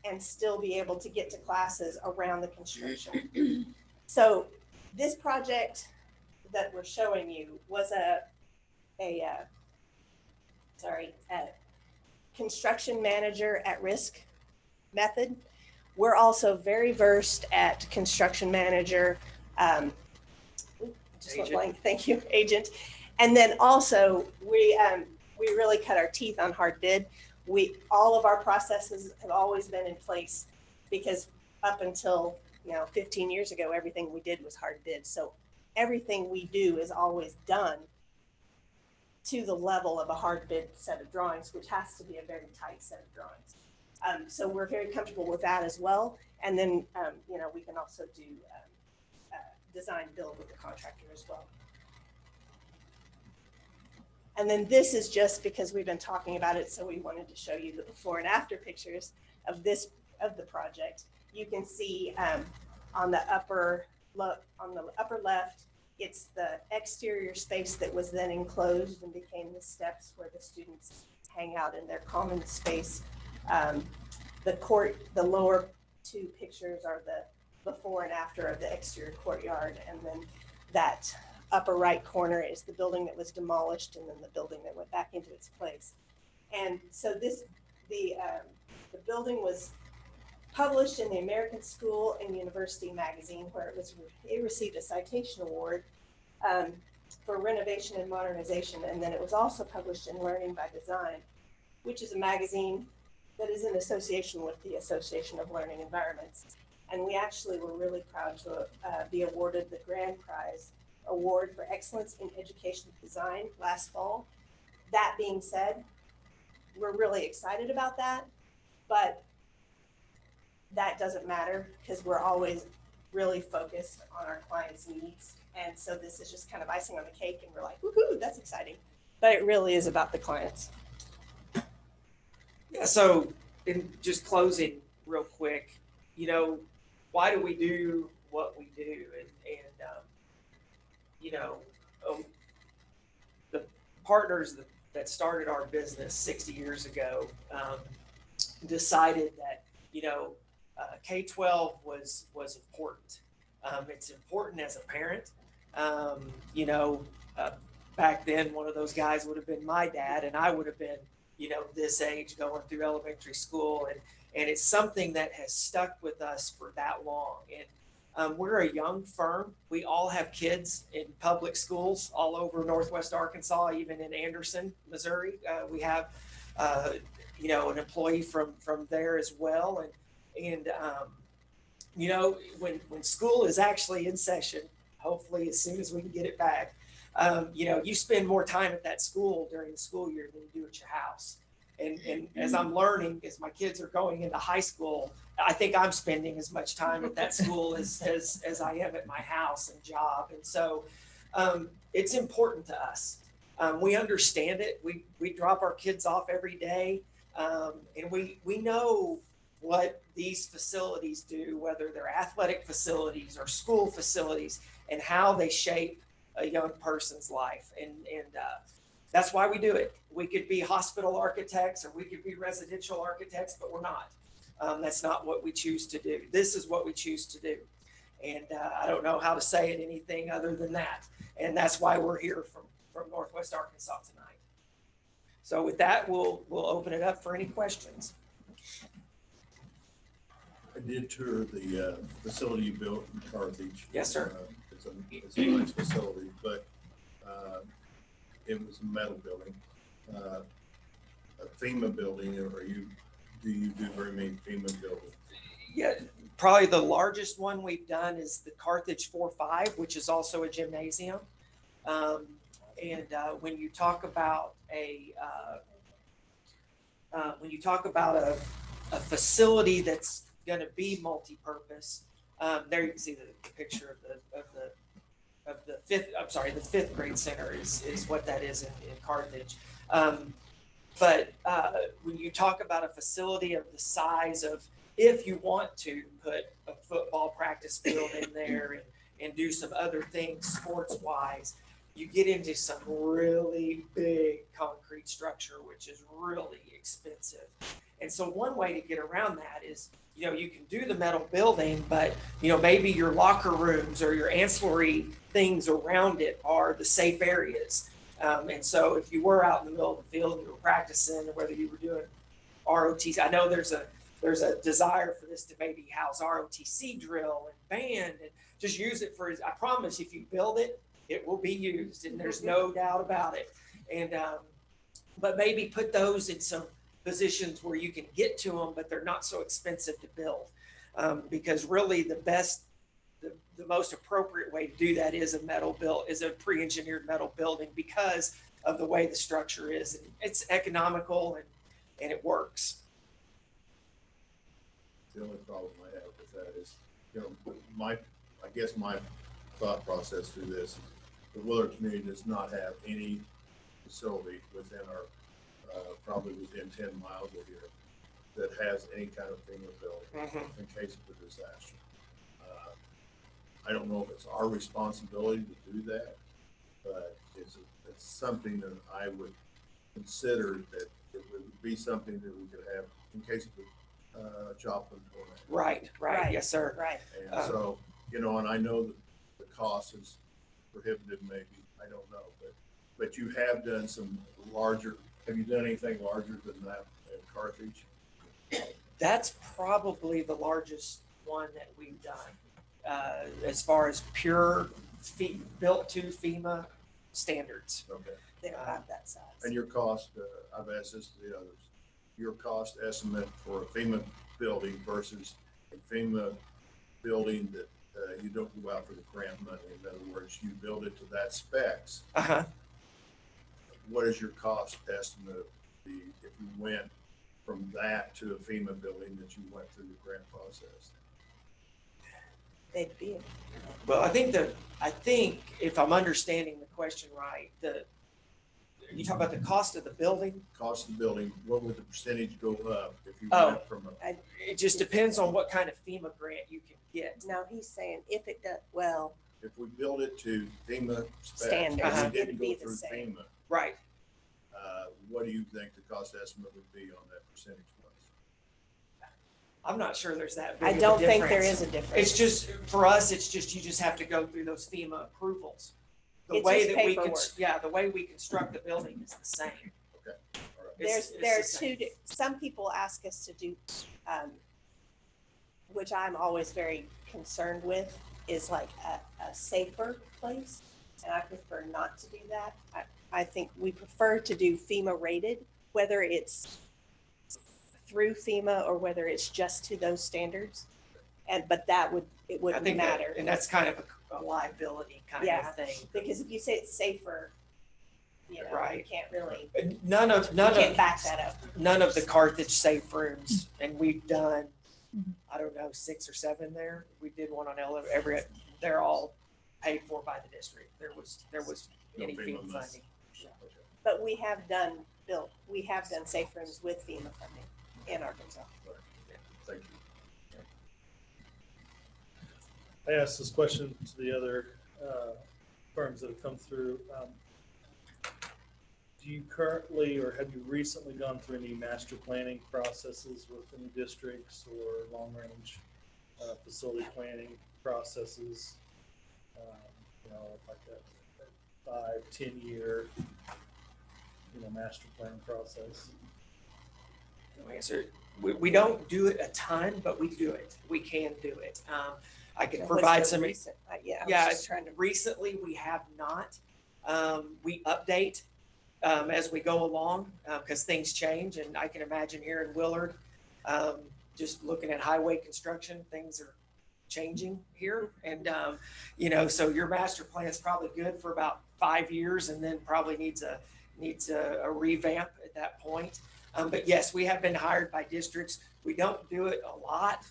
and still be able to get to classes around the construction. So this project that we're showing you was a construction manager at risk method. We're also very versed at construction manager, thank you, agent. And then also we really cut our teeth on hard bid. all of our processes have always been in place because up until, 15 years ago, everything we did was hard bid. So everything we do is always done to the level of a hard bid set of drawings, which has to be a very tight set of drawings. So we're very comfortable with that as well. And then, we can also do design build with the contractor as well. And then this is just because we've been talking about it, so we wanted to show you the before and after pictures of the project. You can see on the upper left, it's the exterior space that was then enclosed and became the steps where the students hang out in their common space. The lower two pictures are the before and after of the exterior courtyard, and then that upper right corner is the building that was demolished and then the building that went back into its place. And so the building was published in the American School and University magazine, where it received a citation award for renovation and modernization. And then it was also published in Learning by Design, which is a magazine that is in association with the Association of Learning Environments. And we actually were really proud to be awarded the Grand Prize Award for Excellence in Education Design last fall. That being said, we're really excited about that, but that doesn't matter because we're always really focused on our clients' needs. And so this is just kind of icing on the cake, and we're like, woohoo, that's exciting. But it really is about the clients. Yeah, so in just closing real quick, why do we do what we do? The partners that started our business 60 years ago decided that, K-12 was important. It's important as a parent. Back then, one of those guys would have been my dad, and I would have been, this age going through elementary school. And it's something that has stuck with us for that long. And we're a young firm. We all have kids in public schools all over Northwest Arkansas, even in Anderson, Missouri. We have, an employee from there as well. And when school is actually in session, hopefully as soon as we can get it back, you spend more time at that school during the school year than you do at your house. And as I'm learning, as my kids are going into high school, I think I'm spending as much time at that school as I am at my house and job. And so it's important to us. We understand it. We drop our kids off every day. And we know what these facilities do, whether they're athletic facilities or school facilities, and how they shape a young person's life. And that's why we do it. We could be hospital architects or we could be residential architects, but we're not. That's not what we choose to do. This is what we choose to do. And I don't know how to say it anything other than that. And that's why we're here from Northwest Arkansas tonight. So with that, we'll open it up for any questions. I did tour the facility you built in Carthage. Yes, sir. It's a nice facility, but it was a metal building. A FEMA building, do you do very many FEMA buildings? Yeah, probably the largest one we've done is the Carthage 4-5, which is also a gymnasium. When you talk about a facility that's going to be multi-purpose, there you can see the picture of the fifth grade center is what that is in Carthage. But when you talk about a facility of the size of, if you want to put a football practice field in there and do some other things sports-wise, you get into some really big concrete structure, which is really expensive. And so one way to get around that is, you can do the metal building, but, maybe your locker rooms or your ancillary things around it are the safe areas. And so if you were out in the middle of the field and you were practicing, or whether you were doing ROTC, I know there's a desire for this to maybe house ROTC drill and band, and just use it for, I promise if you build it, it will be used, and there's no doubt about it. And, but maybe put those in some positions where you can get to them, but they're not so expensive to build. Because really the most appropriate way to do that is a pre-engineered metal building because of the way the structure is. And it's economical and it works. The only problem I have with that is, I guess my thought process through this, the Willard community does not have any facility within our, probably within 10 miles of here that has any kind of FEMA building in case of a disaster. I don't know if it's our responsibility to do that, but it's something that I would consider that it would be something that we could have in case of a Joplin tornado. Right, yes, sir. Right. And so, and I know that the cost is prohibitive, maybe, I don't know, but you have done some larger, have you done anything larger than that at Carthage? That's probably the largest one that we've done. As far as pure built to FEMA standards. Okay. They're about that size. And your cost, I've asked this to the others, your cost estimate for a FEMA building versus a FEMA building that you don't go out for the grant money. In other words, you build it to that specs. What is your cost estimate if you went from that to a FEMA building that you went through the grant process? They'd be. Well, I think if I'm understanding the question right, you talk about the cost of the building? Cost of the building, what would the percentage go up if you Oh, went from a? It just depends on what kind of FEMA grant you can get. No, he's saying if it does, well, If we build it to FEMA specs, Standards, and we didn't it'd be go the through same. FEMA, Right. what do you think the cost estimate would be on that percentage was? I'm not sure there's that big I of a don't think there difference. is a difference. It's just, for us, you just have to go through those FEMA approvals. The It's way just that we paperwork. the way we construct the building is the same. Okay, all right. It's There are the same. some people ask us to do, which I'm always very concerned with, is like a safer place. And I prefer not to do that. I think we prefer to do FEMA rated, whether it's through FEMA or whether it's just to those standards. But it I wouldn't think matter. and that's kind of a liability kind Yeah, of thing. because if you say it's safer, you Right. can't really, None of can't back that up. none of the Carthage safe rooms, and we've done, I don't know, 6 or 7 there. We did one on Everett. They're all paid for by the district. There was No any FEMA FEMA money. funding. But we have done safe rooms with FEMA funding in Arkansas. Thank you. I asked this question to the other firms that have come through. Do you currently, or have you recently gone through any master planning processes with any districts or long-range facility planning processes? Like that 5-10 year, master plan process? No answer. We don't do it a ton, but we do it. We can do it. I can What's provide the some. recent- yeah, I was Yeah, just trying to. recently we have not. We update as we go along because things change, and I can imagine here in Willard, just looking at highway construction, things are changing here, and so your master plan is probably good for about 5 years, and then probably needs a revamp at that point. But yes, we have been hired by districts. We don't do it a lot,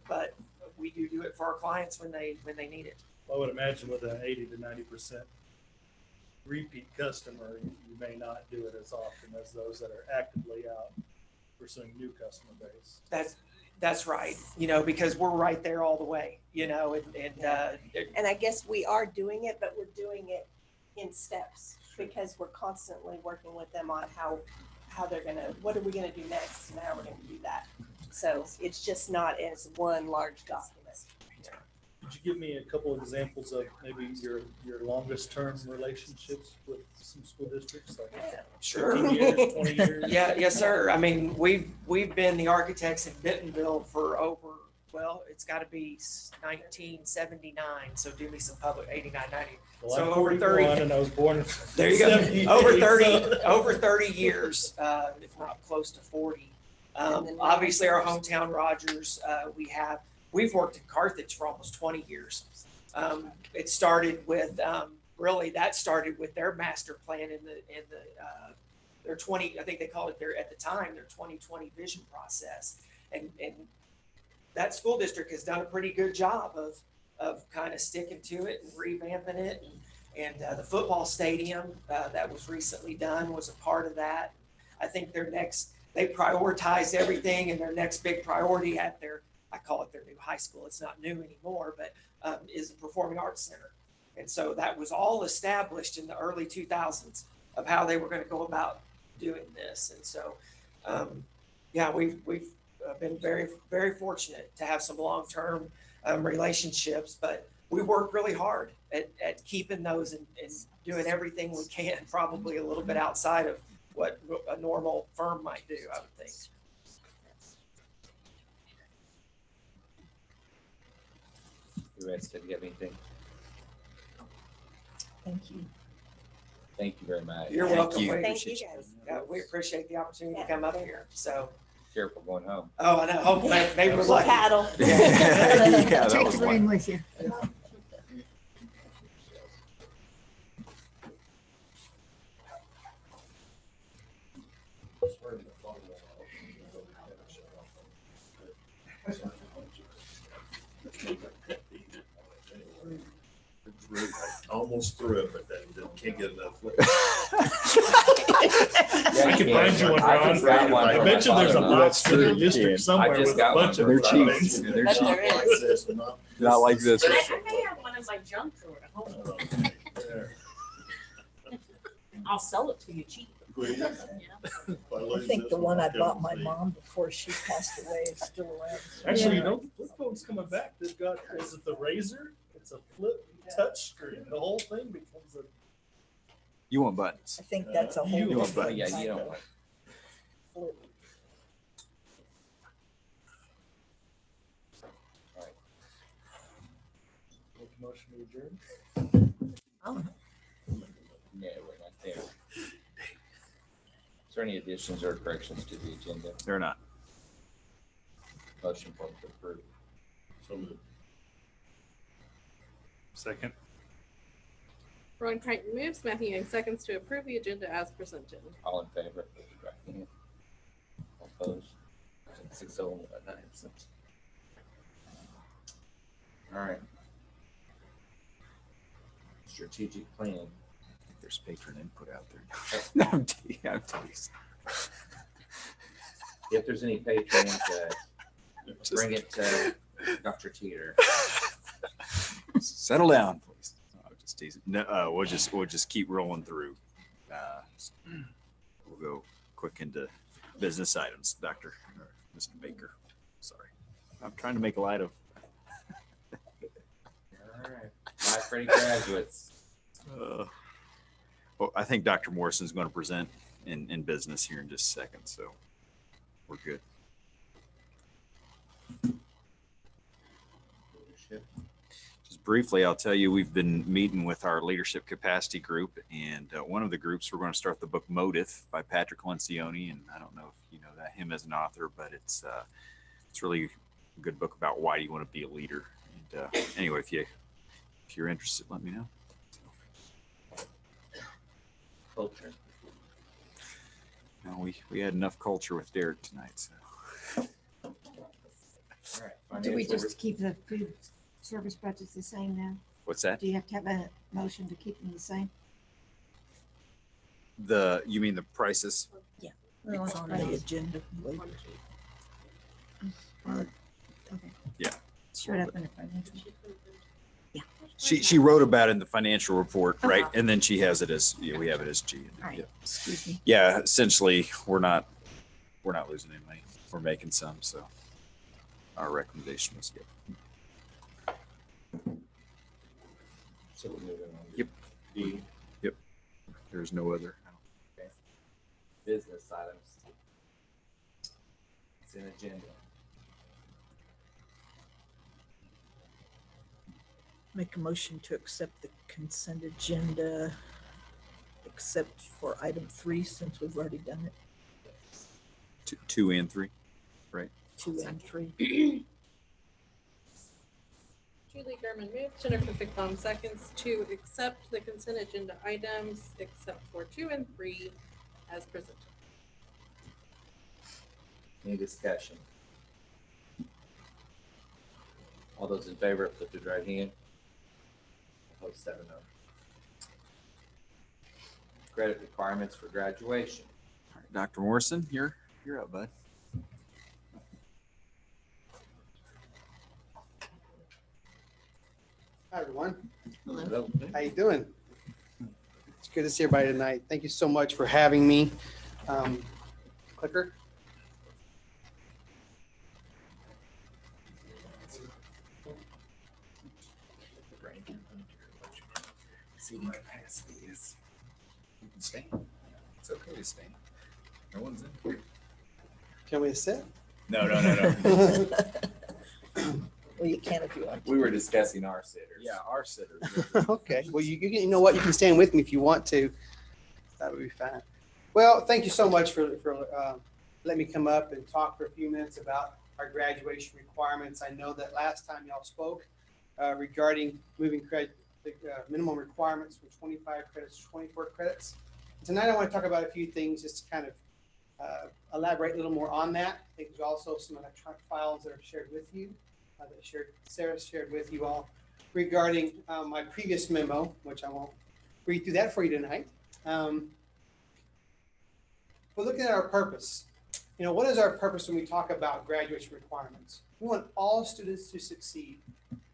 but we do it for our clients when they need it. I would imagine with an 80 to 90% repeat customer, you may not do it as often as those that are actively out pursuing new customer base. That's right. Because we're right there all the way. And I guess we are doing it, but we're doing it in steps because we're constantly working with them on how they're what are we gonna do next and how we're gonna do that. So it's just not as one large document. Could you give me a couple examples of maybe your longest term relationships with some school districts? Like Sure. 15 years, 20 years? Yes, sir. I mean, we've been the architects in Bentonville for over well, it's got to be 1979. So do me some public 89, 90. Well, So I'm over 30. 41 and I was born. There you go. 78, Over 30, so- over 30 years, if not close to 40. Obviously, our hometown Rogers, we've worked in Carthage for almost 20 years. It started with really that started with their master plan in their 20. I think they called it at the time their 2020 vision process, and that school district has done a pretty good job of kind of sticking to it and revamping it. And the football stadium that was recently done was a part of that. I think they prioritized everything, and their next big priority at I call it their new high school. It's not new anymore, but is the Performing Arts Center. And so that was all established in the early 2000s of how they were going to go about doing this. And so, yeah, we've been very, very fortunate to have some long-term relationships, but we work really hard at keeping those and doing everything we can, probably a little bit outside of what a normal firm might do, I would think. The rest, do you have anything? Thank you. Thank you very much. You're Thank welcome. you. Thank you, guys. We appreciate the opportunity to come up here. So, Careful going home. oh, I know. Hope maybe we're lucky. Paddle. Yeah, that Take was the one. ring with you. I almost threw it, but then can't get enough. I can find you one, Ron. I bet you there's a box in your district somewhere I just with a got one. bunch of They're things. cheap. They're Bet cheap. there is. Not like this. I may have one in my junk drawer at home. I'll sell it to you cheap. I think the one I bought my mom before she passed away is still around. Actually, you know, the flip phone's coming back. They've got, is it the Razor? It's a flip touch screen. The whole thing becomes a. You want buttons? I think that's a whole You want different Yeah, you type don't of want. flip. Make a motion to adjourn. Oh, Yeah, we're not there. Is there any additions or corrections to the agenda? They're not. Motion for to approve. So moved. Second. Roy Triton moves, Matthew Young seconds to approve the agenda as presented. All in favor? Right hand. All opposed? 6-0, nine absent. All right. Strategic plan. There's patron input out there. No, I'm teasing. If there's any patrons, bring it to Dr. Teeter. Settle down, please. No, I'm just teasing. No, we'll just keep rolling through. We'll go quick into business items, Mr. Baker. Sorry, I'm trying to make light of. All right. My pretty graduates. Well, I think Dr. Morrison's going to present in business here in just a second, so we're good. Just briefly, I'll tell you, we've been meeting with our leadership capacity group, and one of the groups, we're going to start the book Motive by Patrick Lencioni, and I don't know if you know him as an author, but it's really a good book about why you want to be a leader. And anyway, if you're interested, let me know. Culture. No, we had enough culture with Derek tonight. So. All right. Do we just keep the food service budgets the same now? What's that? Do you have to have a motion to keep them the same? You mean the prices? Yeah, that was on the agenda. Okay. Yeah. Showed up in the financial. She wrote about it in the financial report, right? And then she has it as we have it as G. All right. Yeah. Excuse me. Yeah, essentially, we're not losing any money. We're making some, so our recommendation was good. So we're moving on. Yep. D, Yep. There's no other. okay. Business items. It's an agenda. Make a motion to accept the consent agenda, except for item 3, since we've already done it, 2 and 3, right? 2 and 3. Julie German moved, Jennifer Fickbaum seconds to accept the consent agenda items except for 2 and 3 as presented. Any discussion? All those in favor, put the right hand. Opposed, 7-0. Credit requirements for graduation. All right, Dr. Morrison, you're up, bud. Hi, everyone. Hello. How you doing? It's good to see everybody tonight. Thank you so much for having me. Clicker. See my past is. You can stand. It's okay to stand. No one's in here. Can we sit? No. Well, you can if you want. We were discussing our sitters. Yeah, our sitters. Okay. Well, you know what? You can stand with me if you want to. That would be fine. Well, thank you so much for letting me come up and talk for a few minutes about our graduation requirements. I know that last time y'all spoke regarding moving the minimum requirements from 25 credits to 24 credits. Tonight, I want to talk about a few things just to kind of elaborate a little more on that. I think there's also some electronic files that are shared with you, that Sarah shared with you all regarding my previous memo, which I won't read through that for you tonight. We're looking at our purpose. You know, what is our purpose when we talk about graduation requirements? We want all students to succeed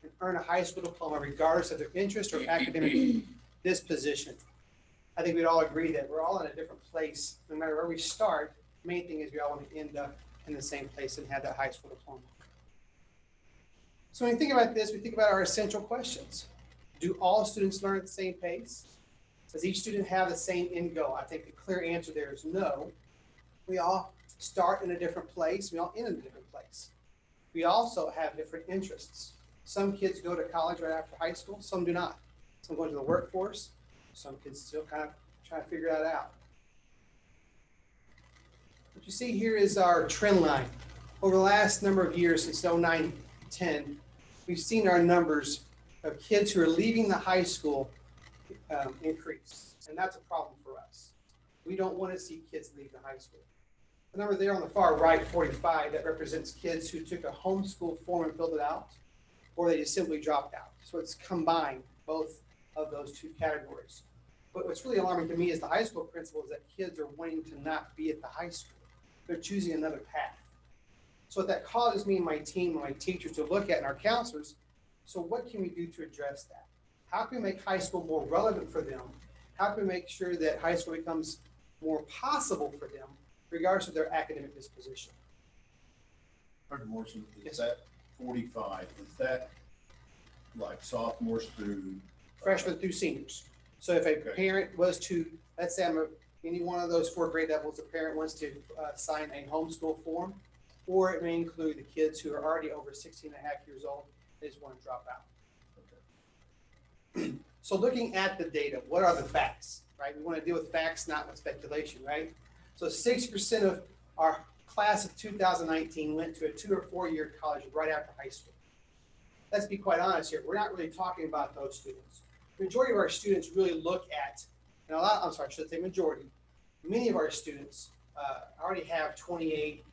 and earn a high school diploma regardless of their interest or academic disposition. I think we'd all agree that we're all in a different place. No matter where we start, the main thing is we all want to end up in the same place and have that high school diploma. So when we think about this, we think about our essential questions. Do all students learn at the same pace? Does each student have the same end goal? I think the clear answer there is no. We all start in a different place. We all end in a different place. We also have different interests. Some kids go to college right after high school. Some do not. Some go into the workforce. Some kids still kind of trying to figure that out. What you see here is our trend line. Over the last number of years, since 09-10, we've seen our numbers of kids who are leaving the high school increase. And that's a problem for us. We don't want to see kids leave the high school. The number there on the far right, 45, that represents kids who took a homeschool form and filled it out, or they just simply dropped out. So it's combined, both of those two categories. But what's really alarming to me as the high school principal is that kids are wanting to not be at the high school. They're choosing another path. So what that causes me and my team and my teachers to look at and our counselors, so what can we do to address that? How can we make high school more relevant for them? How can we make sure that high school becomes more possible for them, regardless of their academic disposition? Dr. Morrison, is that 45, is that like sophomores through? Freshmen through seniors. So if a parent was to, let's say any one of those 4 grade levels, a parent wants to sign a homeschool form, or it may include the kids who are already over 16 and a half years old, they just want to drop out. Okay. So looking at the data, what are the facts, right? We want to deal with facts, not with speculation, right? So 60% of our class of 2019 went to a 2 or 4 year college right after high school. Let's be quite honest here. We're not really talking about those students. The majority of our students really look at, and I should say majority, many of our students already have 28,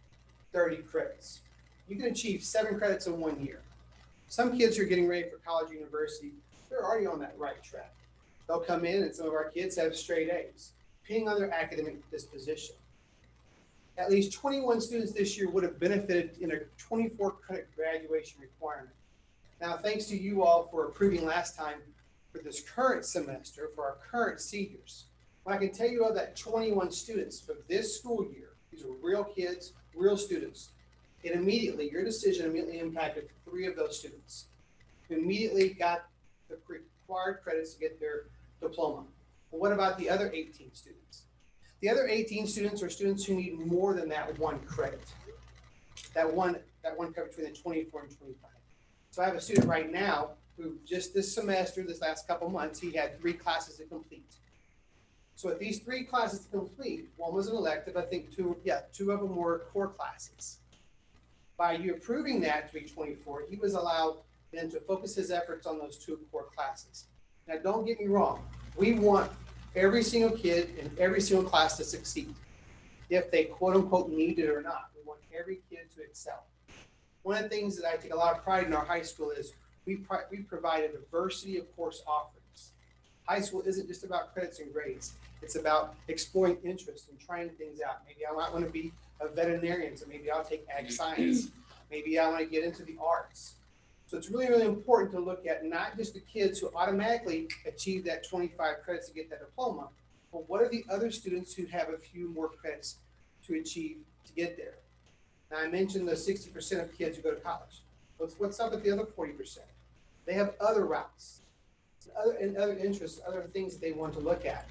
30 credits. You can achieve 7 credits in 1 year. Some kids who are getting ready for college or university, they're already on that right track. They'll come in and some of our kids have straight A's, depending on their academic disposition. At least 21 students this year would have benefited in a 24 credit graduation requirement. Now, thanks to you all for approving last time for this current semester, for our current seniors. When I can tell you of that 21 students for this school year, these are real kids, real students. Your decision immediately impacted 3 of those students who immediately got the required credits to get their diploma. Well, what about the other 18 students? The other 18 students are students who need more than that 1 credit. That one credit between the 24 and 25. So I have a student right now who just this semester, this last couple months, he had 3 classes to complete. So with these 3 classes to complete, one was an elective, I think 2 of them were core classes. By you approving that 324, he was allowed then to focus his efforts on those 2 core classes. Now, don't get me wrong. We want every single kid in every single class to succeed, if they quote unquote need it or not. We want every kid to excel. One of the things that I take a lot of pride in our high school is we provide a diversity of course offerings. High school isn't just about credits and grades. It's about exploring interest and trying things out. Maybe I might want to be a veterinarian, so maybe I'll take ag science. Maybe I want to get into the arts. So it's really, really important to look at not just the kids who automatically achieve that 25 credits to get that diploma, but what are the other students who have a few more credits to achieve to get there? Now, I mentioned the 60% of kids who go to college. What's up with the other 40%? They have other routes, other interests, other things that they want to look at.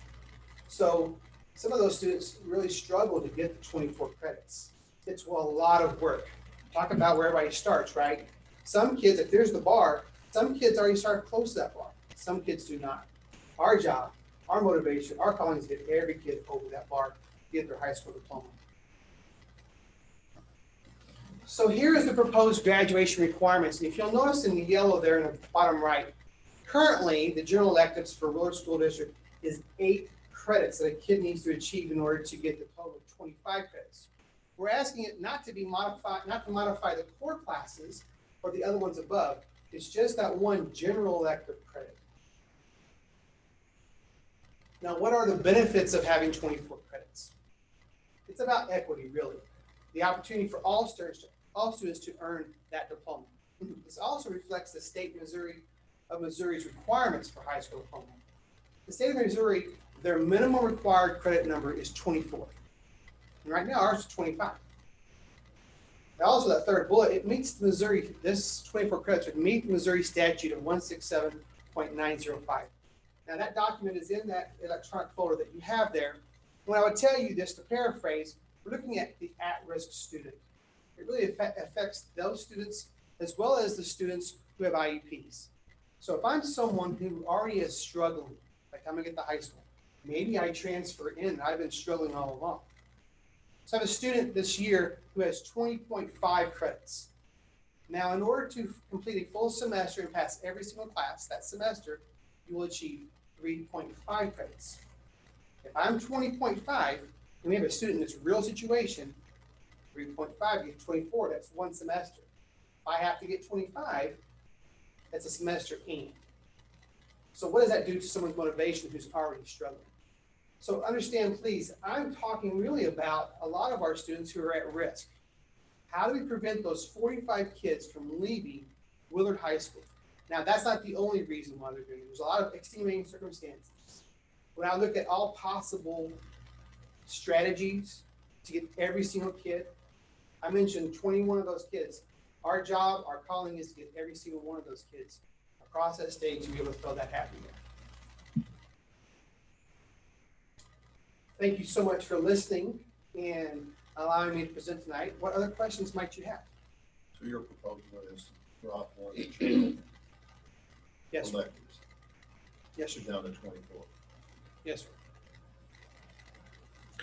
So some of those students really struggle to get the 24 credits. It's a lot of work. Talk about where everybody starts, right? Some kids, if there's the bar, some kids already start close to that bar. Some kids do not. Our job, our motivation, our calling is to get every kid over that bar, get their high school diploma. So here is the proposed graduation requirements. And if you'll notice in the yellow there in the bottom right, currently the general electives for Willard School District is 8 credits that a kid needs to achieve in order to get the total of 25 credits. We're asking it not to be modified, not to modify the core classes or the other ones above. It's just that one general elective credit. Now, what are the benefits of having 24 credits? It's about equity, really. The opportunity for all students to earn that diploma. This also reflects the state of Missouri's requirements for high school diploma. The state of Missouri, their minimum required credit number is 24. And right now, ours is 25. Also, that third bullet, it meets the Missouri, this 24 credits would meet the Missouri statute of 167.905. Now, that document is in that electronic folder that you have there. When I would tell you this, to paraphrase, we're looking at the at-risk student. It really affects those students as well as the students who have IEPs. So if I'm someone who already is struggling, like I'm gonna get to high school, maybe I transfer in, I've been struggling all along. So I have a student this year who has 20.5 credits. Now, in order to complete a full semester and pass every single class that semester, you will achieve 3.5 credits. If I'm 20.5, and we have a student in this real situation, 3.5, you get 24, that's one semester. If I have to get 25, that's a semester in. So what does that do to someone's motivation who's already struggling? So understand, please, I'm talking really about a lot of our students who are at risk. How do we prevent those 45 kids from leaving Willard High School? Now, that's not the only reason why they're doing it. There's a lot of extenuating circumstances. When I look at all possible strategies to get every single kid, I mentioned 21 of those kids. Our job, our calling is to get every single one of those kids across that stage to be able to fill that happy there. Thank you so much for listening and allowing me to present tonight. What other questions might you have? So your proposal is to drop one of the general Yes, sir. electives Yes, sir. down to 24. Yes, sir.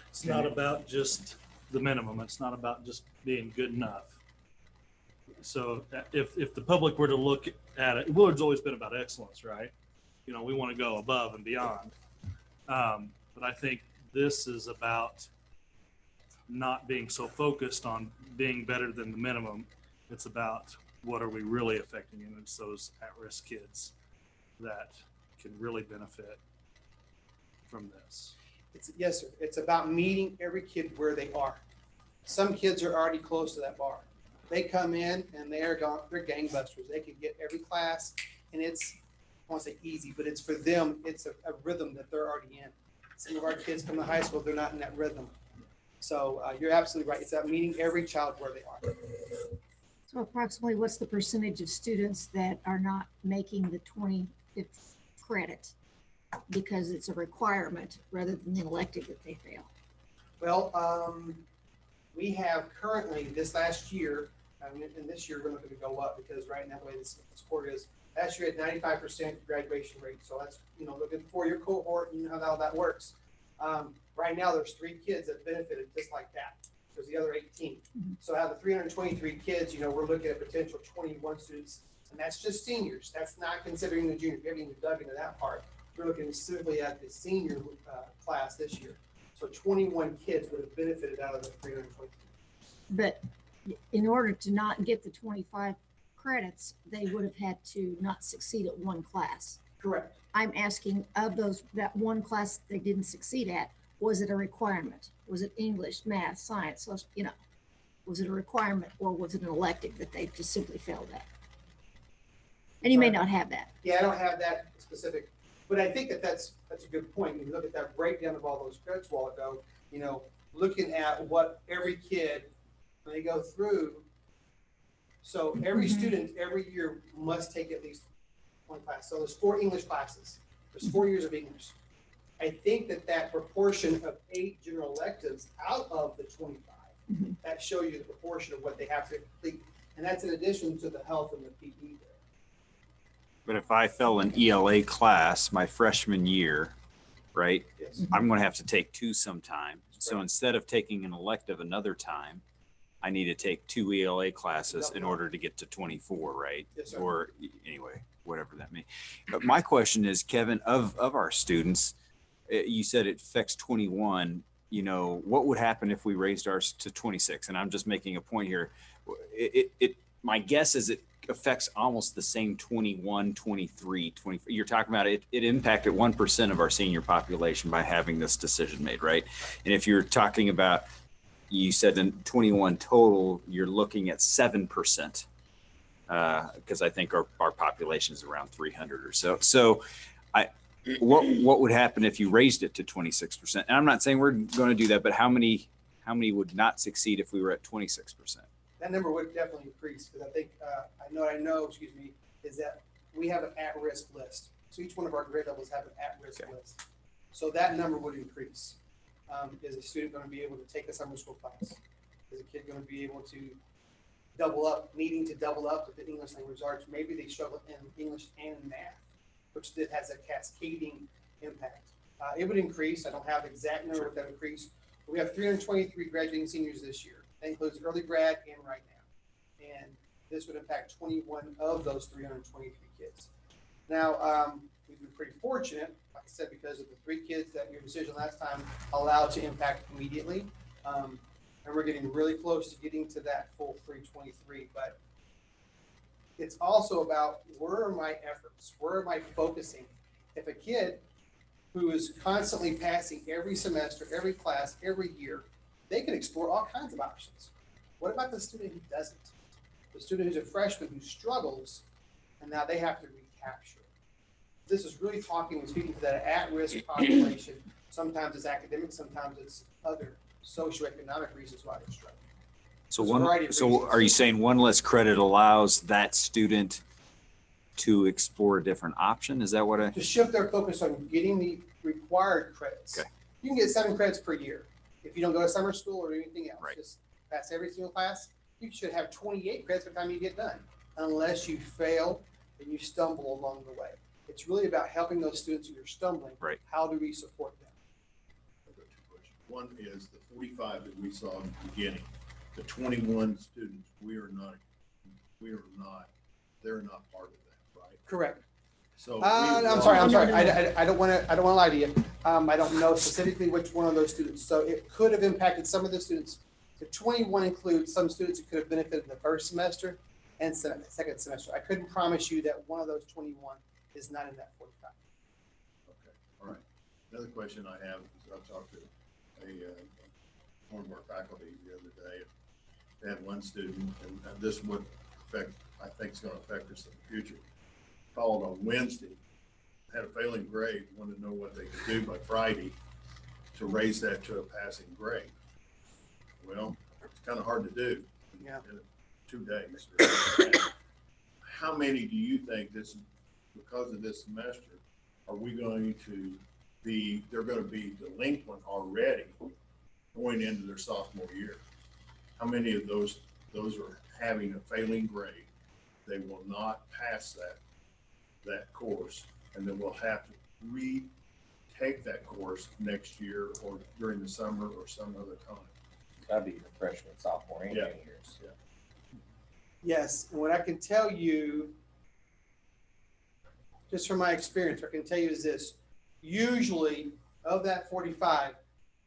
It's not about just the minimum. It's not about just being good enough. So if the public were to look at it, Willard's always been about excellence, right? You know, we want to go above and beyond. But I think this is about not being so focused on being better than the minimum. It's about what are we really affecting, and it's those at-risk kids that can really benefit from this. Yes, sir. It's about meeting every kid where they are. Some kids are already close to that bar. They come in and they're gangbusters. They can get every class, and it's, I won't say easy, but it's for them, it's a rhythm that they're already in. Some of our kids come to high school, they're not in that rhythm. So you're absolutely right. It's about meeting every child where they are. So approximately what's the percentage of students that are not making the 25th credit because it's a requirement rather than an elective that they fail? Well, we have currently this last year, and this year we're not going to go up because right now the way the score is, Last year had 95% graduation rate. So that's, you know, looking for your cohort and how that works. Right now, there's 3 kids that benefited just like that. There's the other 18. So out of the 323 kids, you know, we're looking at potential 21 students, and that's just seniors. That's not considering the juniors. We haven't even dug into that part. We're looking specifically at the senior class this year. So 21 kids would have benefited out of the 323. But in order to not get the 25 credits, they would have had to not succeed at one class. Correct. I'm asking, of those, that one class they didn't succeed at, was it a requirement? Was it English, math, science, social, you know, was it a requirement, or was it an elective that they just simply failed at? And you may not have that. Yeah, I don't have that specific, but I think that's a good point. You look at that breakdown of all those credits a while ago, you know, looking at what every kid, when they go through, so every student every year must take at least one class. So there's 4 English classes. There's 4 years of English. I think that proportion of 8 general electives out of the 25, that show you the proportion of what they have to complete. And that's in addition to the health and the PE there. But if I fell an ELA class my freshman year, right, Yes. I'm going to have to take 2 sometime. So instead of taking an elective another time, I need to take 2 ELA classes in order to get to 24, right? Yes, sir. Or anyway, whatever that means. But my question is, Kevin, of our students, you said it affects 21. You know, what would happen if we raised ours to 26? And I'm just making a point here. My guess is it affects almost the same 21, 23, 24. You're talking about it impacted 1% of our senior population by having this decision made, right? And if you're talking about, you said in 21 total, you're looking at 7%, because I think our population is around 300 or so. So what would happen if you raised it to 26%? And I'm not saying we're going to do that, but how many would not succeed if we were at 26%? That number would definitely increase, because I think, I know, is that we have an at-risk list. So each one of our grade levels have an at-risk list. So that number would increase. Is a student going to be able to take a summer school class? Is a kid going to be able to needing to double up with the English language arts? Maybe they struggle in English and math, which has a cascading impact. It would increase. I don't have the exact number of that increase. But we have 323 graduating seniors this year. That includes early grad and right now. And this would impact 21 of those 323 kids. Now, we've been pretty fortunate, like I said, because of the 3 kids that your decision last time allowed to impact immediately. And we're getting really close to getting to that full 323. But it's also about, where are my efforts? Where am I focusing? If a kid who is constantly passing every semester, every class, every year, they can explore all kinds of options. What about the student who doesn't? The student who's a freshman who struggles, and now they have to recapture. This is really speaking to that at-risk population. Sometimes it's academic, sometimes it's other socioeconomic reasons why they're struggling. So are you saying one less credit allows that student to explore a different option? Is that what to shift their focus on getting the required credits? Okay. You can get 7 credits per year. If you don't go to summer school or anything else, just pass every single class, you should have 28 credits by the time you get done, unless you fail and you stumble along the way. It's really about helping those students who are stumbling. Right. How do we support them? One is the 45 that we saw in the beginning. The 21 students, they're not part of that, right? Correct. So I'm sorry. I don't want to lie to you. I don't know specifically which one of those students. So it could have impacted some of the students. The 21 includes some students who could have benefited in the first semester and second semester. I couldn't promise you that one of those 21 is not in that 45. Okay. All right. Another question I have is, I talked to one of our faculty the other day. They had one student, and this would affect, I think it's going to affect us in the future. Called on Wednesday, had a failing grade, wanted to know what they could do by Friday to raise that to a passing grade. Well, it's kind of hard to do in 2 days. How many do you think because of this semester, are we going to they're going to be delinquent already going into their sophomore year? How many of those are having a failing grade? They will not pass that that course, and then we'll have to retake that course next year or during the summer or some other time. That'd be your freshman, sophomore, and Yeah. junior years. Yeah. Yes, and what I can tell you, just from my experience, what I can tell you is this: usually of that 45,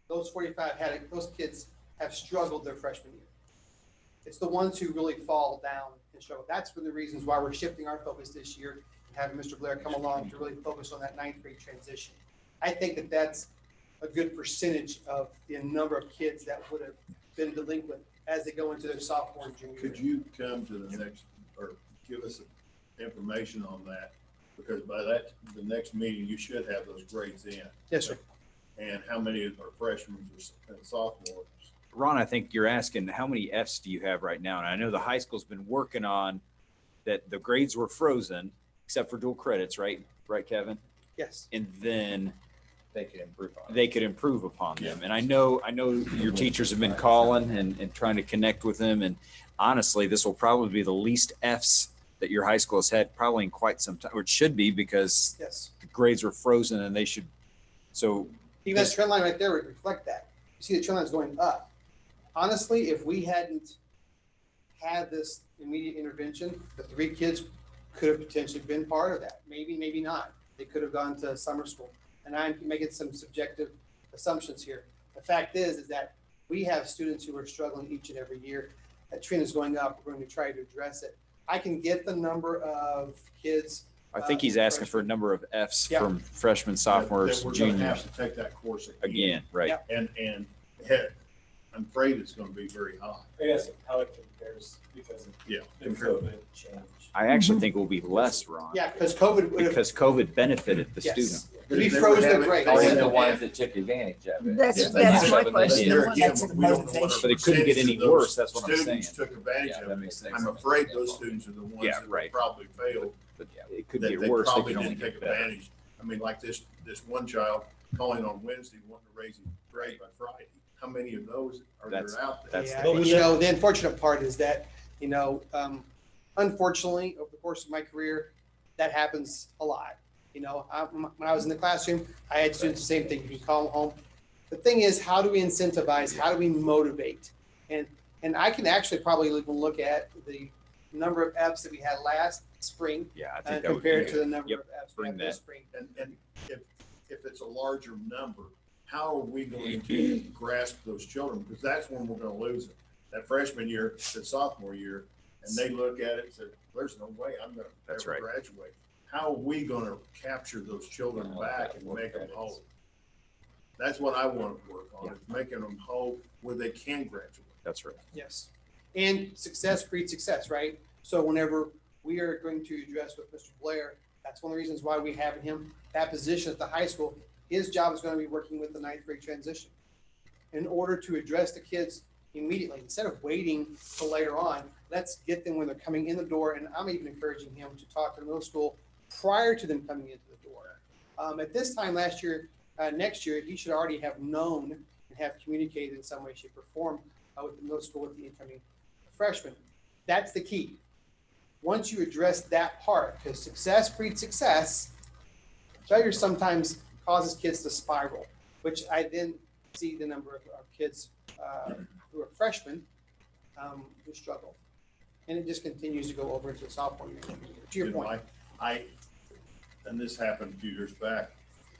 those 45 those kids have struggled their freshman year. It's the ones who really fall down and struggle. That's one of the reasons why we're shifting our focus this year and having Mr. Blair come along to really focus on that ninth grade transition. I think that that's a good percentage of the number of kids that would have been delinquent as they go into their sophomore and junior year. Could you come to the next, or give us information on that? Because by the next meeting, you should have those grades in. Yes, sir. And how many are freshmen and sophomores? Ron, I think you're asking how many Fs do you have right now? And I know the high school's been working on that. The grades were frozen except for dual credits, right? Right, Kevin? Yes. And then They could improve on it. they could improve upon them. And I know your teachers have been calling and trying to connect with them. And honestly, this will probably be the least Fs that your high school has had probably in quite some time, or it should be, because Yes. the grades were frozen and they should. So Even that trend line right there would reflect that. You see the trend line's going up. Honestly, if we hadn't had this immediate intervention, the 3 kids could have potentially been part of that. Maybe, maybe not. They could have gone to summer school. And I'm making some subjective assumptions here. The fact is that we have students who are struggling each and every year. That trend is going up. We're going to try to address it. I can get the number of kids. I think he's asking for a number of Fs Yeah. from freshmen, sophomores, That we're gonna juniors. have to take that course Again, right. Yep. And heck, I'm afraid it's gonna be very high. Yes, how it compares because of Yeah. the COVID change. I actually think it will be less, Ron. Yeah, because COVID would have. Because COVID benefited the Yes. student. We froze their grades. Or the ones that took advantage of it. That's, Yeah. that's my Yeah. question. There The again, ones- That's the we don't know what motivation. But it couldn't get any percentage of worse, those that's what I'm students saying. Took advantage Yeah, of that it. makes sense. I'm afraid those students are the ones Yeah, that right. probably failed. But it could That get they worse. They probably could only didn't take get better. advantage. I mean, like this one child calling on Wednesday wanting to raise his grade by Friday. How many of those are there That's- out there? that's Yeah, the you know, the unfortunate part is that, unfortunately, over the course of my career, that happens a lot. When I was in the classroom, I had students, the same thing, you can call them home. The thing is, how do we incentivize, how do we motivate? And I can actually probably even look at the number of Fs that we had last spring Yeah, I think that would be compared to good. the number Yep, of Fs we bring had this that. spring. And if it's a larger number, how are we going to grasp those children? Because that's when we're gonna lose it. That freshman year, the sophomore year, and they look at it and say, there's no way I'm gonna That's ever right. graduate. How are we gonna capture those children back and make them whole? That's what I want to work on, is making them whole where they can graduate. That's right. Yes. And success breeds success, right? So whenever we are going to address with Mr. Blair, that's one of the reasons why we have him that position at the high school. His job is going to be working with the ninth grade transition in order to address the kids immediately. Instead of waiting till later on, let's get them when they're coming in the door. And I'm even encouraging him to talk to the middle school prior to them coming into the door. At this time next year, he should already have known and have communicated in some way, shape, or form with the middle school with the incoming freshmen. That's the key. Once you address that part, because success breeds success, failure sometimes causes kids to spiral, which I then see the number of kids who are freshmen who struggle. And it just continues to go over into the sophomore year. To your point. And this happened a few years back,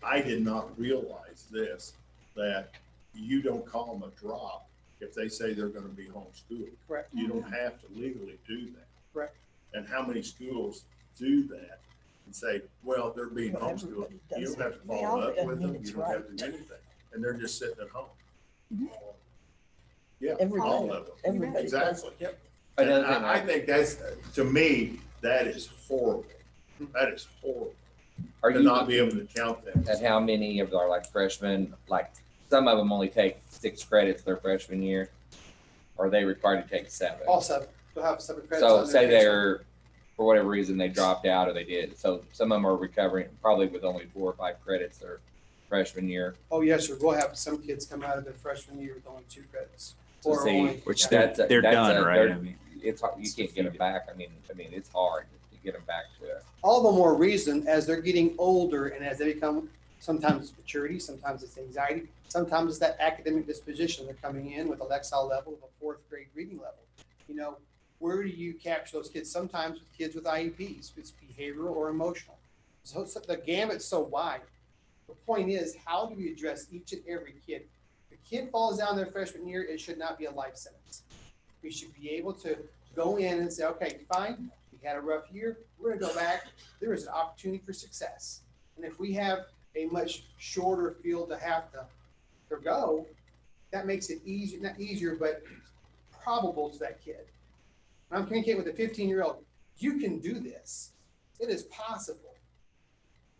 I did not realize this, that you don't call them a drop if they say they're gonna be homeschooled. Correct. You don't have to legally do that. Correct. And how many schools do that and say, well, they're being Well, homeschooled. everybody You does don't have it. to They follow all up doesn't with mean them, it's you don't have to right. do anything, and they're just sitting at home. Mhm. Yeah, all Everybody- of them. everybody does it. Exactly. Yep. Another And thing I think that's, to me, that is horrible. That is horrible. Are To you not be able to count them. at how many of our freshmen, some of them only take 6 credits their freshman year? Or are they required to take 7? All seven. They'll have 7 credits. So on their say next one. they're, for whatever reason, they dropped out or they did. So some of them are recovering probably with only 4 or 5 credits their freshman year. Oh, yes, sir. We'll have some kids come out of their freshman year with only 2 credits. So Or see, only- Which yeah. they're done, right? it's hard, you can't get them back. I mean, it's hard to get them back to it. All the more reason as they're getting older and as they become, sometimes it's maturity, sometimes it's anxiety, sometimes it's that academic disposition. They're coming in with a Lexile level of a 4th grade reading level. You know, where do you capture those kids? Sometimes with kids with IEPs, it's behavioral or emotional. So the gamut's so wide. The point is, how do we address each and every kid? If a kid falls down their freshman year, it should not be a life sentence. We should be able to go in and say, okay, fine, we had a rough year, we're gonna go back. There is an opportunity for success. And if we have a much shorter field to have to go, that makes it easier, not easier, but probable to that kid. When I'm communicating with a 15-year-old, you can do this. It is possible.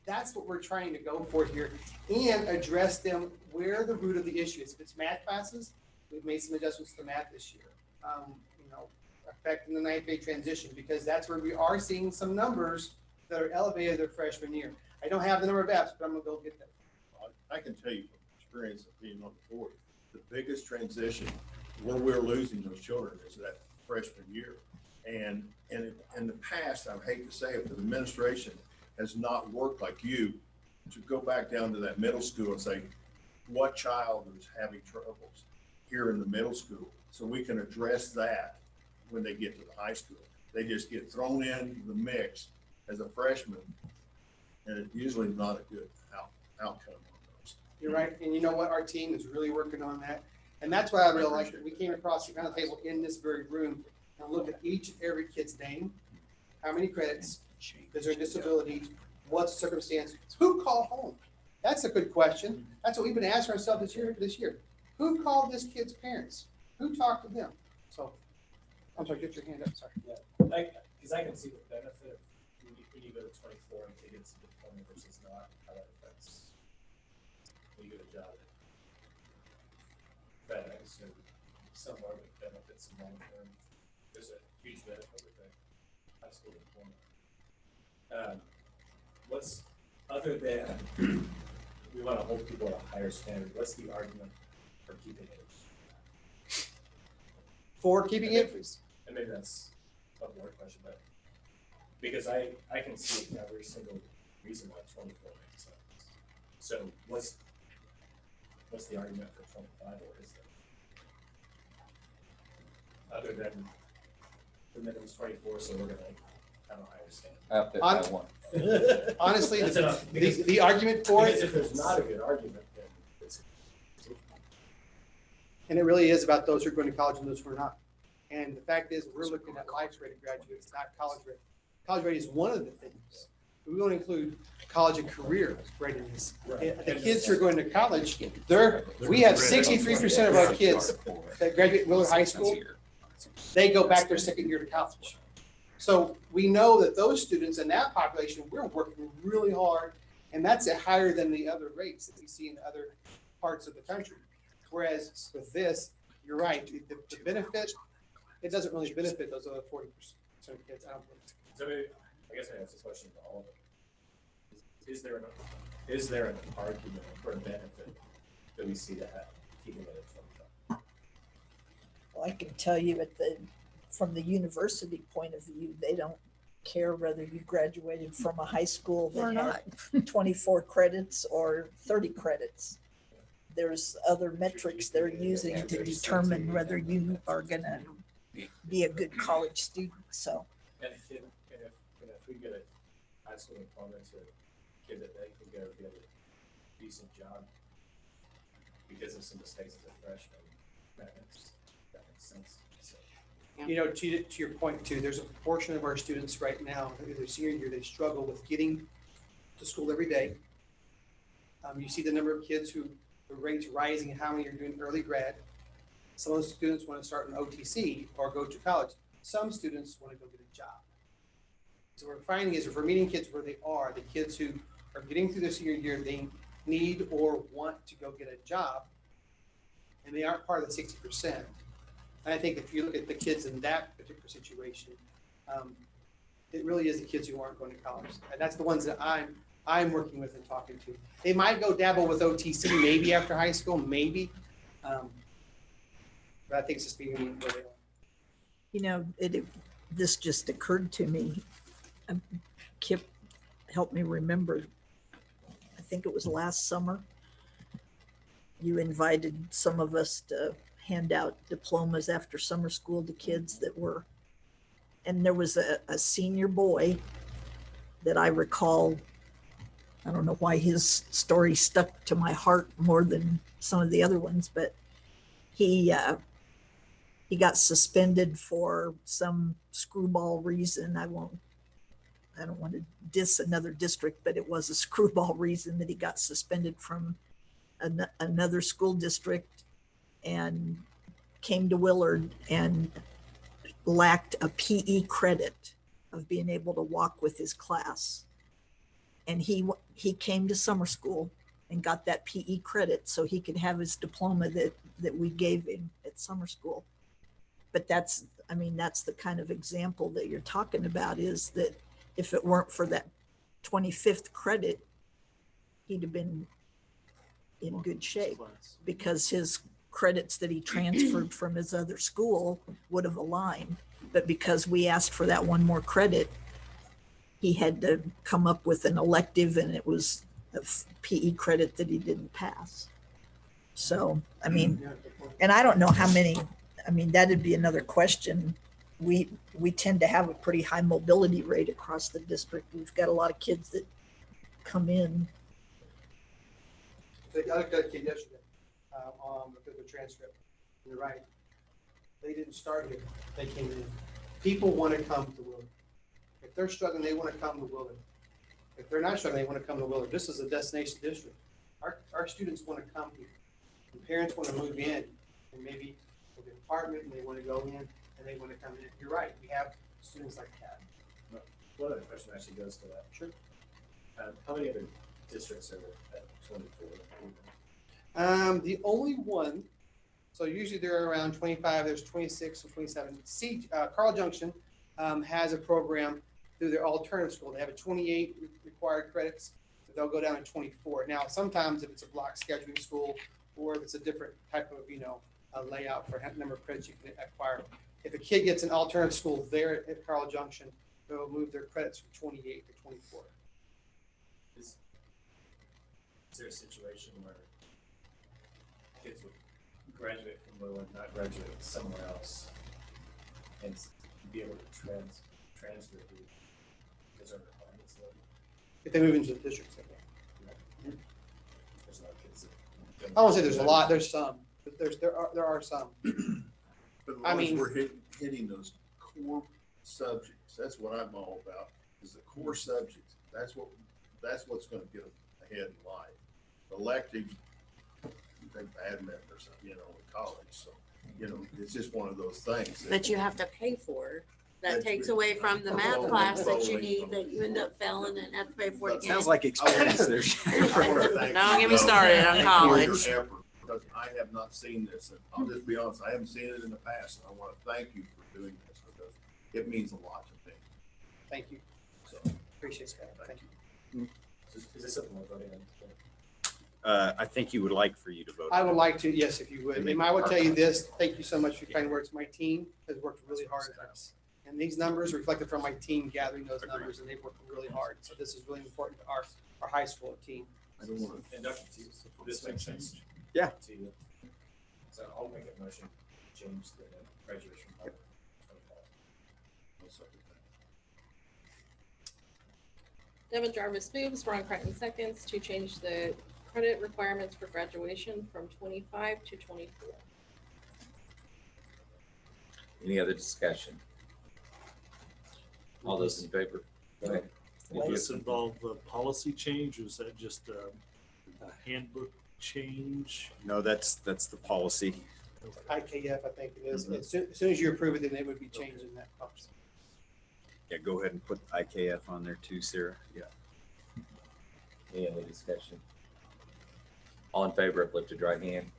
That's what we're trying to go for here and address them where the root of the issue is. If it's math classes, we've made some adjustments to math this year. You know, affecting the 9th grade transition, because that's where we are seeing some numbers that are elevated their freshman year. I don't have the number of Fs, but I'm gonna go get them. I can tell you from experience of being on the board, the biggest transition where we're losing those children is that freshman year. And in the past, I hate to say it, the administration has not worked like you to go back down to that middle school and say, what child is having troubles here in the middle school? So we can address that when they get to the high school. They just get thrown in the mix as a freshman, and it's usually not a good outcome on those. You're right. And you know what? Our team is really working on that. And that's why I really like that we came across the kind of table in this very room and look at each and every kid's name, how many credits, is there a disability, what's the circumstance, who called home? That's a good question. That's what we've been asking ourselves this year. Who called this kid's parents? Who talked to them? So, I'm sorry, get your hand up, sorry. Yeah, because I can see the benefit when you go to 24 and they get to the point versus not, how that affects when you get a job at FedEx and somewhere with benefits and long term. There's a huge benefit with the high school diploma. What's, other than we want to hold people at a higher standard, what's the argument for keeping it? For keeping it? And maybe that's a more question, but because I can see every single reason why 24 makes sense. So what's the argument for 25, or is there? Other than the minimum's 24, so we're gonna have a higher standard. Honestly, That's enough, the argument for because it. if there's not a good argument, then it's. And it really is about those who are going to college and those who are not. And the fact is, we're looking at life-ready graduates, not college-ready. College-ready is one of the things. We won't include college and career readiness. Right. The kids who are going to college, we have 63% of our kids that graduate Willard High School, they go back their second year to college. So we know that those students in that population, we're working really hard, and that's higher than the other rates that we see in other parts of the country. Whereas with this, you're right, the benefit, it doesn't really benefit those other 40% of kids. I don't think. So maybe, I guess I ask this question to all of them. Is there an argument for a benefit that we see to have keeping it at 25? Well, I can tell you from the university point of view, they don't care whether you graduated from a high school Or that had 24 credits or 30 credits. There's other metrics they're using to determine whether you are gonna be a good college student, so. And if we get a high school diploma to a kid that they can go get a decent job because of some mistakes as a freshman, that makes sense. So, You know, to your point too, there's a portion of our students right now, in their senior year, they struggle with getting to school every day. You see the number of kids who, the rates rising and how many are doing early grad. Some of the students want to start an OTC or go to college. Some students want to go get a job. So what we're finding is if we're meeting kids where they are, the kids who are getting through their senior year, they need or want to go get a job, and they aren't part of the 60%. And I think if you look at the kids in that particular situation, it really is the kids who aren't going to college. And that's the ones that I'm working with and talking to. They might go dabble with OTC maybe after high school, maybe. But I think it's just being where they are. You know, this just occurred to me. Kip, help me remember. I think it was last summer. You invited some of us to hand out diplomas after summer school to kids that were, and there was a senior boy that I recall. I don't know why his story stuck to my heart more than some of the other ones, but he got suspended for some screwball reason. I don't want to diss another district, but it was a screwball reason that he got suspended from another school district and came to Willard and lacked a PE credit of being able to walk with his class. And he came to summer school and got that PE credit so he could have his diploma that we gave him at summer school. But that's the kind of example that you're talking about, is that if it weren't for that 25th credit, he'd have been in good shape, because his credits that he transferred from his other school would have aligned. But because we asked for that one more credit, he had to come up with an elective, and it was a PE credit that he didn't pass. So, and I don't know how many, that'd be another question. We tend to have a pretty high mobility rate across the district. We've got a lot of kids that come in. I looked at a kid yesterday, looked at the transcript. You're right. They didn't start here. They came in. People want to come to Willard. If they're struggling, they want to come to Willard. If they're not struggling, they want to come to Willard. This is a destination district. Our students want to come here. And parents want to move in, and maybe with an apartment, and they want to go in, and they want to come in. You're right. We have students like that. One other question actually goes to that. Sure. How many other districts are at 24? The only one, so usually they're around 25, there's 26 or 27. Carl Junction has a program through their alternative school. They have a 28 required credits, so they'll go down to 24. Now, sometimes if it's a block scheduling school, or if it's a different type of, a layout for number of credits you can acquire. If a kid gets an alternative school there at Carl Junction, they'll move their credits from 28 to 24. Is there a situation where kids would graduate from Willard, not graduate somewhere else, and be able to transfer because our requirements there? If they move into the districts, okay. There's a lot of kids that I won't say there's a lot, there's some, but there are some. But as long as we're hitting those core subjects, that's what I'm all about, is the core subjects. That's what's going to get them ahead in life. Electives, you think badminton or something, in college. So, it's just one of those things that you have to pay for. That takes away from the math class that you need, that you end up failing and have to pay for it again. Sounds like experience there. Don't get me started on college. Because I have not seen this, and I'll just be honest, I haven't seen it in the past, and I want to thank you for doing this, because it means a lot to me. Thank you. So, appreciate that. Thank you. Is this something we're voting on? I think you would like for you to vote. I would like to, yes, if you would. And I will tell you this, thank you so much for your kind words. My team has worked really hard at this. And these numbers reflected from my team gathering those numbers, and they've worked really hard. So this is really important to our high school team. I don't want to. And Dr. T, this makes sense. Yeah. To you. So I'll make a motion to change the graduation. Yep. Devin Jarvis moves, Ron Crichton seconds to change the credit requirements for graduation from 25 to 24. Any other discussion? All those in favor? Go ahead. Will this involve a policy change, or is that just a handbook change? No, that's the policy. IKF, I think it is. As soon as you approve it, then it would be changing that policy. Yeah, go ahead and put IKF on there too, Sarah. Yeah. Any other discussion? All in favor, uplift your right hand.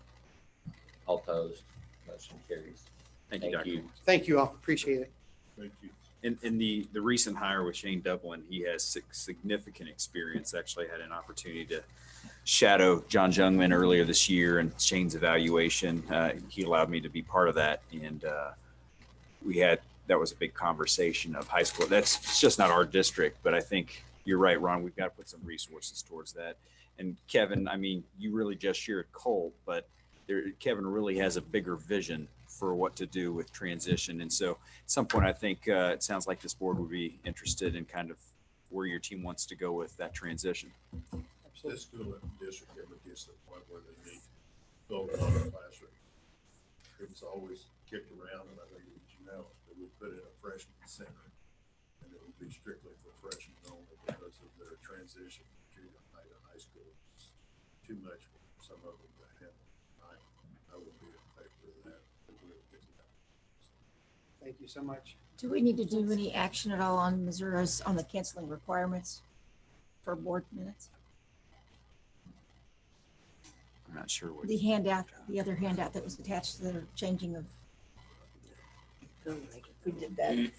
All opposed, motion carries. Thank you, Doctor. Thank you all. Appreciate it. Thank you. In the recent hire with Shane Dublin, he has significant experience. Actually had an opportunity to shadow John Jungman earlier this year and Shane's evaluation. He allowed me to be part of that. And we had that was a big conversation of high school. It's just not our district, but I think you're right, Ron. We've got to put some resources towards that. And Kevin, I mean, you really just shared Colt, but Kevin really has a bigger vision for what to do with transition. And so at some point, I think it sounds like this board would be interested in kind of where your team wants to go with that transition. This school in the district ever gets to the point where they need build another classroom. It was always kicked around, and I think, as you know, that we put in a freshman center, and it would be strictly for freshmen only because of their transition from junior high to high school. It's too much for some of them to handle. I would be in favor of that. If we were to get to that. Thank you so much. Do we need to do any action at all on Missouri's, on the canceling requirements for board minutes? I'm not sure what. The handout, the other handout that was attached to the changing of. We did that.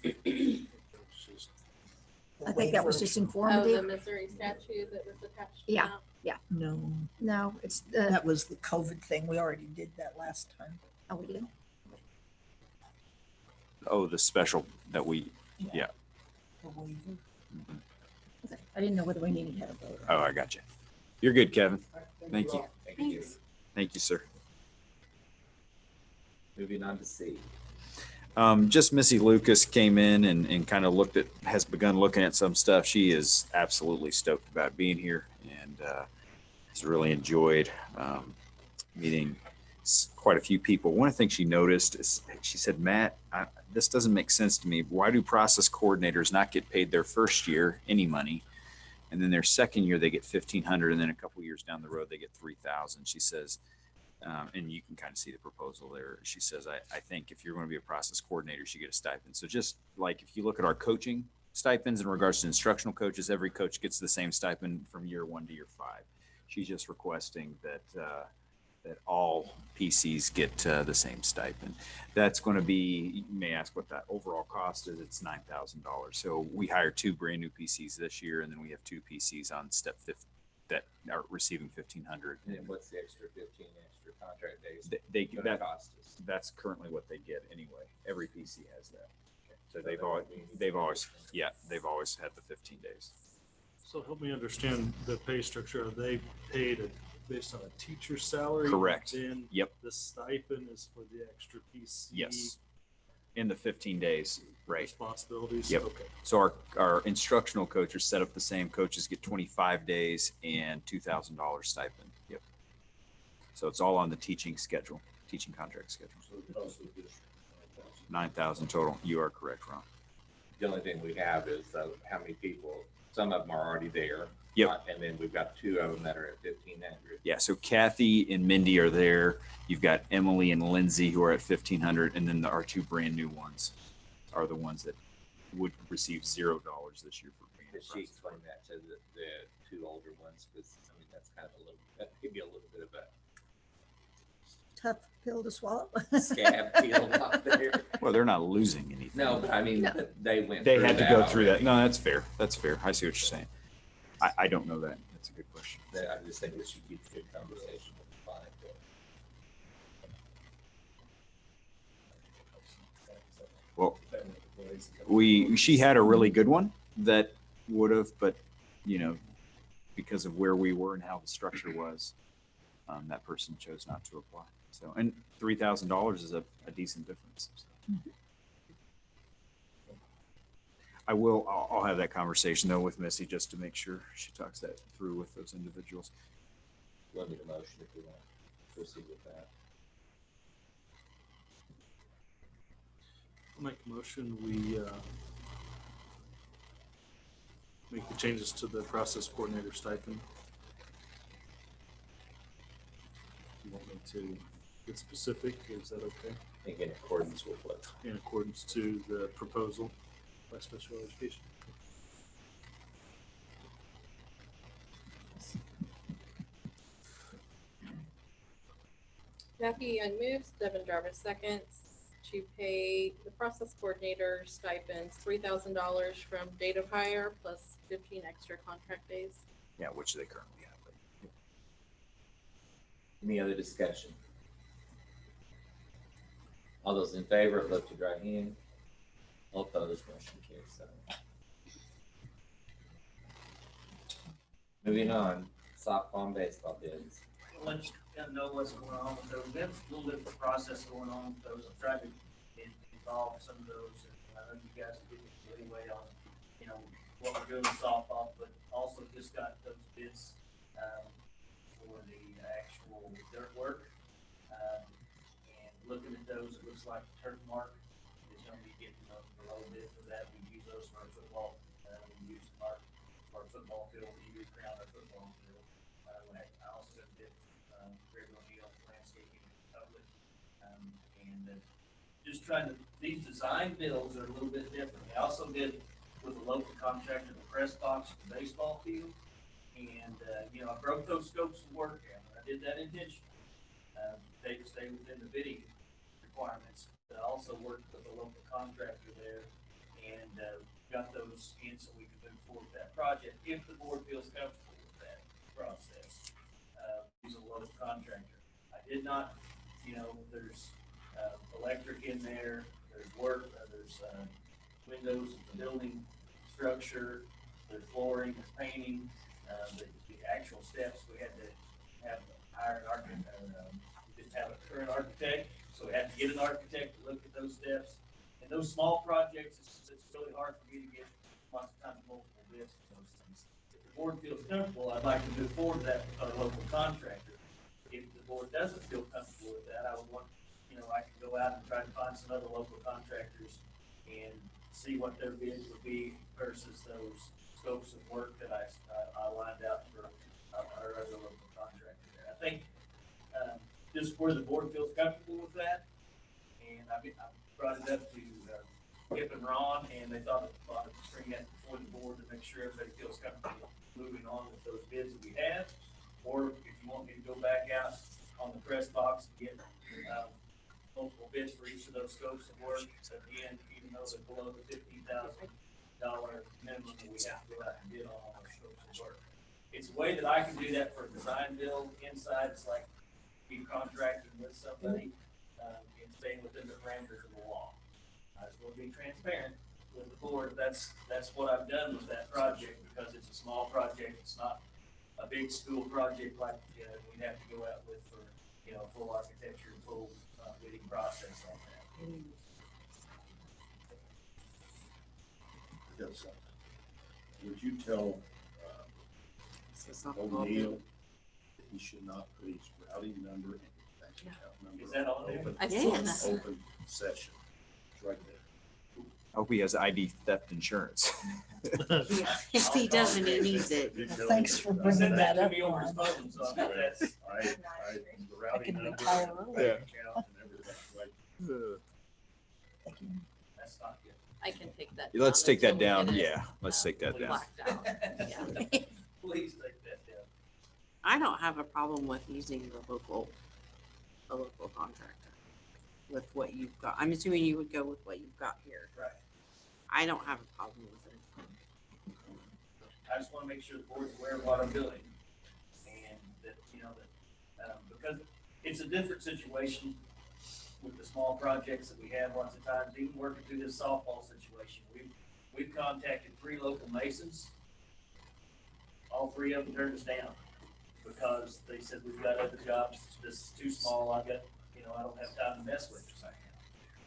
I think that was just Oh, the informative. Missouri statute that was attached. to Yeah, that. yeah. No, No, it's that was the COVID thing. We already did that last time. oh, we did. Oh, the special that we, yeah. I didn't know whether we needed to have a vote. Oh, I got you. You're good, Kevin. Thank you. Thank you. Thank you, sir. Moving on to C. Just Missy Lucas came in and kind of has begun looking at some stuff. She is absolutely stoked about being here and has really enjoyed meeting quite a few people. One of the things she noticed is she said, Matt, this doesn't make sense to me. Why do process coordinators not get paid their first year any money? And then their second year, they get $1,500. And then a couple years down the road, they get $3,000. She says, and you can kind of see the proposal there. She says, I think if you're going to be a process coordinator, you should get a stipend. So just like if you look at our coaching stipends in regards to instructional coaches, every coach gets the same stipend from year 1 to year 5. She's just requesting that that all PCs get the same stipend. That's going to be, you may ask what that overall cost is. It's $9,000. So we hired 2 brand new PCs this year, and then we have 2 PCs on step 5 that are receiving $1,500. And then what's the extra 15 extra contract days? That cost us? That's currently what they get anyway. Every PC has that. So they've always had the 15 days. So help me understand the pay structure. Are they paid based on a teacher's salary? Correct. Then Yep. the stipend is for the extra PC. Yes. In the 15 days, right. Responsibilities. Yep. Okay. So our instructional coaches set up the same. Coaches get 25 days and $2,000 stipend. Yep. So it's all on the teaching schedule, teaching contract schedule. So the cost of the district, 9,000 total. You are correct, Ron. The only thing we have is how many people, some of them are already there. Yep. And then we've got 2 of them that are at 1,500. Yeah. So Kathy and Mindy are there. You've got Emily and Lindsay who are at 1,500, and then our 2 brand new ones are the ones that would receive $0 this year for being. Did she explain that to the 2 older ones? Because I mean that's kind of that could be a little bit of a Tough pill to swallow. scab peeled off there. Well, they're not losing anything. No, but I mean they went. They through had to that go through that. already. No, that's fair. That's fair. I see what you're saying. I don't know that. That's a good question. I just think we should keep a good conversation with the client. Well, she had a really good one that would have, but because of where we were and how the structure was, that person chose not to apply. So, and $3,000 is a decent difference. So. I'll have that conversation though with Missy just to make sure she talks that through with those individuals. We'll need a motion if we want to proceed with that. I'll make a motion. We make the changes to the process coordinator stipend. You want me to get specific? Is that okay? I think in accordance with what? In accordance to the proposal by special education. Jackie Young moves, Devin Jarvis seconds, to pay the process coordinator stipends $3,000 from date of hire plus 15 extra contract days. Yeah, which they currently have. Any other discussion? All those in favor, lift your right hand. All opposed, motion carries. Moving on, softball and baseball bids. I'll let you kind of know what's going on with those. We have a little different process going on with those. I'm trying to involve some of those. And I know you guys are getting leeway on, what we're doing with softball, but also just got those bids for the actual dirt work. And looking at those, it looks like Turf Mark is going to be getting a low bid for that. We use those for our football. We use our football field. We use around our football field. I also got a bid Greg O'Neill landscaping in public. And just trying to, these design builds are a little bit different. I also did with a local contractor, the press box at the baseball field. And, I broke those scopes of work down. I did that intentionally. They stay within the bidding requirements. I also worked with a local contractor there and got those in so we could move forward with that project if the board feels comfortable with that process. He's a local contractor. I did not, there's electric in there, there's work, there's windows in the building structure, there's flooring, there's painting, the actual steps, we had to hire an architect, we didn't have a current architect, so we had to get an architect to look at those steps. And those small projects, it's really hard for me to get lots of times multiple bids for those things. If the board feels comfortable, I'd like to move forward with that with our local contractor. If the board doesn't feel comfortable with that, I would want, I can go out and try to find some other local contractors and see what their bids would be versus those scopes of work that I lined out for our other local contractor there. I think just where the board feels comfortable with that, and I brought it up to Kip and Ron, and they thought it would bring that before the board to make sure everybody feels comfortable moving on with those bids that we have. Or if you want me to go back out on the press box and get multiple bids for each of those scopes of work, again, even though they're below the $15,000 minimum that we have to go out and bid on all those scopes of work. It's a way that I can do that for a design build inside. It's like be contracting with somebody and staying within the parameters of the law. I just want to be transparent with the board. That's what I've done with that project because it's a small project. It's not a big school project like we'd have to go out with for full architecture and full bidding process on that. Yes. Would you tell O'Neill that he should not put his routing number and bank account number? Is that on there? I see that. Open session. It's right there. I hope he has ID theft insurance. If he doesn't, he needs it. Thanks for bringing that up, To me over his Ron. phone, so I think that's, The routing can number, retire bank early. account and everything, right? that's not good. I can take that. Let's down take that until we down. get it Yeah, let's take that down. Blacked out. Yeah. Please take that down. I don't have a problem with using the local contractor with what you've got. I'm assuming you would go with what you've got here. Right. I don't have a problem with it. I just want to make sure the board's aware of what I'm doing. And that, because it's a different situation with the small projects that we have lots of times, even working through this softball situation. We've contacted 3 local masons. All 3 of them turned us down because they said, we've got other jobs. This is too small. I don't have time to mess with this right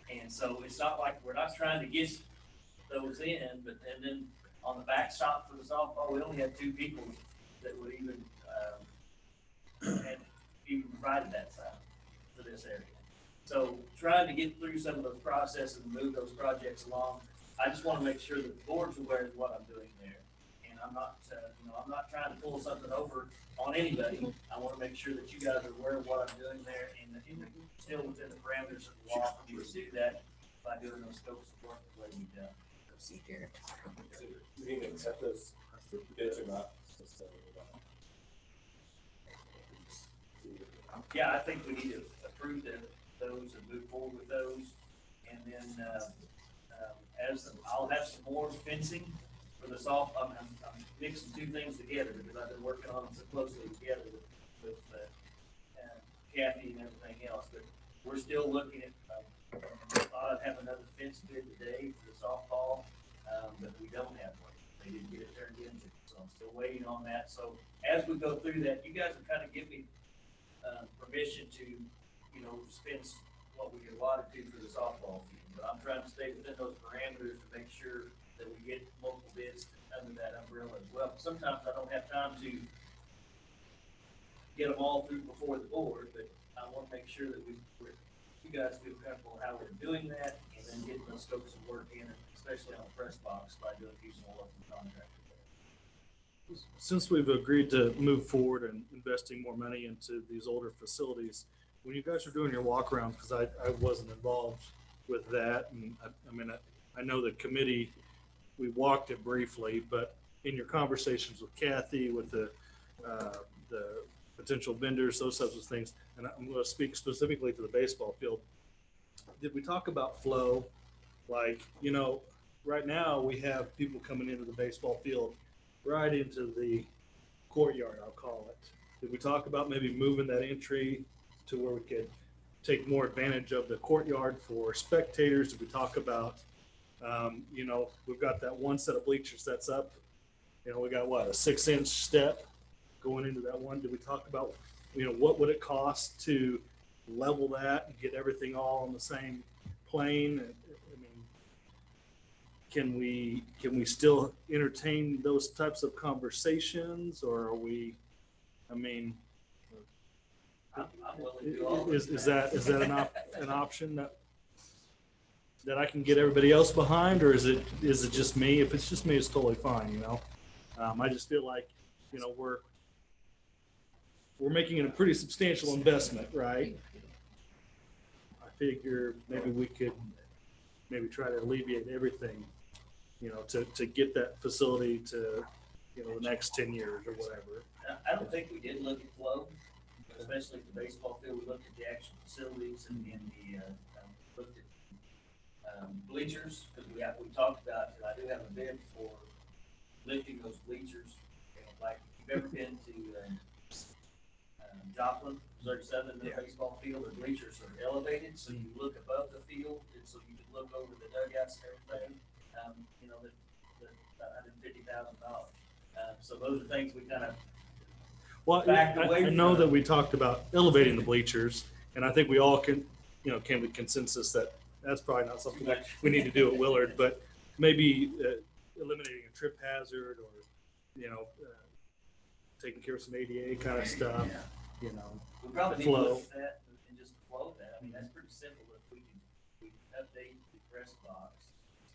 now. And so it's not like we're not trying to get those in, and then on the backstop for the softball, we only had 2 people that would even provided that side for this area. So trying to get through some of those processes and move those projects along, I just want to make sure that the board's aware of what I'm doing there. And I'm not, I'm not trying to pull something over on anybody. I want to make sure that you guys are aware of what I'm doing there and that you're still within the parameters of the law for me to do that by doing those scopes of work the way we've done. We need to accept those bids or not? Yeah, I think we need to approve those and move forward with those. And then, I'll have some more fencing for the soft, I'm mixing 2 things together because I've been working on them so closely together with Kathy and everything else. But we're still looking at thought I'd have another fence bid today for the softball, but we don't have one. They didn't get it turned in, so I'm still waiting on that. So as we go through that, you guys will kind of give me, permission to, spend what we allotted to for the softball field. But I'm trying to stay within those parameters to make sure that we get multiple bids under that umbrella as well. Sometimes I don't have time to get them all through before the board, but I want to make sure that you guys feel comfortable how we're doing that, and then getting those scopes of work in, especially on the press box by doing using local contractors. Since we've agreed to move forward and investing more money into these older facilities, when you guys are doing your walk around, because I wasn't involved with that, and I know the committee, we walked it briefly, but in your conversations with Kathy, with the potential vendors, those types of things, and I'm going to speak specifically to the baseball field. Did we talk about flow? Like, right now we have people coming into the baseball field right into the courtyard, I'll call it. Did we talk about maybe moving that entry to where we could take more advantage of the courtyard for spectators? Did we talk about, we've got that one set of bleachers that's up, we got what, a 6-inch step going into that one. Did we talk about, what would it cost to level that and get everything all on the same plane? Can we still entertain those types of conversations, or are we, I'm willing to do all of is that an option that I can get everybody else behind, or is it just me? If it's just me, it's totally fine. I just feel like, we're making it a pretty substantial investment, right? I figure maybe we could try to alleviate everything, to get that facility to, the next 10 years or whatever. I don't think we did look at flow, especially at the baseball field. We looked at the actual facilities and looked at bleachers, because we talked about, I do have a bid for lifting those bleachers. Like, if you've ever been to Joplin, 37 in the baseball field, the bleachers are elevated, so you look above the field, and so you can look over the dugouts and everything. $150,000. So those are things we kind of backed away I know from. that we talked about elevating the bleachers, and I think we all came to consensus that that's probably not something that we need to do at Willard, but maybe eliminating a trip hazard, or taking care of some ADA kind of stuff. We probably need to flow. look at that and just flow that. That's pretty simple. If we can update the press box,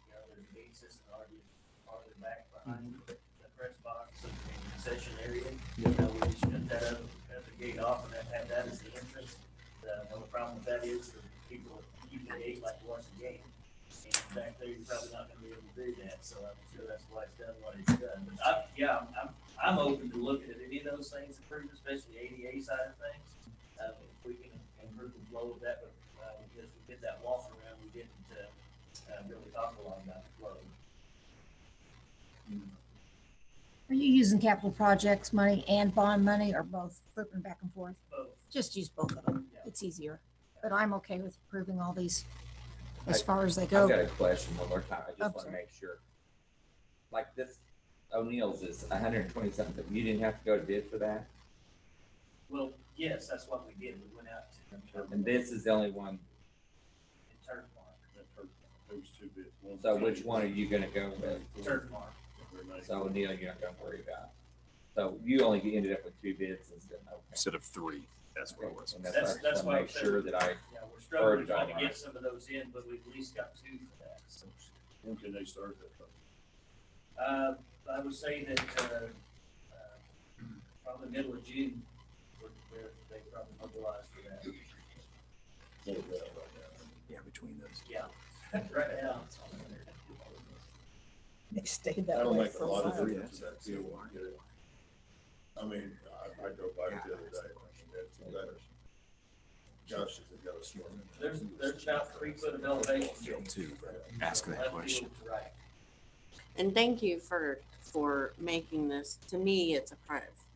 there's a gate system already farther back behind the press box and the concession area. We just cut that up, cut the gate off, and have that as the entrance. The only problem with that is the people keep the gate like to watch the game. And back there, you're probably not gonna be able to do that, so I'm sure that's why it's done what it's done. But I'm open to looking at any of those things, improve, especially the ADA side of things. If we can improve the flow of that, but because we did that walk around, we didn't really talk a lot about the flow. Are you using capital projects money and bond money, or both, flipping back and forth? Both. Just use both of them. It's easier. But I'm okay with approving all these as far as they I've go. got a question one more time. I just Oh, want to sorry. make sure. Like this, O'Neill's is 120 something. You didn't have to go to bid for that? Well, yes, that's what we did. We went out to And this is the only one. Turf Mark. Those two bids. So which one are you gonna go with? Turf Mark. So O'Neill, you're not gonna worry about. So you only ended up with 2 bids Instead of 3. That's what it was. And I That's just why wanna I make said sure that I Yeah, we're struggling heard it trying to all get right. some of those in, but we've at least got 2 for that. So, When can they start that? I would say that, probably middle of June, where they probably mobilized for that. Yeah, between those. Yeah, right now. They stayed that That'll way make a for a lot of while. difference, that deal when we get it. I drove by it the other day. Gosh, they got a storm. There's about 3 foot of elevation. Too, but ask that Left question. field to right. And thank you for making this, to me, it's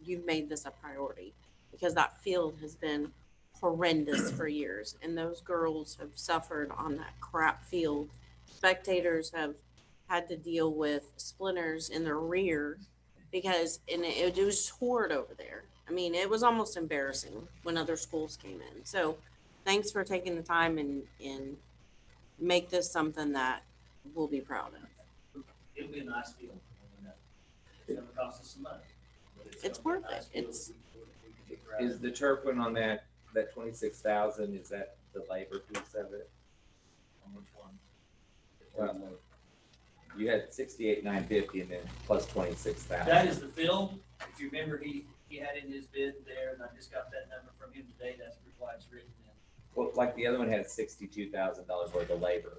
you've made this a priority, because that field has been horrendous for years, and those girls have suffered on that crap field. Spectators have had to deal with splinters in their rear because, and it was just horrid over there. I mean, it was almost embarrassing when other schools came in. So thanks for taking the time and make this something that we'll be proud of. It'll be a nice field. It's gonna cost us some money. But It's gonna be a worth nice it. field It's- that we can get around. Is the turf one on that 26,000, is that the labor piece of it? On which one? Well, you had 68,950 and then plus 26,000. That is the field. If you remember, he had in his bid there, and I just got that number from him today. That's why it's written in. Well, like the other one had $62,000 worth of labor.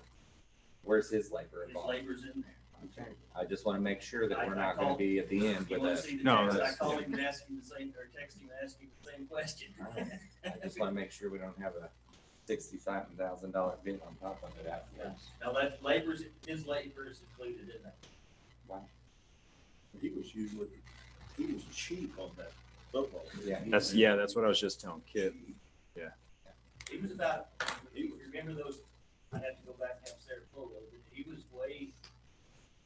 Where's his labor His involved? labor's in there. Okay. I just want to make sure that we're I not going to called- be at the end You with wanna a. see the No, text? I that's- called him and asked him the same, or text him and asked him the same question. I just want to make sure we don't have a $65,000 bid on top of it afterwards. Now, his labor is included in that. Wow. He was cheap on that football. Yeah. That's what I was just telling Kit. Yeah. He was about, if you remember those, I have to go back and have Sarah pull those, but he was way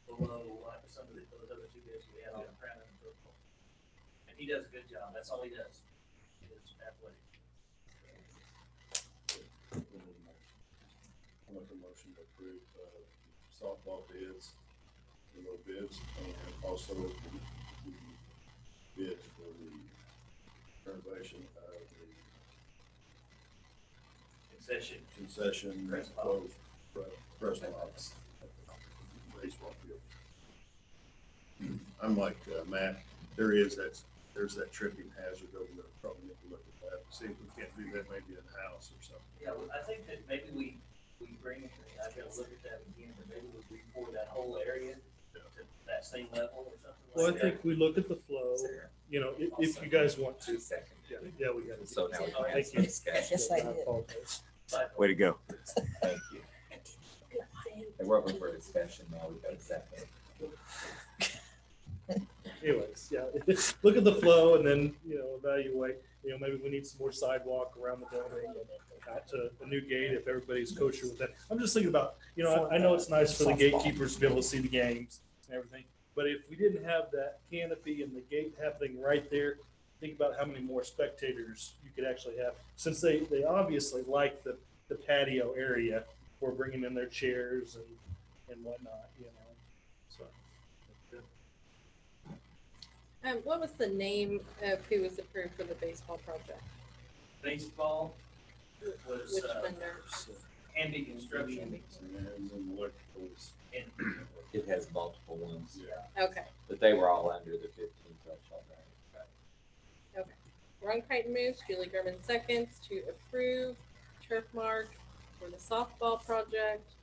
below like some of those other two guys we had on Crown and football. And he does a good job. That's all he does. He is athletic. I'll make a motion to approve softball bids, the low bids, and also the bid for the renovation of Concession. the concession Press box. closed press box at the baseball field. I'm like Matt, there's that tripping hazard over there. Probably need to look at that, see if we can't do that maybe in the house or something. Yeah, well, I think that maybe we bring, I've got to look at that again, but maybe we pour that whole area to that same level or something Well, I like that. think we look at the flow, you know, if you guys want to. 2 seconds. Yeah, we got it. So now we can have Thank some you. discussion. Yes, I did. apologize. Way to go. Thank you. And we're open for discussion now. We've got a second. Anyways, yeah, look at the flow and then, evaluate, maybe we need some more sidewalk around the building and to a new gate if everybody's kosher with that. I'm just thinking about, I know it's nice for the gatekeepers to be able to see the games and everything, but if we didn't have that canopy and the gate happening right there, think about how many more spectators you could actually have, since they obviously like the patio area for bringing in their chairs and whatnot, so. What was the name of who was approved for the baseball project? Baseball was, Which vendor? Handy Construction. And then electricals. And It has multiple ones, Okay, but they were all under the 15 threshold. Right? okay. Ron Crichton moves, Julie German seconds to approve turf mark for the softball project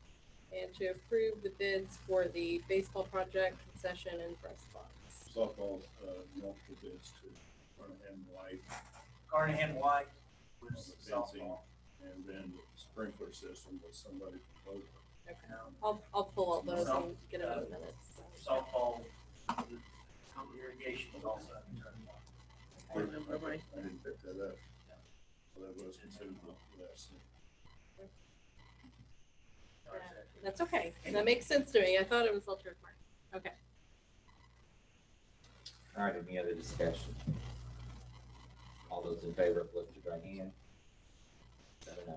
and to approve the bids for the baseball project, concession, and press box. Softball, multiple bids to Carnahan White. Carnahan White was fencing, softball. and then the sprinkler system was somebody from Boca. Okay, I'll pull all those and get them in minutes. so. Softball, the irrigation was also in turn one. I didn't pick that up. So that was considered less. Yeah, that's okay. That makes sense to me. I thought it was all turf mark. Okay. All right, any other discussion? All those in favor of lift your right hand. 7-0.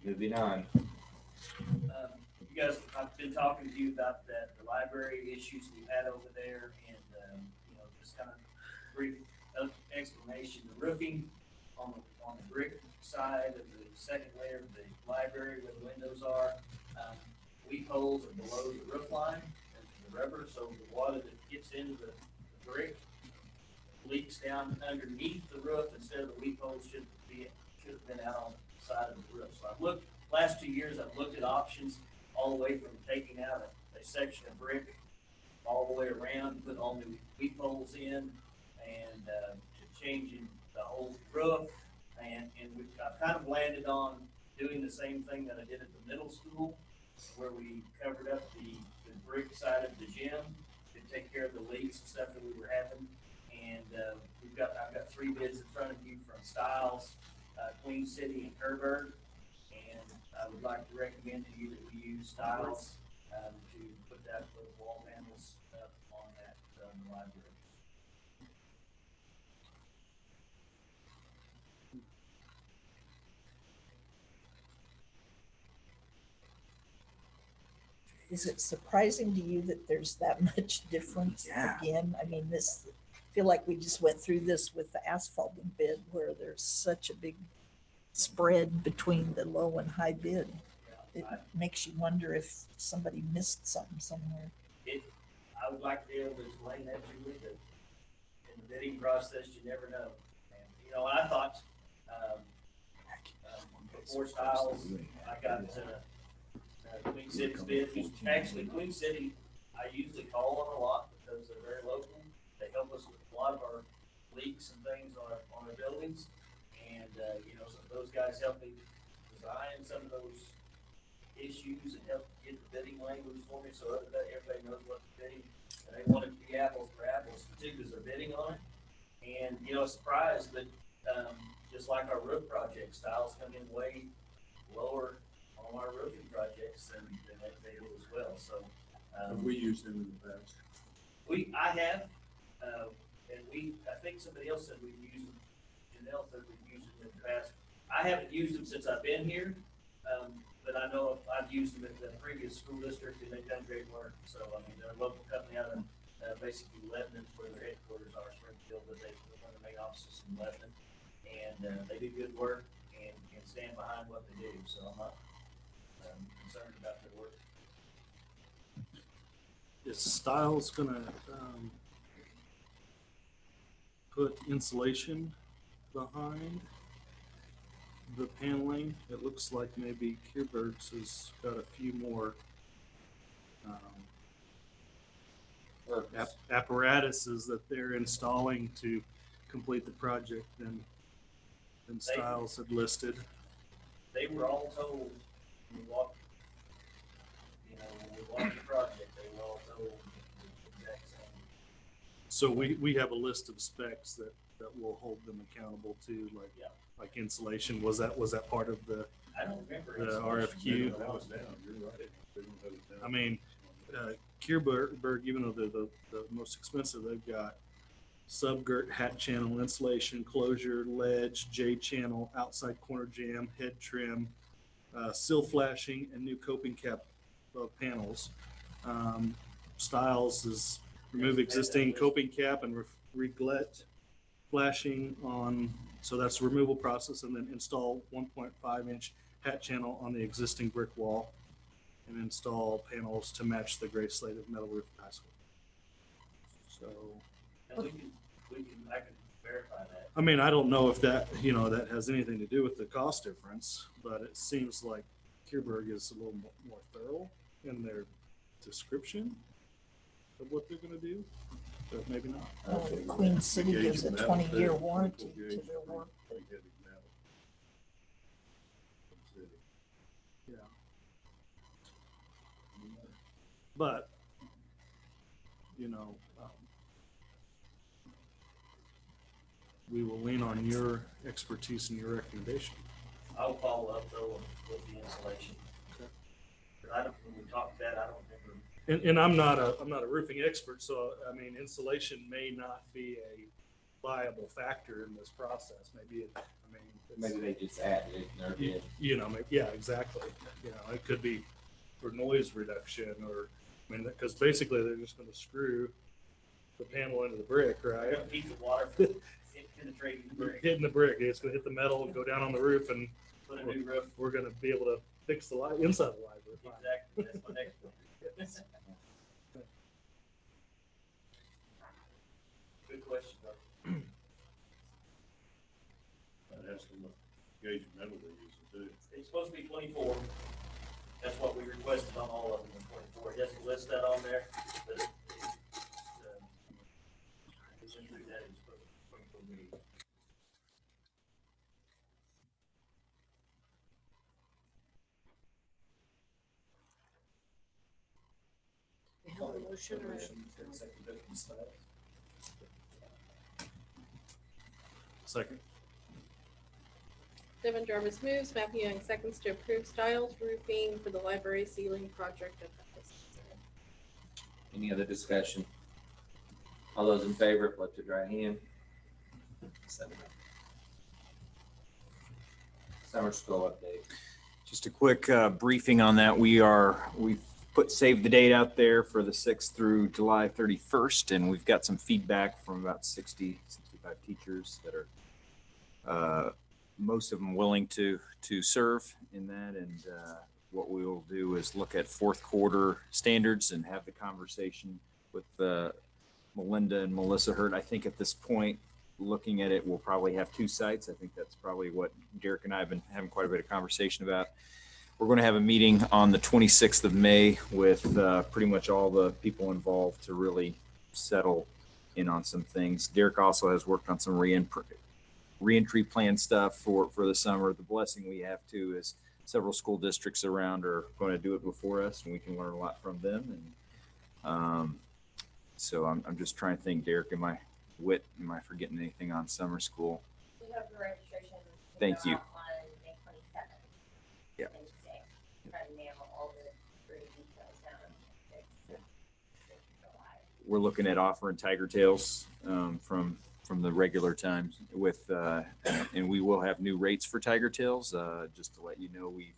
Moving on. You guys, I've been talking to you about the library issues we've had over there and, just kind of brief explanation. The roofing on the brick side of the second layer of the library where the windows are, weep holes are below the roof line, the rubber, so the water that gets into the brick leaks down underneath the roof instead of the weep holes should have been out on the side of the roof. So I've looked, last 2 years, I've looked at options all the way from taking out a section of brick all the way around, put all new weep holes in, and to changing the whole roof. And I've kind of landed on doing the same thing that I did at the middle school, where we covered up the brick side of the gym to take care of the leaks and stuff that we were having. And we I've got 3 bids in front of you from Styles, Queen City, and Kerrberg. And I would like to recommend to you that we use Styles to put that little wall panels up on that library. Is it surprising to you that there's that much difference again? I mean, this, I feel like we just went through this with the asphalting bid where there's such a big spread between the low and high bid. It makes you wonder if somebody missed something somewhere. I would like to be able to explain that to you, that in the bidding process, you never know. And, you know, I thought, before Styles, I got, Queen City's bid. Actually, Queen City, I usually call on a lot because they're very local. They help us with a lot of our leaks and things on our buildings. And, you know, so those guys help me design some of those issues and help get the bidding language for me so that everybody knows what the bidding. And they want it to be apples for apples too, because they're bidding on it. And, you know, surprised that, just like our roof project, Styles come in way lower on our roofing projects than they do as well. So, Have we used them in the past? I have, and I think somebody else said we've used them. Janelle said we've used them in the past. I haven't used them since I've been here, but I know I've used them at the previous school district and they've done great work. So, I mean, they're a local company out of basically Lebanon, where their headquarters are, Springfield, but they're one of the main offices in Lebanon. And they do good work and stand behind what they do. So I'm not concerned about their work. Is Styles gonna put insulation behind the paneling? It looks like maybe Kierberg's has got a few more apparatuses that they're installing to complete the project than Styles had listed. They were all told when we walked, you know, when we walked the project, they were all told the exact same. So we have a list of specs that will hold them accountable to, like insulation. Was that part of the I don't remember the insulation. RFQ? That was down, you're right. They don't have it down. I mean, Kierberg, even though they're the most expensive, they've got subgirt hat channel insulation, closure, ledge, J channel, outside corner jamb, head trim, sill flashing, and new coping cap panels. Styles is remove existing coping cap and reglet flashing on, so that's the removal process, and then install 1.5-inch hat channel on the existing brick wall and install panels to match the gray slated metal roof of high school. So, And I can verify that. I mean, I don't know if that, that has anything to do with the cost difference, but it seems like Kierberg is a little more thorough in their description of what they're gonna do, but maybe not. Queen City gives a 20-year warranty to their work. Yeah. But, we will lean on your expertise and your recommendation. I'll follow up though with the insulation. Okay. But when we talked that, I don't remember. And I'm not a roofing expert, so I mean, insulation may not be a viable factor in this process. Maybe Maybe they just added it in their bid. Yeah, exactly. It could be for noise reduction, or because basically they're just going to screw the panel into the brick, right? Keep the water from penetrating the brick. Hitting the brick, it's going to hit the metal, go down on the roof, and Put a new roof. we're going to be able to fix the inside of the live roof. Exactly, that's my next one. Good question, though. That has to look, gauge of metal they're using too. It's supposed to be 24. That's what we requested on all of them, 24. He doesn't list that on there, but it's usually that is supposed to be 24 meters. Motion or? Second. Devin Jarvis moves, Matthew Young seconds to approve Styles Roofing for the library ceiling project at the high school. Any other discussion? All those in favor, lift your right hand. Summer school update. Just a quick briefing on that. We've saved the date out there for the 6th through July 31st, and we've got some feedback from about 65 teachers that are most of them willing to serve in that. And what we will do is look at 4th quarter standards and have the conversation with Melinda and Melissa Hurt. I think at this point, looking at it, we'll probably have 2 sites. I think that's probably what Derek and I have been having quite a bit of conversation about. We're going to have a meeting on the 26th of May with pretty much all the people involved to really settle in on some things. Derek also has worked on some reentry plan stuff for the summer. The blessing we have too is several school districts around are going to do it before us, and we can learn a lot from them. And so I'm just trying to think, Derek, am I forgetting anything on summer school? We have the registration. Thank you. On May 27th. Yeah. Wednesday. Trying to nail all the great details down. We're looking at offering Tiger Tails from the regular times with, and we will have new rates for Tiger Tails. Just to let you know, we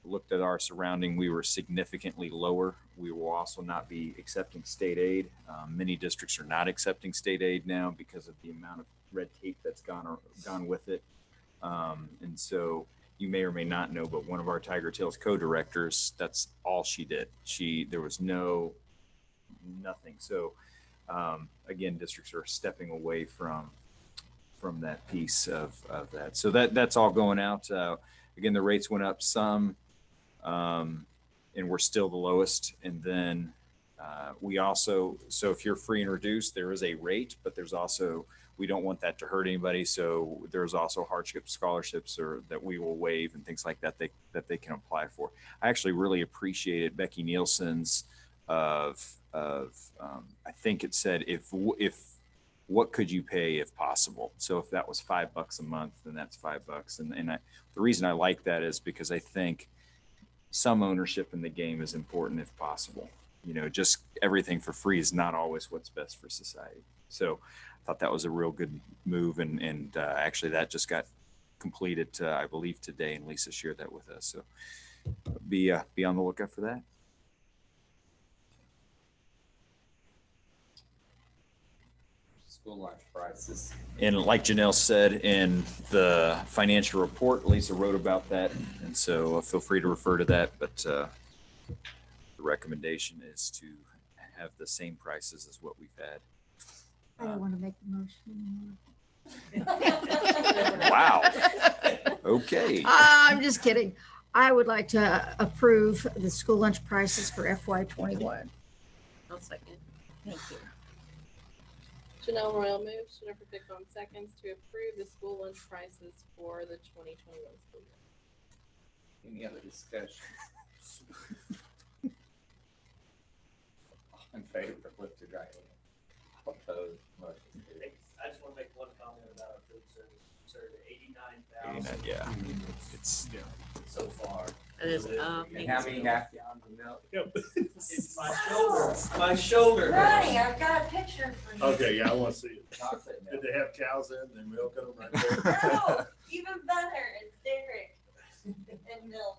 looked at our surrounding, we were significantly lower. We will also not be accepting state aid. Many districts are not accepting state aid now because of the amount of red tape that's gone with it. And so you may or may not know, but one of our Tiger Tails co-directors, that's all she did. There was nothing. So again, districts are stepping away from that piece of that. So that's all going out. Again, the rates went up some, and we're still the lowest. And then we also, so if you're free and reduced, there is a rate, but there's also, we don't want that to hurt anybody. So there's also hardship scholarships that we will waive and things like that they can apply for. I actually really appreciated Becky Nielsen's I think it said if what could you pay if possible. So if that was $5 a month, then that's $5. And the reason I like that is because I think some ownership in the game is important if possible. You know, just everything for free is not always what's best for society. So I thought that was a real good move. And actually that just got completed, I believe today, and Lisa shared that with us. So be on the lookout for that. School lunch prices. And like Janelle said in the financial report, Lisa wrote about that. And so feel free to refer to that. But the recommendation is to have the same prices as what we've had. I don't want to make the motion anymore. Wow. Okay. I'm just kidding. I would like to approve the school lunch prices for FY21. I'll second. Thank you. Janelle Royal moves, Jennifer Pickon seconds to approve the school lunch prices for the 2021 school year. Any other discussion? All in favor, lift your right hand. Opposed, motion carries. I just want to make one comment about our food service. We served 89,000. Yeah. It's so far. It is And how many half gallons of milk? It's my shoulder. Ronnie, I've got a picture for you. Okay, yeah, I want to see it. Chocolate Did milk. they have cows in and milk in them right there? No, even better, it's Derek and milk.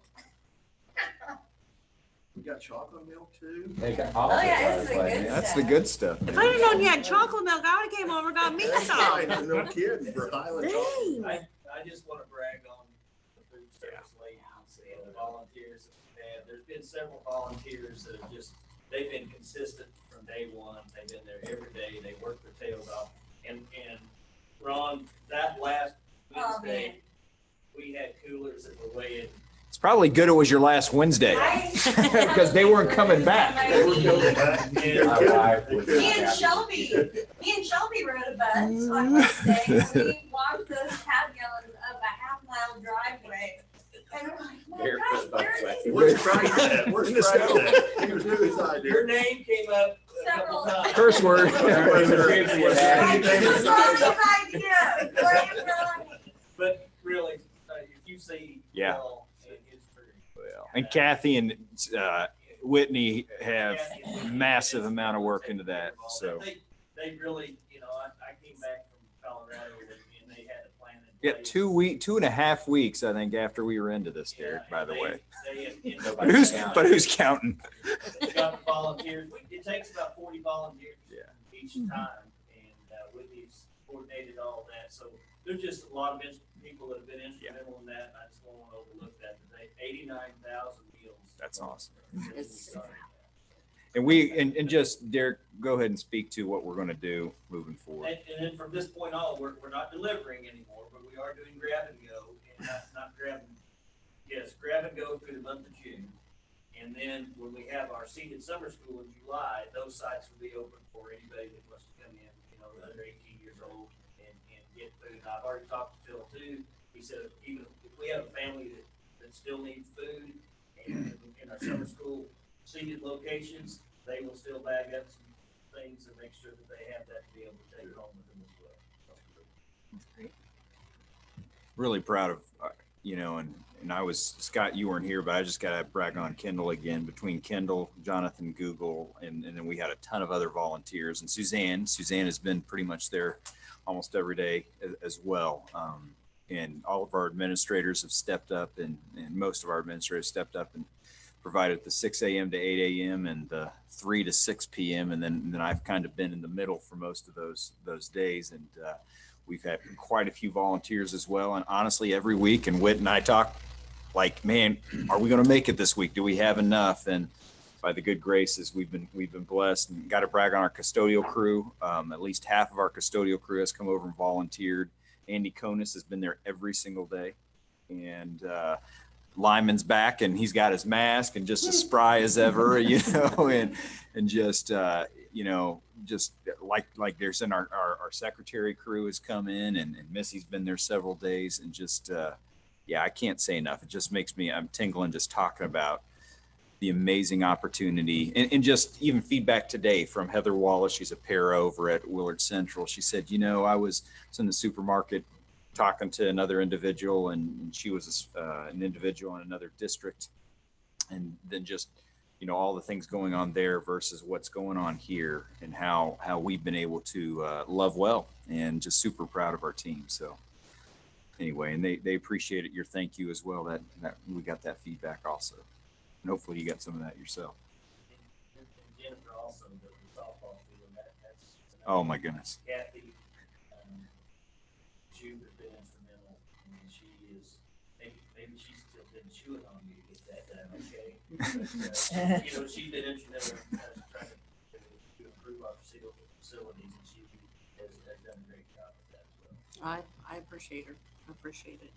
We got chocolate milk too? They got Oh, yeah, it's the good That's stuff. the good stuff. If I'd have known you had chocolate milk, I would have came over and got me some. No kidding, for Highland chocolate. I just want to brag on the food service ladies and the volunteers. And there's been several volunteers that have they've been consistent from day one. They've been there every day. They work their tails off. And Ron, that last Oh, man. Wednesday, we had coolers that were weighing. It's probably good it was your last Wednesday because they weren't coming back. They were coming back. My wife was Me not and happy. Shelby rode a bus on Wednesday. We walked those half gallons up a half-mile driveway. And we're like, my Here, gosh, put it where back are way. these? Where's Frank at? Where's Frank at? He was doing his idea. Your name came up a couple Several. times. Curse word. It was Ronnie's idea. But really, if you see Yeah. Phil and his crew, Well, and Kathy and Whitney have massive amount of work into that. So they really, I came back from Colorado and they had a plan in yeah, place. 2.5 weeks, I think, after we were into this, Derek, by the way. They But who's counting? They got the volunteers. It takes about 40 volunteers each Mm-hmm. time, and Whitney's coordinated all that. So there's just a lot of people that have been instrumental in that. And I just don't want to overlook that today. 89,000 meals. That's awesome. since we started. And just Derek, go ahead and speak to what we're going to do moving forward. And then from this point on, we're not delivering anymore, but we are doing grab and go, and not grab and go through the month of June. And then when we have our seated summer school in July, those sites will be open for anybody that wants to come in, under 18 years old and get food. And I've already talked to Phil too. He said, even if we have a family that still needs food and in our summer school seated locations, they will still bag up some things and make sure that they have that to be able to take home with them as well. That's great. Really proud of, and I was, Scott, you weren't here, but I just got to brag on Kendall again. Between Kendall, Jonathan, Google, and then we had a ton of other volunteers. And Suzanne has been pretty much there almost every day as well. And all of our administrators have stepped up, and most of our administrators stepped up and provided the 6 a.m. to 8 a.m. and the 3 to 6 p.m. And then I've kind of been in the middle for most of those days. And we've had quite a few volunteers as well. And honestly, every week, and Whit and I talk like, man, are we going to make it this week? Do we have enough? And by the good graces, we've been blessed, and got to brag on our custodial crew. At least half of our custodial crew has come over and volunteered. Andy Konis has been there every single day. And Lyman's back, and he's got his mask and just as spry as ever, and just, just like there's in our secretary crew has come in, and Missy's been there several days, and just, I can't say enough. It just makes me, I'm tingling just talking about the amazing opportunity, and just even feedback today from Heather Wallace. She's a para over at Willard Central. She said, I was in the supermarket talking to another individual, and she was an individual in another district, and then just all the things going on there versus what's going on here, and how we've been able to love well, and just super proud of our team. So anyway, and they appreciated your thank you as well, that we got that feedback also, and hopefully you got some of that yourself. And Jennifer also, the softball field, that's. Oh my goodness. Kathy, Jude has been instrumental. I mean, she is, maybe she's still been chewing on me to get that done, okay? But, she's been instrumental in trying to improve our facilities, and she has done a great job with that as well. I appreciate her. I appreciate it.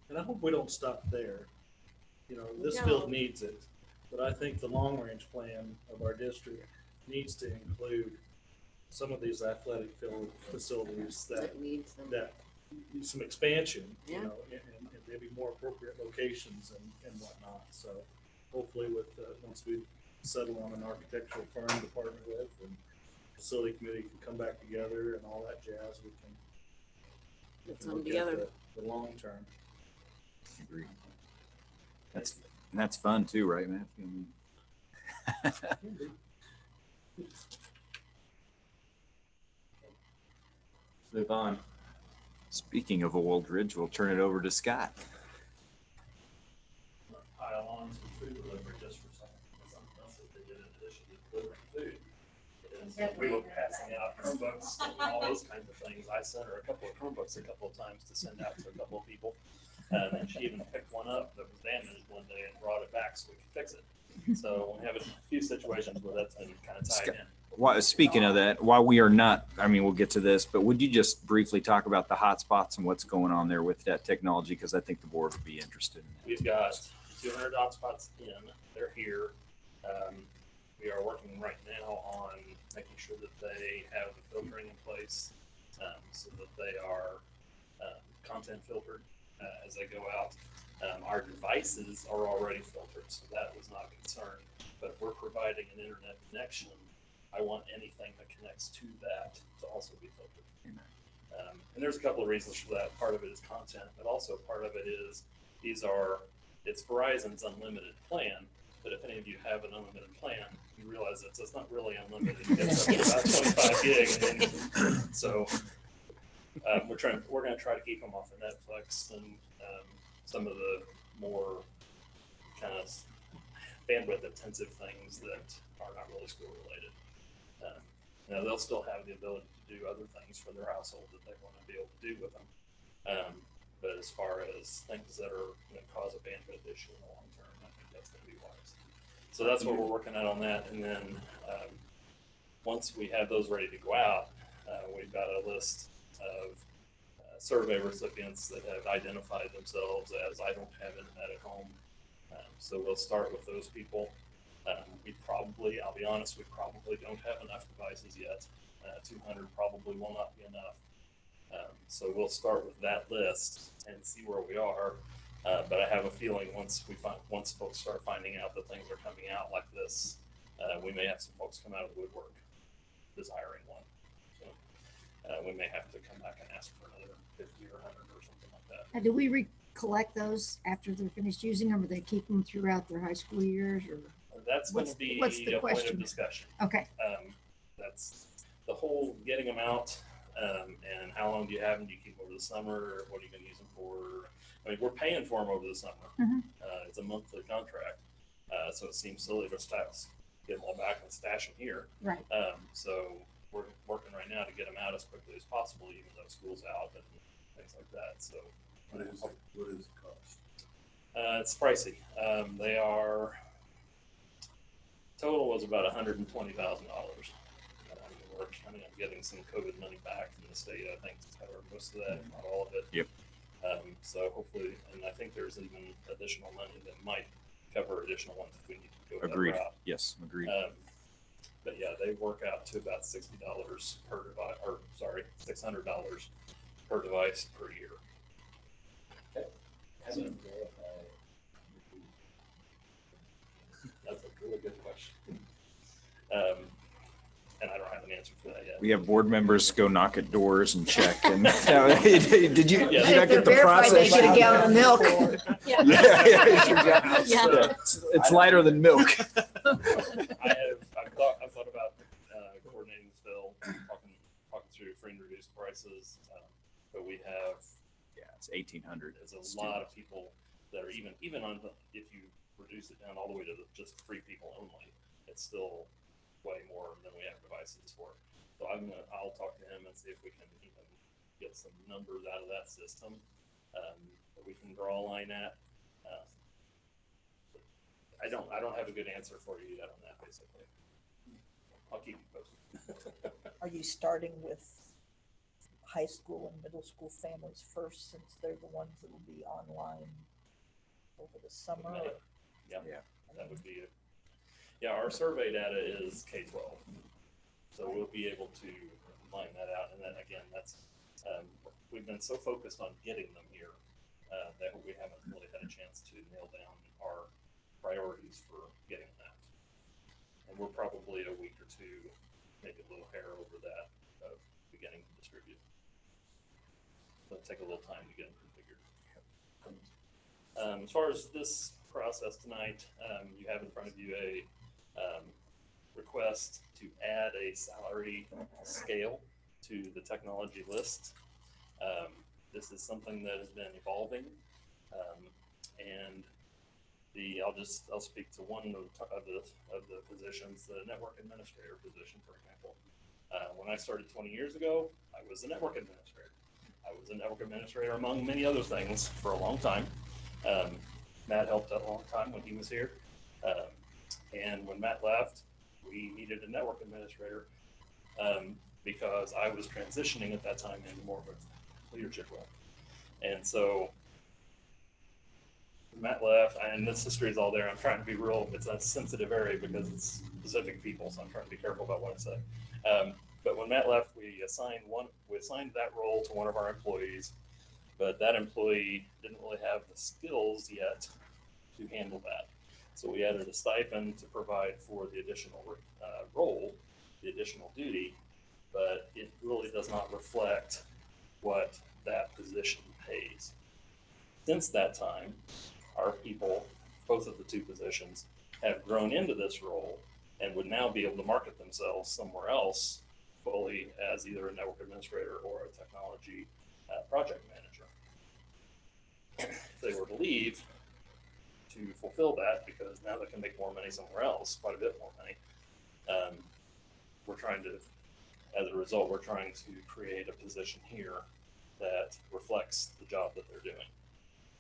And I hope we don't stop there. This No. field needs it, but I think the long-range plan of our district needs to include some of these athletic field facilities that needs them. that some expansion, Yeah. and maybe more appropriate locations and whatnot. So hopefully once we settle on an architectural firm to partner with, and facility committee can come back together and all that jazz, we can Get some look at together. the long term. Agree. That's fun too, right, man? Move on. Speaking of Old Ridge, we'll turn it over to Scott. Pile on some food delivery just for something else that they did in addition to delivering food. We were passing out Chromebooks and all those kinds of things. I sent her a couple of Chromebooks a couple of times to send out to a couple of people. And she even picked one up that was damaged one day and brought it back so we could fix it. So we have a few situations where that's been kind of tied in. Speaking of that, while we are not, we'll get to this, but would you just briefly talk about the hotspots and what's going on there with that technology? Because I think the board would be interested in that. We've got 200 hotspots in. They're here. We are working right now on making sure that they have the filtering in place so that they are content filtered as they go out. Our devices are already filtered, so that was not a concern. But if we're providing an internet connection, I want anything that connects to that to also be filtered. And there's a couple of reasons for that. Part of it is content, but also part of it is it's Verizon's unlimited plan. But if any of you have an unlimited plan, you realize it's not really unlimited. It's about 25 gig. And so we're going to try to keep them off of Netflix and some of the more kind of bandwidth intensive things that are not really school related. Now they'll still have the ability to do other things for their household that they want to be able to do with them. But as far as things that are going to cause a bandwidth issue in the long term, I think that's going to be wise. So that's what we're working on that. And then once we have those ready to go out, we've got a list of survey recipients that have identified themselves as I don't have internet at home. So we'll start with those people. I'll be honest, we probably don't have enough devices yet. 200 probably will not be enough. So we'll start with that list and see where we are. But I have a feeling once folks start finding out that things are coming out like this, we may have some folks come out of the woodwork desiring one. So, we may have to come back and ask for another 50 or 100 or something like that. Now, do we collect those after they're finished using them, or they keep them throughout their high school years, or? That's going to be a point of discussion. Okay. That's the whole getting them out, and how long do you have them? Do you keep them over the summer? Or what are you going to use them for? I mean, we're paying for them over the summer. It's a monthly contract, so it seems silly to get them all back and stash them here. Right. So we're working right now to get them out as quickly as possible, even though school's out and things like that. So what is the cost? It's pricey. They are. Total was about $120,000. We're planning on getting some COVID money back from the state, I think, to cover most of that, not all of it. Yep. So hopefully, and I think there's even additional money that might cover additional ones if we need to go Agreed. that route. Yes, agreed. But yeah, they work out to about $60 per device, or sorry, $600 per device per year. Okay. That's a really good question. And I don't have an answer for that yet. We have board members go knock at doors and check. And did you not get the process? They get a gallon of milk. Yeah. It's lighter than milk. I've thought about coordinating with Phil, talking through free and reduced prices. But we have it's 1,800. There's a lot of people that are even on if you reduce it down all the way to just free people only, it's still way more than we have devices for. So I'll talk to him and see if we can even get some numbers out of that system that we can draw a line at. I don't have a good answer for you yet on that. Basically, I'll keep you posted. Are you starting with high school and middle school families first, since they're the ones that will be online over the summer? Yeah, that would be it. Yeah, our survey data is K-12, so we'll be able to line that out. And then again, that's we've been so focused on getting them here that we haven't really had a chance to nail down our priorities for getting that. And we're probably a week or two, maybe a little hair over that of beginning to distribute. It'll take a little time to get them configured. As far as this process tonight, you have in front of you a request to add a salary scale to the technology list. This is something that has been evolving, and I'll speak to one of the positions, the network administrator position, for example. When I started 20 years ago, I was a network administrator. I was a network administrator among many other things for a long time. Matt helped out a long time when he was here. And when Matt left, we needed a network administrator because I was transitioning at that time into more of a leadership role. And so Matt left, and this history is all there. I'm trying to be real. It's a sensitive area because it's specific people, so I'm trying to be careful about what I say. But when Matt left, we assigned that role to one of our employees, but that employee didn't really have the skills yet to handle that. So we added a stipend to provide for the additional role, the additional duty, but it really does not reflect what that position pays. Since that time, our people, both of the two positions, have grown into this role and would now be able to market themselves somewhere else fully as either a network administrator or a technology project manager. If they were to leave to fulfill that, because now they can make more money somewhere else, quite a bit more money, we're trying to, as a result, we're trying to create a position here that reflects the job that they're doing.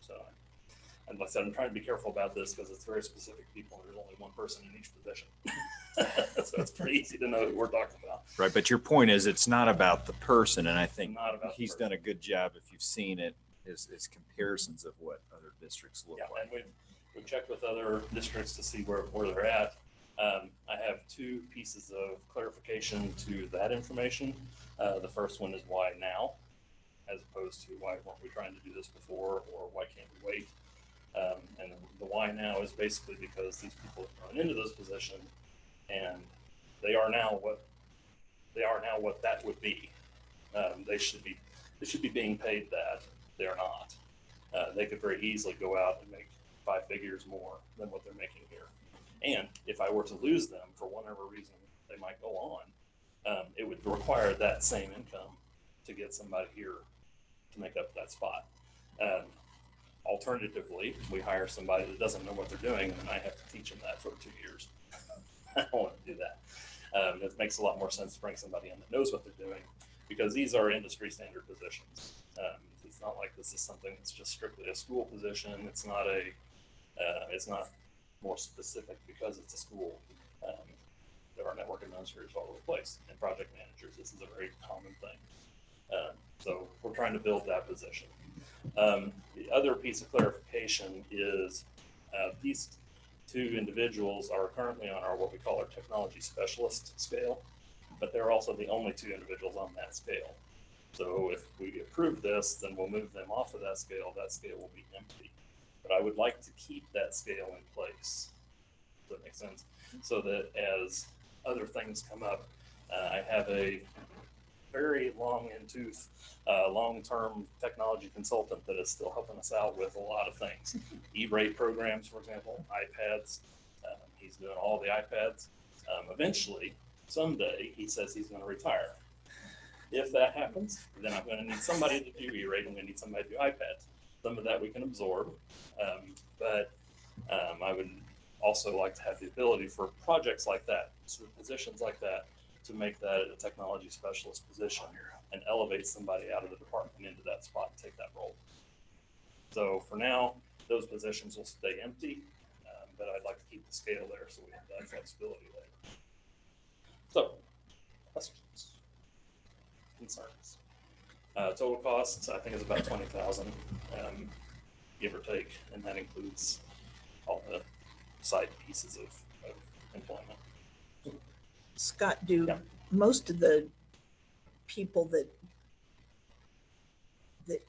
So, and like I said, I'm trying to be careful about this because it's very specific people. There's only one person in each position. So it's pretty easy to know who we're talking about. Right, but your point is it's not about the person, and I think Not about the he's done a good job if you've seen it, is comparisons of what other districts look Yeah, like. and we've checked with other districts to see where they're at. I have two pieces of clarification to that information. The first one is why now, as opposed to why weren't we trying to do this before, or why can't we wait? And the why now is basically because these people have grown into this position, and they are now what that would be. They should be being paid that. They are not. They could very easily go out and make 5 figures more than what they're making here. And if I were to lose them for whatever reason they might go on, it would require that same income to get somebody here to make up that spot. Alternatively, we hire somebody that doesn't know what they're doing, and I have to teach them that for 2 years. I don't want to do that. It makes a lot more sense to bring somebody in that knows what they're doing, because these are industry standard positions. It's not like this is something that's just strictly a school position. It's not more specific because it's a school. There are network administrators all over the place, and project managers. This is a very common thing. So we're trying to build that position. The other piece of clarification is these two individuals are currently on our what we call our technology specialist scale, but they're also the only 2 individuals on that scale. So if we approve this, then we'll move them off of that scale. That scale will be empty. But I would like to keep that scale in place. Does that make sense? So that as other things come up, I have a very long in tooth, long-term technology consultant that is still helping us out with a lot of things. E-rate programs, for example, iPads. He's doing all the iPads. Eventually, someday, he says he's going to retire. If that happens, then I'm going to need somebody to do E-rate. I'm going to need somebody to do iPads. Some of that we can absorb, but I would also like to have the ability for projects like that, so positions like that, to make that a technology specialist position and elevate somebody out of the department into that spot and take that role. So for now, those positions will stay empty, but I'd like to keep the scale there so we have that flexibility there. So, questions, concerns? Total costs, I think, is about 20,000, give or take, and that includes all the side pieces of employment. Scott, do most of the people that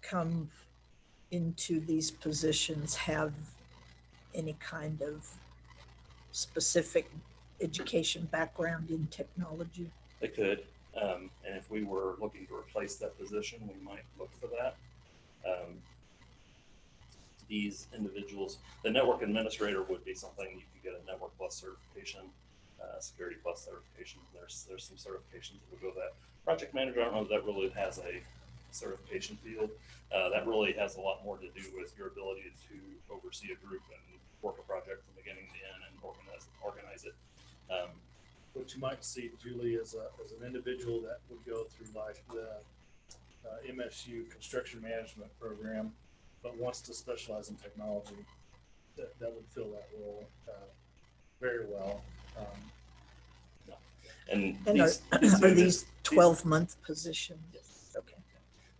come into these positions have any kind of specific education background in technology? They could, and if we were looking to replace that position, we might look for that. These individuals, the network administrator would be something you could get a Network Plus certification, Security Plus certification. There's some certifications that would go with that. Project manager, I don't know if that really has a certification field. That really has a lot more to do with your ability to oversee a group and work a project from beginning to end and organize it. What you might see, Julie, is an individual that would go through like the MSU construction management program, but wants to specialize in technology. That would fill that role very well. And are these 12-month positions? Yes. Okay.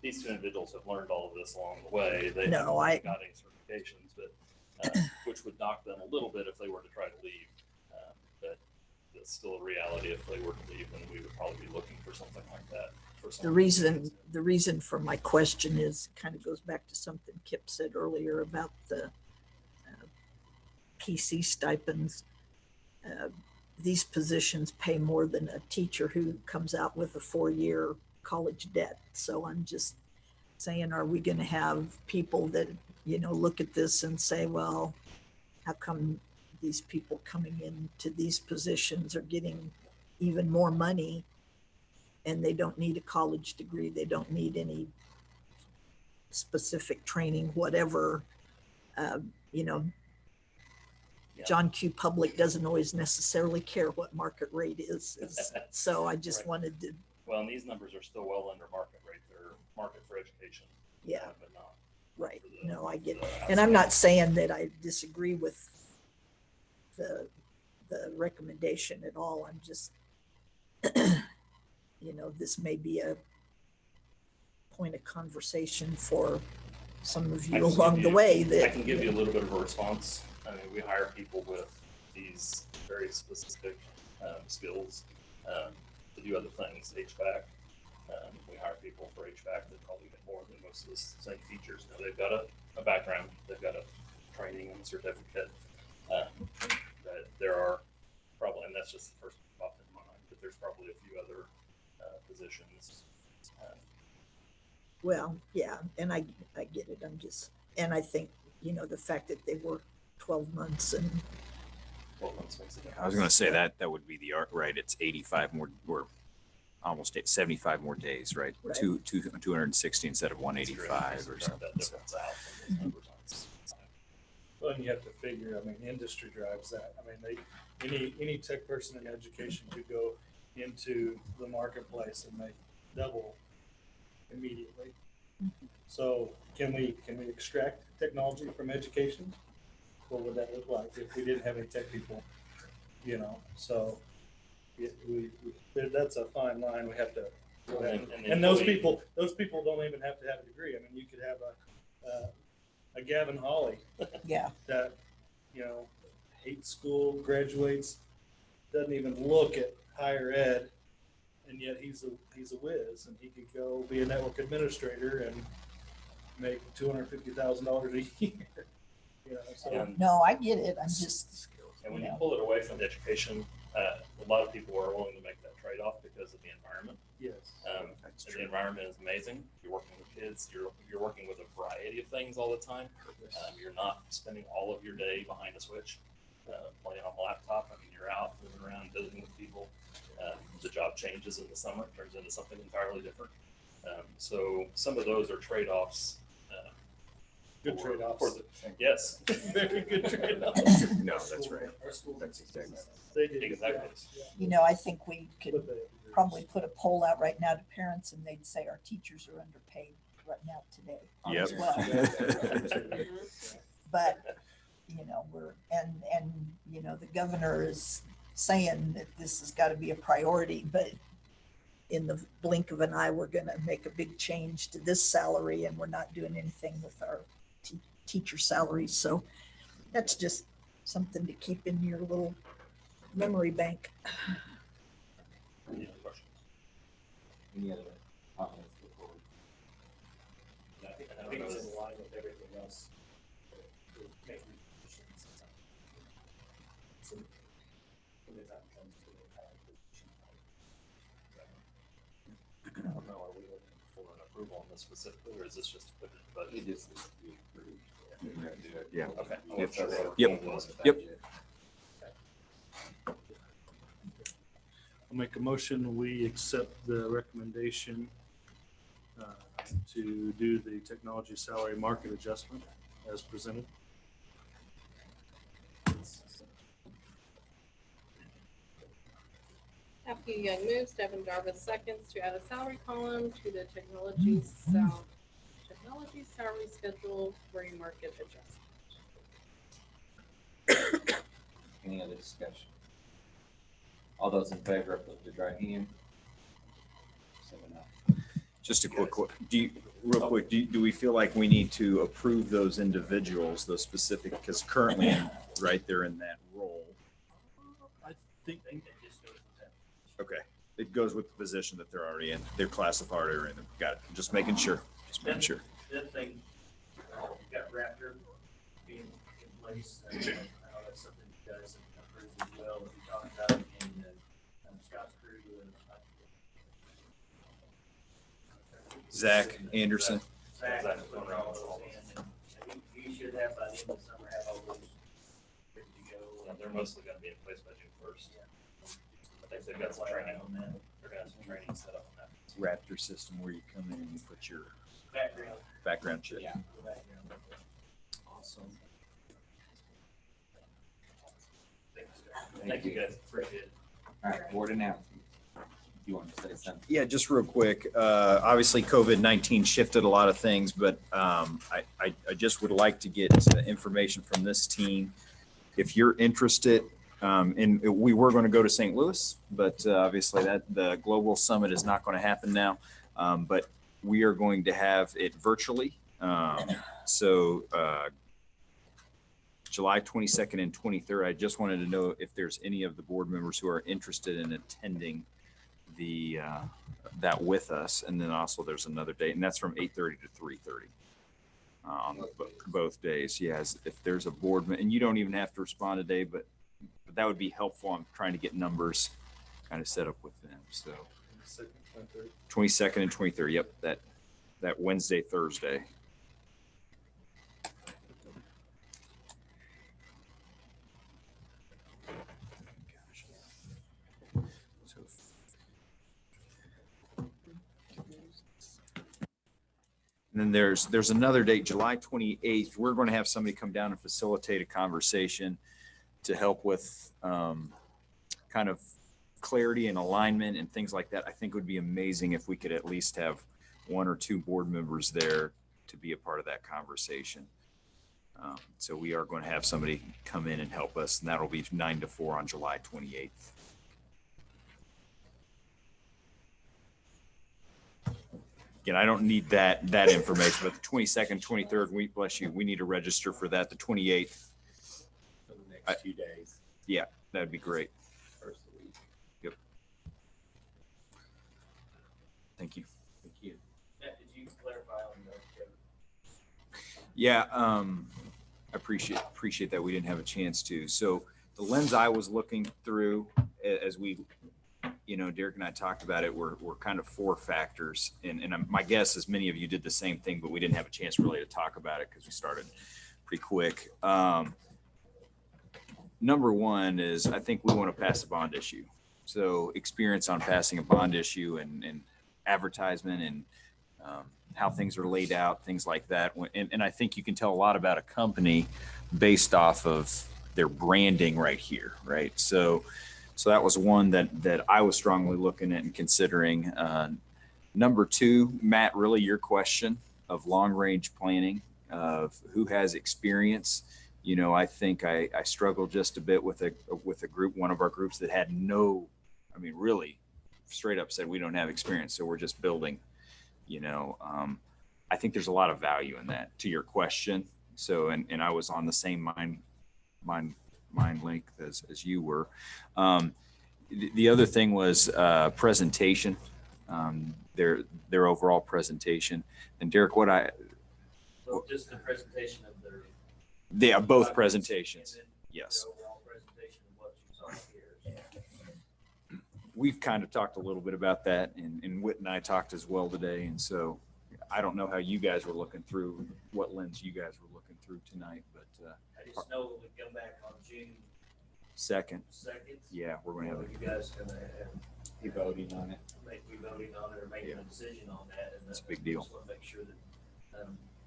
These 2 individuals have learned all of this along the way. They haven't got any certifications, but which would knock them a little bit if they were to try to leave. But it's still a reality. If they were to leave, then we would probably be looking for something like that. The reason for my question is kind of goes back to something Kip said earlier about the PC stipends. These positions pay more than a teacher who comes out with a 4-year college debt. So I'm just saying, are we gonna have people that, you know, look at this and say, well, how come these people coming into these positions are getting even more money and they don't need a college degree, they don't need any specific training, whatever. You know, John Q. Public doesn't always necessarily care what market rate is. So I just Right. wanted to, Well, and these numbers are still well under market rate. They're market for education. Yeah. But not. right, no, I get it. And I'm not saying that I disagree with the recommendation at all. I'm just, you know, this may be a point of conversation for some of I you can along give the you- way I that. can give you a little bit of a response. I mean, we hire people with these very specific skills to do other things, HVAC. We hire people for HVAC that probably get more than most of the same features. Now, they've got a background, they've got a training and certificate. That there are probably, and that's just the first one popped in mind, but there's probably a few other positions. Well, yeah, and I get it. I'm just, and I think, you know, the fact that they work 12 months and, Well, let's face it. I was going to say that would be the art, right? It's 85 more, or almost 75 more days, right? Right. 260 instead of 185 or something. That difference out from those numbers on. Well, and you have to figure, I mean, industry drives that. I mean, any tech person in education could go into the marketplace and make double immediately. So can we extract technology from education? What would that look like if we didn't have any tech people? You know, so that's a fine line. We have to. And those people don't even have to have a degree. I mean, you could have a Gavin Hawley. Yeah. That, you know, hates school, graduates, doesn't even look at higher ed, and yet he's a whiz, and he could go be a network administrator and make $250,000 a year. You know, so no, I get it. I'm just, And when you pull it away from education, a lot of people are willing to make that trade-off because of the environment. yes. And the environment is amazing. You're working with kids. You're working with a variety of things all the time. You're not spending all of your day behind a switch, playing on a laptop. I mean, you're out moving around, visiting with people. The job changes in the summer, it turns into something entirely different. So some of those are trade-offs. Good trade-offs. Yes. Very good trade-offs. No, that's right. Our school That's exactly. They did. Exactly. you know, I think we could probably put a poll out right now to parents and they'd say our teachers are underpaid right now today as well. But, you know, and, you know, the governor is saying that this has got to be a priority, but in the blink of an eye, we're going to make a big change to this salary and we're not doing anything with our teacher salaries. So that's just something to keep in your little memory bank. Any other questions? Any other comments before we? I think it's in line with everything else. I don't know, are we looking for an approval on this specifically, or is this just to put it in the budget? It just needs to be approved. Yeah. Okay. Yep. Yep. Yep. I'll make a motion, we accept the recommendation to do the technology salary market adjustment as presented. Matthew Young moves, Devin Jarvis seconds to add a salary column to the technology salary schedule for a market adjustment. Any other discussion? All those in favor, put the right hand. 7-0. Just a quick, real quick, do we feel like we need to approve those individuals, those specific, because currently, right, they're in that role? I think Okay, it goes with the position that they're already in, they're classified or in, got it, just making sure, That thing got Raptor being in place, and I know that's something you guys have approved as well, that we talked about in Scott's crew. Zach Anderson. Zach will put all those in, and he should have by the end of summer, have all those ready to go. Yeah, they're mostly gonna be in place by June first. I think they've got some training on that. They're gonna have some training set up on that. Raptor system where you come in and you put your Background check. Yeah. the background. Awesome. Thank you guys, appreciate it. All right, board announcements. You want to say something? Yeah, just real quick. Obviously, COVID-19 shifted a lot of things, but I just would like to get information from this team. If you're interested, and we were going to go to St. Louis, but obviously that the global summit is not going to happen now. But we are going to have it virtually. So July 22nd and 23rd, I just wanted to know if there's any of the board members who are interested in attending the that with us. And then also there's another date, and that's from 8:30 to 3:30 on both days. Yes, if there's a board, and you don't even have to respond today, but that would be helpful. I'm trying to get numbers kind of set up with them. So 22nd and 23rd. Yep, that Wednesday, Thursday. And then there's another date, July 28th. We're going to have somebody come down and facilitate a conversation to help with kind of clarity and alignment and things like that. I think it would be amazing if we could at least have one or two board members there to be a part of that conversation. So we are going to have somebody come in and help us, and that'll be 9 to 4 on July 28th. Again, I don't need that information, but the 22nd, 23rd, we need to register for that. The 28th. For the next few days. Yeah, that'd be great. First of the week. Yep. Thank you. Thank you. Matt, did you clarify on the? Yeah, I appreciate that we didn't have a chance to. So the lens I was looking through as we, Derek and I talked about it, were kind of 4 factors. And my guess is many of you did the same thing, but we didn't have a chance really to talk about it because we started pretty quick. Number 1 is I think we want to pass a bond issue. So experience on passing a bond issue and advertisement and how things are laid out, things like that. And I think you can tell a lot about a company based off of their branding right here, right? So that was one that I was strongly looking at and considering. Number 2, Matt, really your question of long-range planning, of who has experience. I think I struggled just a bit with a group, one of our groups that had really straight up said we don't have experience, so we're just building. I think there's a lot of value in that, to your question. So, and I was on the same mind length as you were. The other thing was presentation, their overall presentation. And Derek, So just the presentation of their. Both presentations. Yes. The overall presentation of what you saw here. We've kind of talked a little bit about that, and Whit and I talked as well today. And so I don't know how you guys were looking through, what lens you guys were looking through tonight, but I just know when we come back on June 2nd. Yeah, we're going to have you guys gonna be voting on it. be voting on it or making a decision on that. And That's a big deal. Just want to make sure that,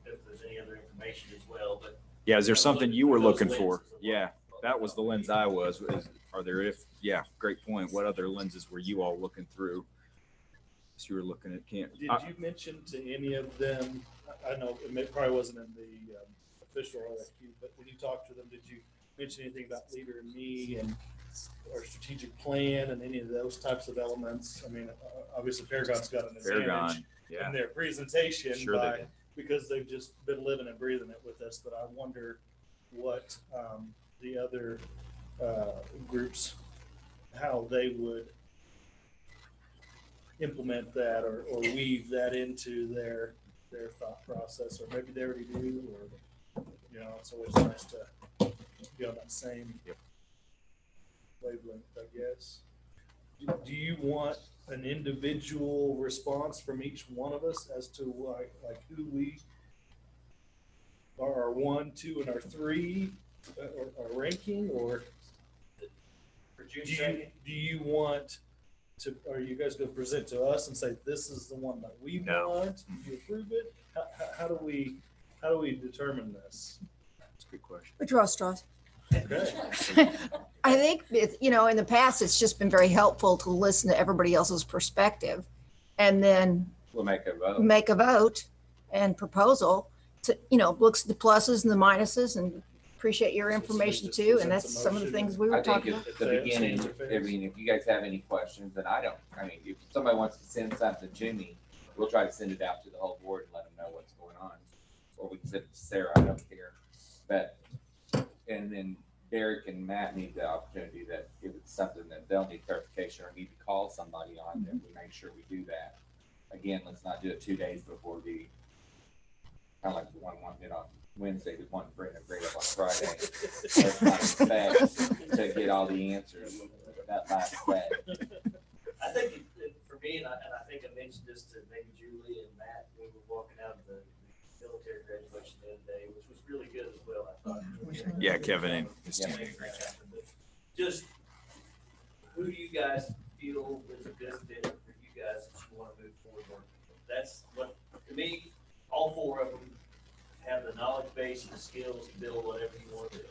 if there's any other information as well, but. Yeah, is there something you were Those looking lenses for? as well. Yeah, that was the lens I was. Great point. What other lenses were you all looking through? So you were looking at Did you mention to any of them, I know it probably wasn't in the official RFQ, but when you talked to them, did you mention anything about Leader in Me and our strategic plan and any of those types of elements? I mean, obviously Paragon's got an advantage in their presentation because they've just been living and breathing it with us. But I wonder what the other groups, how they would implement that or weave that into their thought process, or maybe they already do, or it's always nice to be on that same wavelength, I guess. do you want an individual response from each one of us as to like who we are, our 1, 2, and our 3, or our ranking, or For June do second, you want to, are you guys gonna present to us and say, this is the one that we want, do you approve it? How do we determine this? That's a good question. We draw straws. Okay. I think, in the past, it's just been very helpful to listen to everybody else's perspective and then We'll make a vote. make a vote and proposal to, looks at the pluses and the minuses, and appreciate your information too. And that's some of the things we were I think talking about. at the beginning, if you guys have any questions, and if somebody wants to send something to me, we'll try to send it out to the whole board and let them know what's going on. Or we can send it to Sarah, I don't care. But, and then Derek and Matt need the opportunity that if it's something that they'll need clarification or need to call somebody on, then we make sure we do that. Again, let's not do it 2 days before the, kind of like the one did on Wednesday, the one bring a grade up on Friday. Let's not expect to get all the answers that last day. I think for me, and I think I mentioned this to maybe Julie and Matt when we were walking out of the military graduation the other day, which was really good as well, I thought. Yeah, Kevin and his team did a great job. Just, who do you guys feel is a good fit for you guys that you want to move forward on? That's what, to me, all 4 of them have the knowledge base and the skills to build whatever you want to do.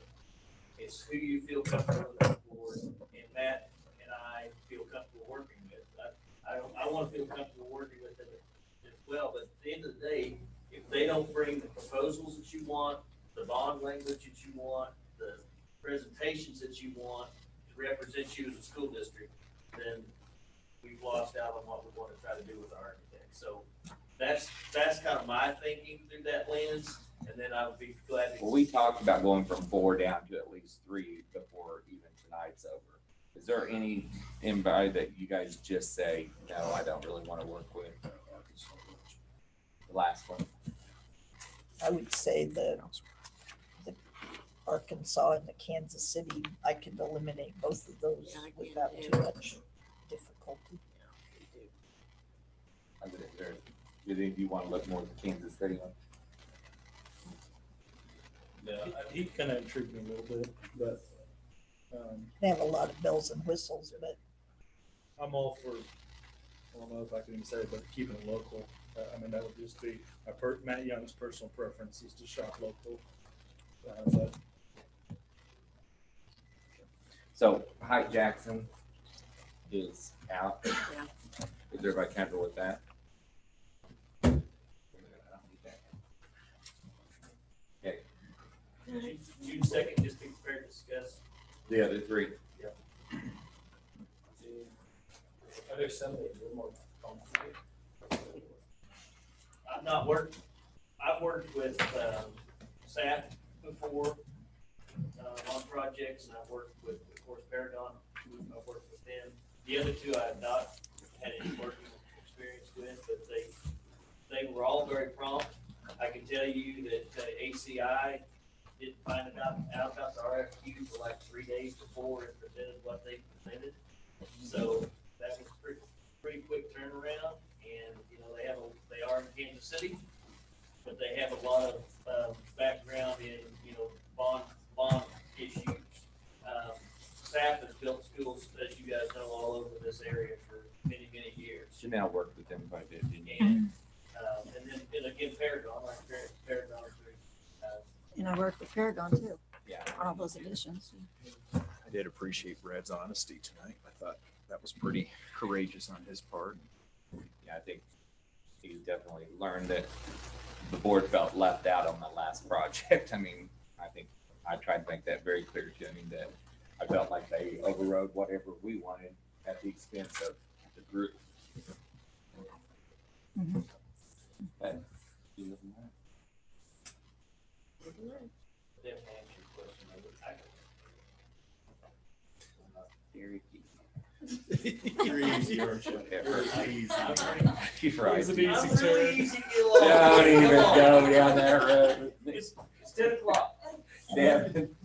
It's who you feel comfortable with forward, and Matt and I feel comfortable working with. I want to feel comfortable working with them as well, but at the end of the day, if they don't bring the proposals that you want, the bond language that you want, the presentations that you want to represent you as a school district, then we've lost out on what we want to try to do with our architect. So that's kind of my thinking through that lens, and then I would be glad to. Well, we talked about going from 4 down to at least 3 before even tonight's over. Is there anybody that you guys just say, no, I don't really want to work with? The last one. I would say the Arkansas and the Kansas City, I could eliminate both of those without too much difficulty. Do you want to look more at the Kansas City one? Yeah, he kind of intrigued me a little bit, but They have a lot of bells and whistles, but I'm all for, I don't know if I can even say it, but keeping it local. That would just be Matt Young's personal preference is to shop local. But So Hike Jackson is out. Is everybody comfortable with that? Okay. June 2nd, just be prepared to discuss. The other 3. Are there some that are more complicated? I've worked with SAP before on projects, and I've worked with, of course, Paragon. I've worked with them. The other 2 I have not had any working experience with, but they were all very prompt. I can tell you that ACI didn't find out about the RFQ for like 3 days before it presented what they presented. So that was pretty quick turnaround, and they are in Kansas City, but they have a lot of background in bond issues. SAP has built schools, as you guys know, all over this area for many years. Janelle worked with them quite a bit, didn't you? And again, Paragon, like Paragon. And I worked with Paragon too. Yeah. On all those editions. I did appreciate Brad's honesty tonight. I thought that was pretty courageous on his part. Yeah, I think he definitely learned that the board felt left out on the last project. I think I tried to make that very clear to him that I felt like they overrode whatever we wanted at the expense of the group. Mhm. But, very easy. You're easy, aren't you? You're easy. He's right. It's an easy I'm turn. really easy to get along. Don't even Come on. go down that road. It's 10 o'clock. Devin,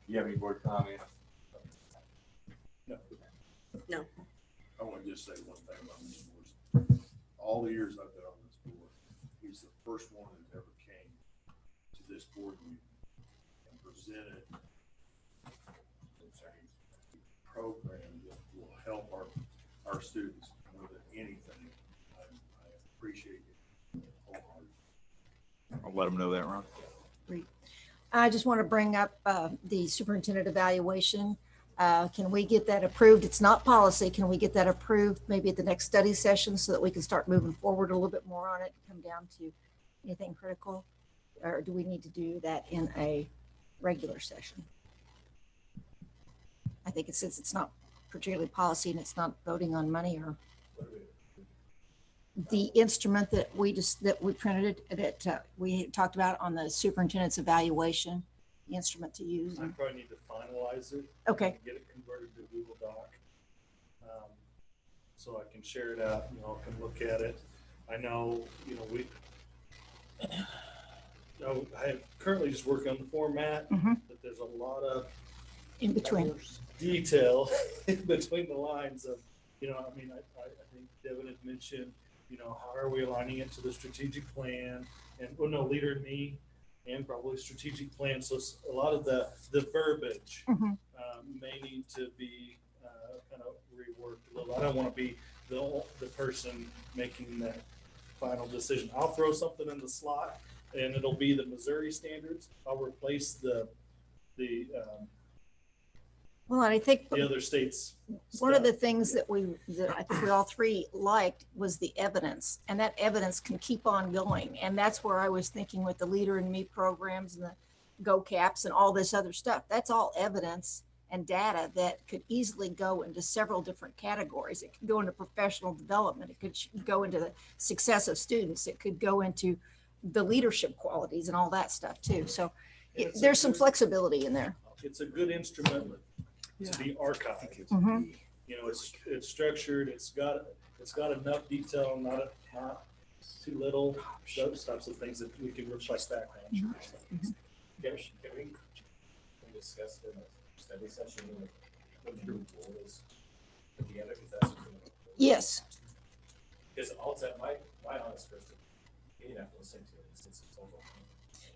you have any board comments? No. this board meeting and presented a program that will help our students more than anything. I appreciate it wholeheartedly. I'll let them know that, Ron. I just want to bring up the superintendent evaluation. Can we get that approved? It's not policy. Can we get that approved maybe at the next study session so that we can start moving forward a little bit more on it, come down to anything critical? Or do we need to do that in a regular session? I think since it's not particularly policy and it's not voting on money or the instrument that we printed that we talked about on the superintendent's evaluation, the instrument to use. I probably need to finalize it. Okay. And get it converted to Google Doc. So I can share it out, can look at it. I know, I am currently just working on the format, but there's a lot of in between detail in between the lines of, I think Devin had mentioned, how are we aligning it to the strategic plan and, Leader in Me and probably strategic plan. So a lot of the verbiage may need to be kind of reworked a little. I don't want to be the person making that final decision. I'll throw something in the slot and it'll be the Missouri standards. I'll replace the well, and I think the other states. One of the things that I think we all three liked was the evidence, and that evidence can keep on going. And that's where I was thinking with the Leader in Me programs and the Go Caps and all this other stuff. That's all evidence and data that could easily go into several different categories. It could go into professional development. It could go into the success of students. It could go into the leadership qualities and all that stuff too. So there's some flexibility in there. It's a good instrument to be archived. It's structured. It's got enough detail, not too little. Those types of things that we can reflect back on. Can we discuss in a study session what your goal is at the end of it? Yes. Because also my honest question, you have to listen to it since it's over.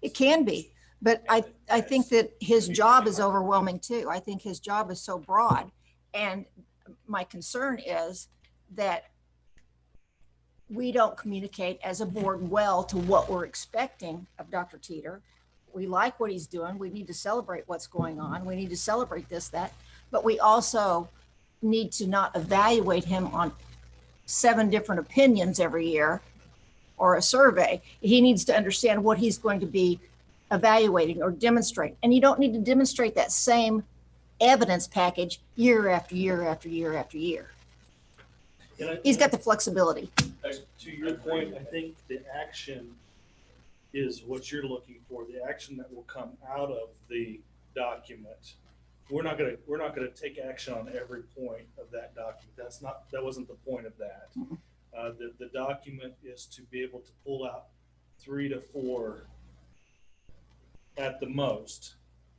It can be, but I think that his job is overwhelming too. I think his job is so broad. And my concern is that we don't communicate as a board well to what we're expecting of Dr. Teeter. We like what he's doing. We need to celebrate what's going on. We need to celebrate this, that, but we also need to not evaluate him on 7 different opinions every year or a survey. He needs to understand what he's going to be evaluating or demonstrate. And you don't need to demonstrate that same evidence package year after year after year after year. He's got the flexibility. To your point, I think the action is what you're looking for, the action that will come out of the document. We're not gonna take action on every point of that document. That wasn't the point of that. The document is to be able to pull out 3 to 4 at the most,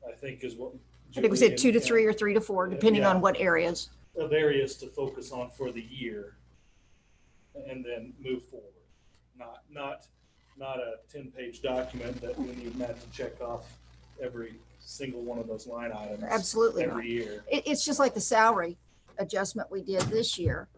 I think is what. I think we said 2 to 3 or 3 to 4, depending on what areas. Of areas to focus on for the year and then move forward. Not a 10-page document that we need Matt to check off every single one of those line items. Absolutely every not. year. It's just like the salary adjustment we did this year.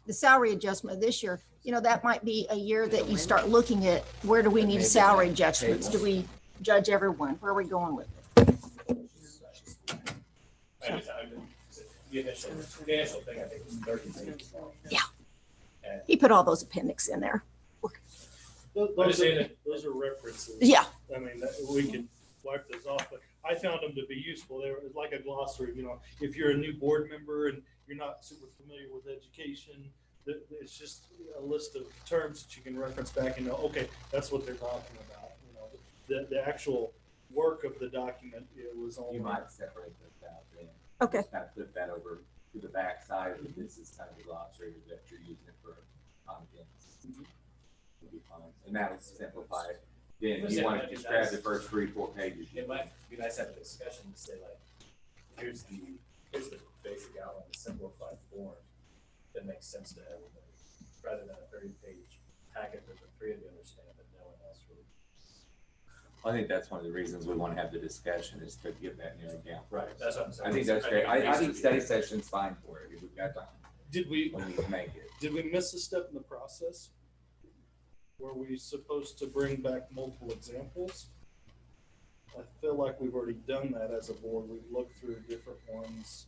The salary adjustment this year, that might be a year that you start looking at where do we need salary adjustments? Do we judge everyone? Where are we going with it? The initial thing, I think, was 30 pages long. Yeah. He put all those appendix in there. Those are references. Yeah. I mean, we can wipe those off, but I found them to be useful. They were like a glossary, if you're a new board member and you're not super familiar with education, it's just a list of terms that you can reference back and know, okay, that's what they're talking about. The actual work of the document, it was only. You might separate those out then. Okay. Just kind of flip that over to the back side. This is kind of the glossary that you're using it for contents. It'll be fine. And that would simplify it. Then you want to just grab the first 3 or 4 pages. It might be nice to have a discussion to say like, here's the basic outline, the simplified form that makes sense to everybody, rather than a 30-page packet that the 3 of you understand, but no one I think that's one of the reasons we want to have the discussion is to get that narrowed down. Right, that's what I'm saying. I think that's great. I think study session's fine for it. If we've got time, Did we, we need to make it. did we miss a step in the process? Were we supposed to bring back multiple examples? I feel like we've already done that as a board. We've looked through different ones.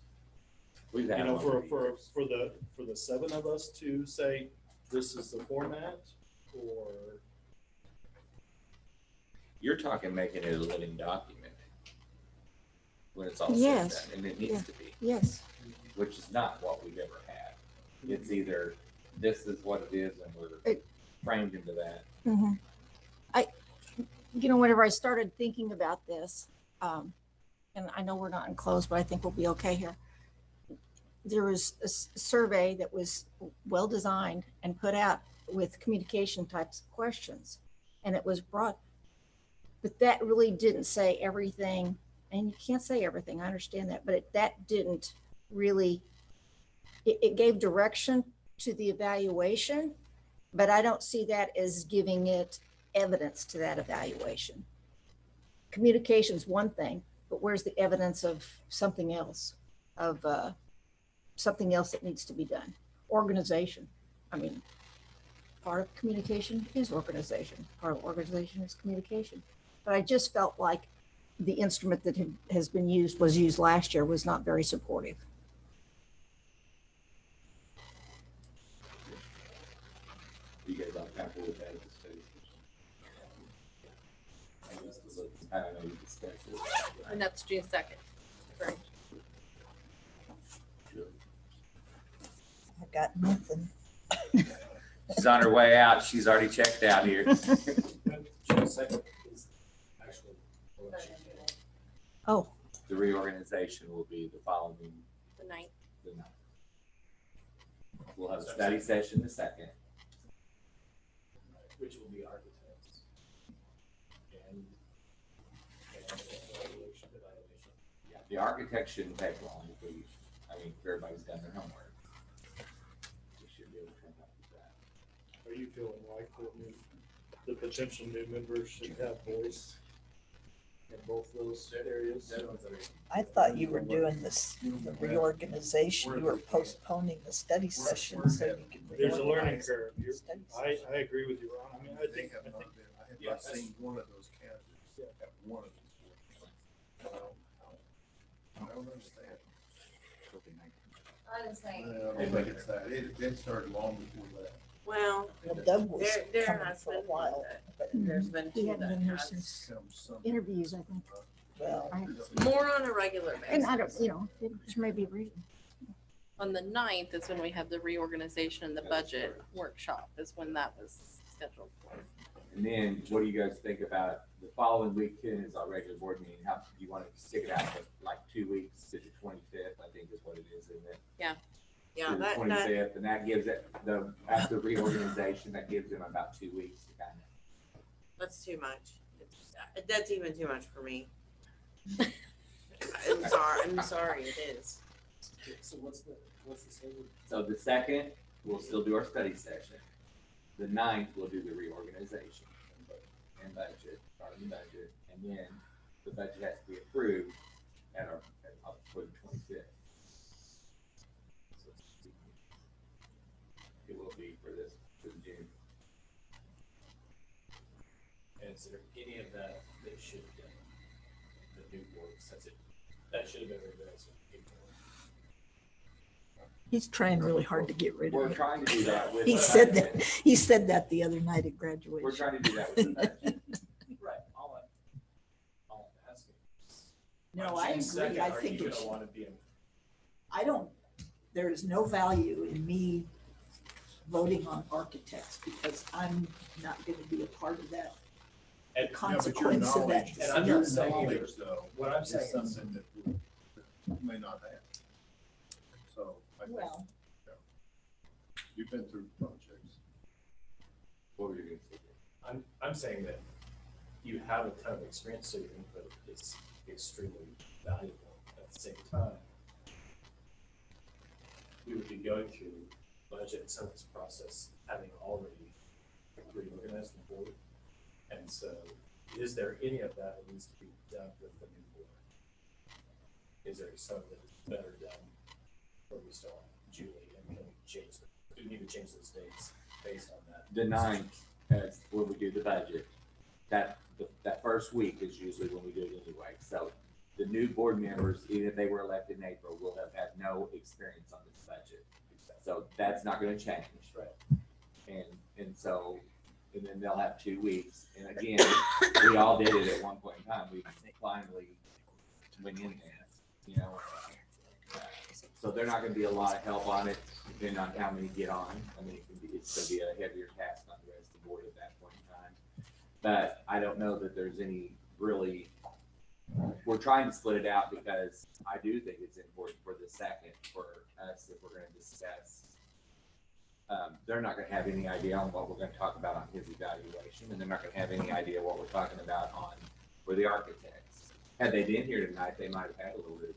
We've You had know, one. for the seven of us to say, this is the format, or You're talking making it a living document when it's all said and Yes. done, and it needs Yeah. to be, Yes. which is not what we've ever had. It's either this is what it is, and we're framed into that. Mhm. Whenever I started thinking about this, and I know we're not enclosed, but I think we'll be okay here. There was a survey that was well-designed and put out with communication types of questions, and it was brought. But that really didn't say everything, and you can't say everything, I understand that, but that didn't really, it gave direction to the evaluation, but I don't see that as giving it evidence to that evaluation. Communication's one thing, but where's the evidence of something else, something else that needs to be done? Organization. I mean, part of communication is organization. Part of organization is communication. But I just felt like the instrument that was used last year was not very supportive. You guys all happy with that? I don't know, you discussed it. And that's June 2nd. Right. I got nothing. She's on her way out. She's already checked out here. June 2nd is actually election day. Oh, The reorganization will be the following, The 9th. the ninth. We'll have a study session the second. Which will be architects. And evaluation. Yeah, the architect shouldn't take long if if everybody's done their homework. We should be able to come up with that. are you feeling like the potential new members should have voice in both those areas? I thought you were doing this, the reorganization, you were postponing the study session so you could. There's a learning reorganize curve. the study I session. agree with you, Ron. I mean, I They think, have not been, I have not seen one of those candidates at one of these boards. I don't understand. I was saying, I don't think it's that. It started long before that. Well, Well, Doug was there coming has for a been while, but there's been he two hadn't that been here has, since Some interviews, I think. well, I haven't seen- more on a regular basis. And I don't, there may be a reason. On the 9th is when we have the reorganization and the budget workshop is when that was scheduled for. And then what do you guys think about the following weekend is our regular board meeting? How, do you want to stick it out for like 2 weeks to the 25th, I think is what it is, isn't it? Yeah, To the that, 25th, and that gives it, after reorganization, that gives them about 2 weeks to kind of. that's too much. That's even too much for me. I'm sorry, it is. So what's the schedule? So the second, we'll still do our study session. The 9th, we'll do the reorganization and budget, start the budget, and then the budget has to be approved for the 25th. So it will be for June. And is there any of that should have been the new board, since that should have been revised? he's trying really hard to get rid We're of it. trying to do that with. He the said budget. that, he said that the other night at We're graduation. trying to do that with the budget. Right, all I'm asking. No, On I June agree. 2nd, I are think you it gonna should- wanna be in? I don't, there is no value in me voting on architects because I'm not gonna be a part of that And- consequence of that. And I'm decision. not saying Knowledge, either. though, What I'm is saying is, something that we may not have. So, I think, Well, you've been through projects. What were you going to say? I'm saying that you have a ton of experience, so your input is extremely valuable. At the same time, we would be going through budget and census process, having already reorganized the board. And so is there any of that that needs to be done with the new board? Is there some that is better done, or we still have Julie, and can we change, do we need to change those dates based on that? The 9th, that's when we do the budget. That first week is usually when we do it anyway. So the new board members, even if they were elected in April, will have had no experience on this budget. So that's not gonna change. Right. And so, and then they'll have 2 weeks. And again, we all did it at one point in time. We finally went in there, you know. So they're not gonna be a lot of help on it, depending on how many get on. I mean, it's gonna be a heavier task on the rest of the board at that point in time. But I don't know that there's any really, we're trying to split it out because I do think it's important for the second, for us, if we're gonna discuss. They're not gonna have any idea on what we're gonna talk about on his evaluation, and they're not gonna have any idea what we're talking about on, for the architects. Had they been here tonight, they might have had a little bit of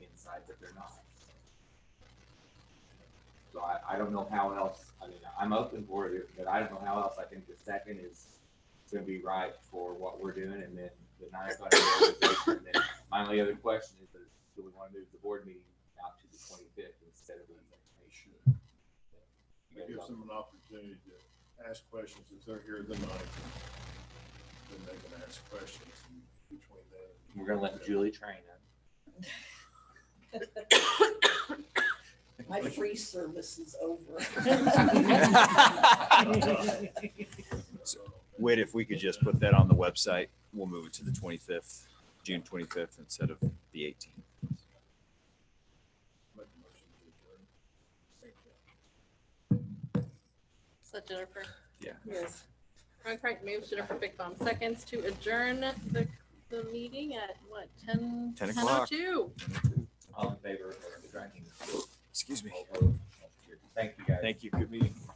insight, but they're not. So I don't know how else, I mean, I'm open for it, but I don't know how else. I think the second is gonna be right for what we're doing, and then the 9th on the organization. And then my only other question is, do we wanna move the board meeting out to the 25th instead of the nation? It gives them an opportunity to ask questions if they're here the night. Then they can ask questions in between them. We're gonna let Julie train them. My free service is over. So, Whit, if we could just put that on the website, we'll move it to the 25th, June 25th instead of the 18th. Is that Jennifer? Yeah. Yes. Frank Frank moves, Jennifer Bickbaum seconds to adjourn the meeting at what, 10? 10 o'clock. 10:02. All in favor of adjourning? Excuse me. Thank you, guys. Thank you. Good meeting.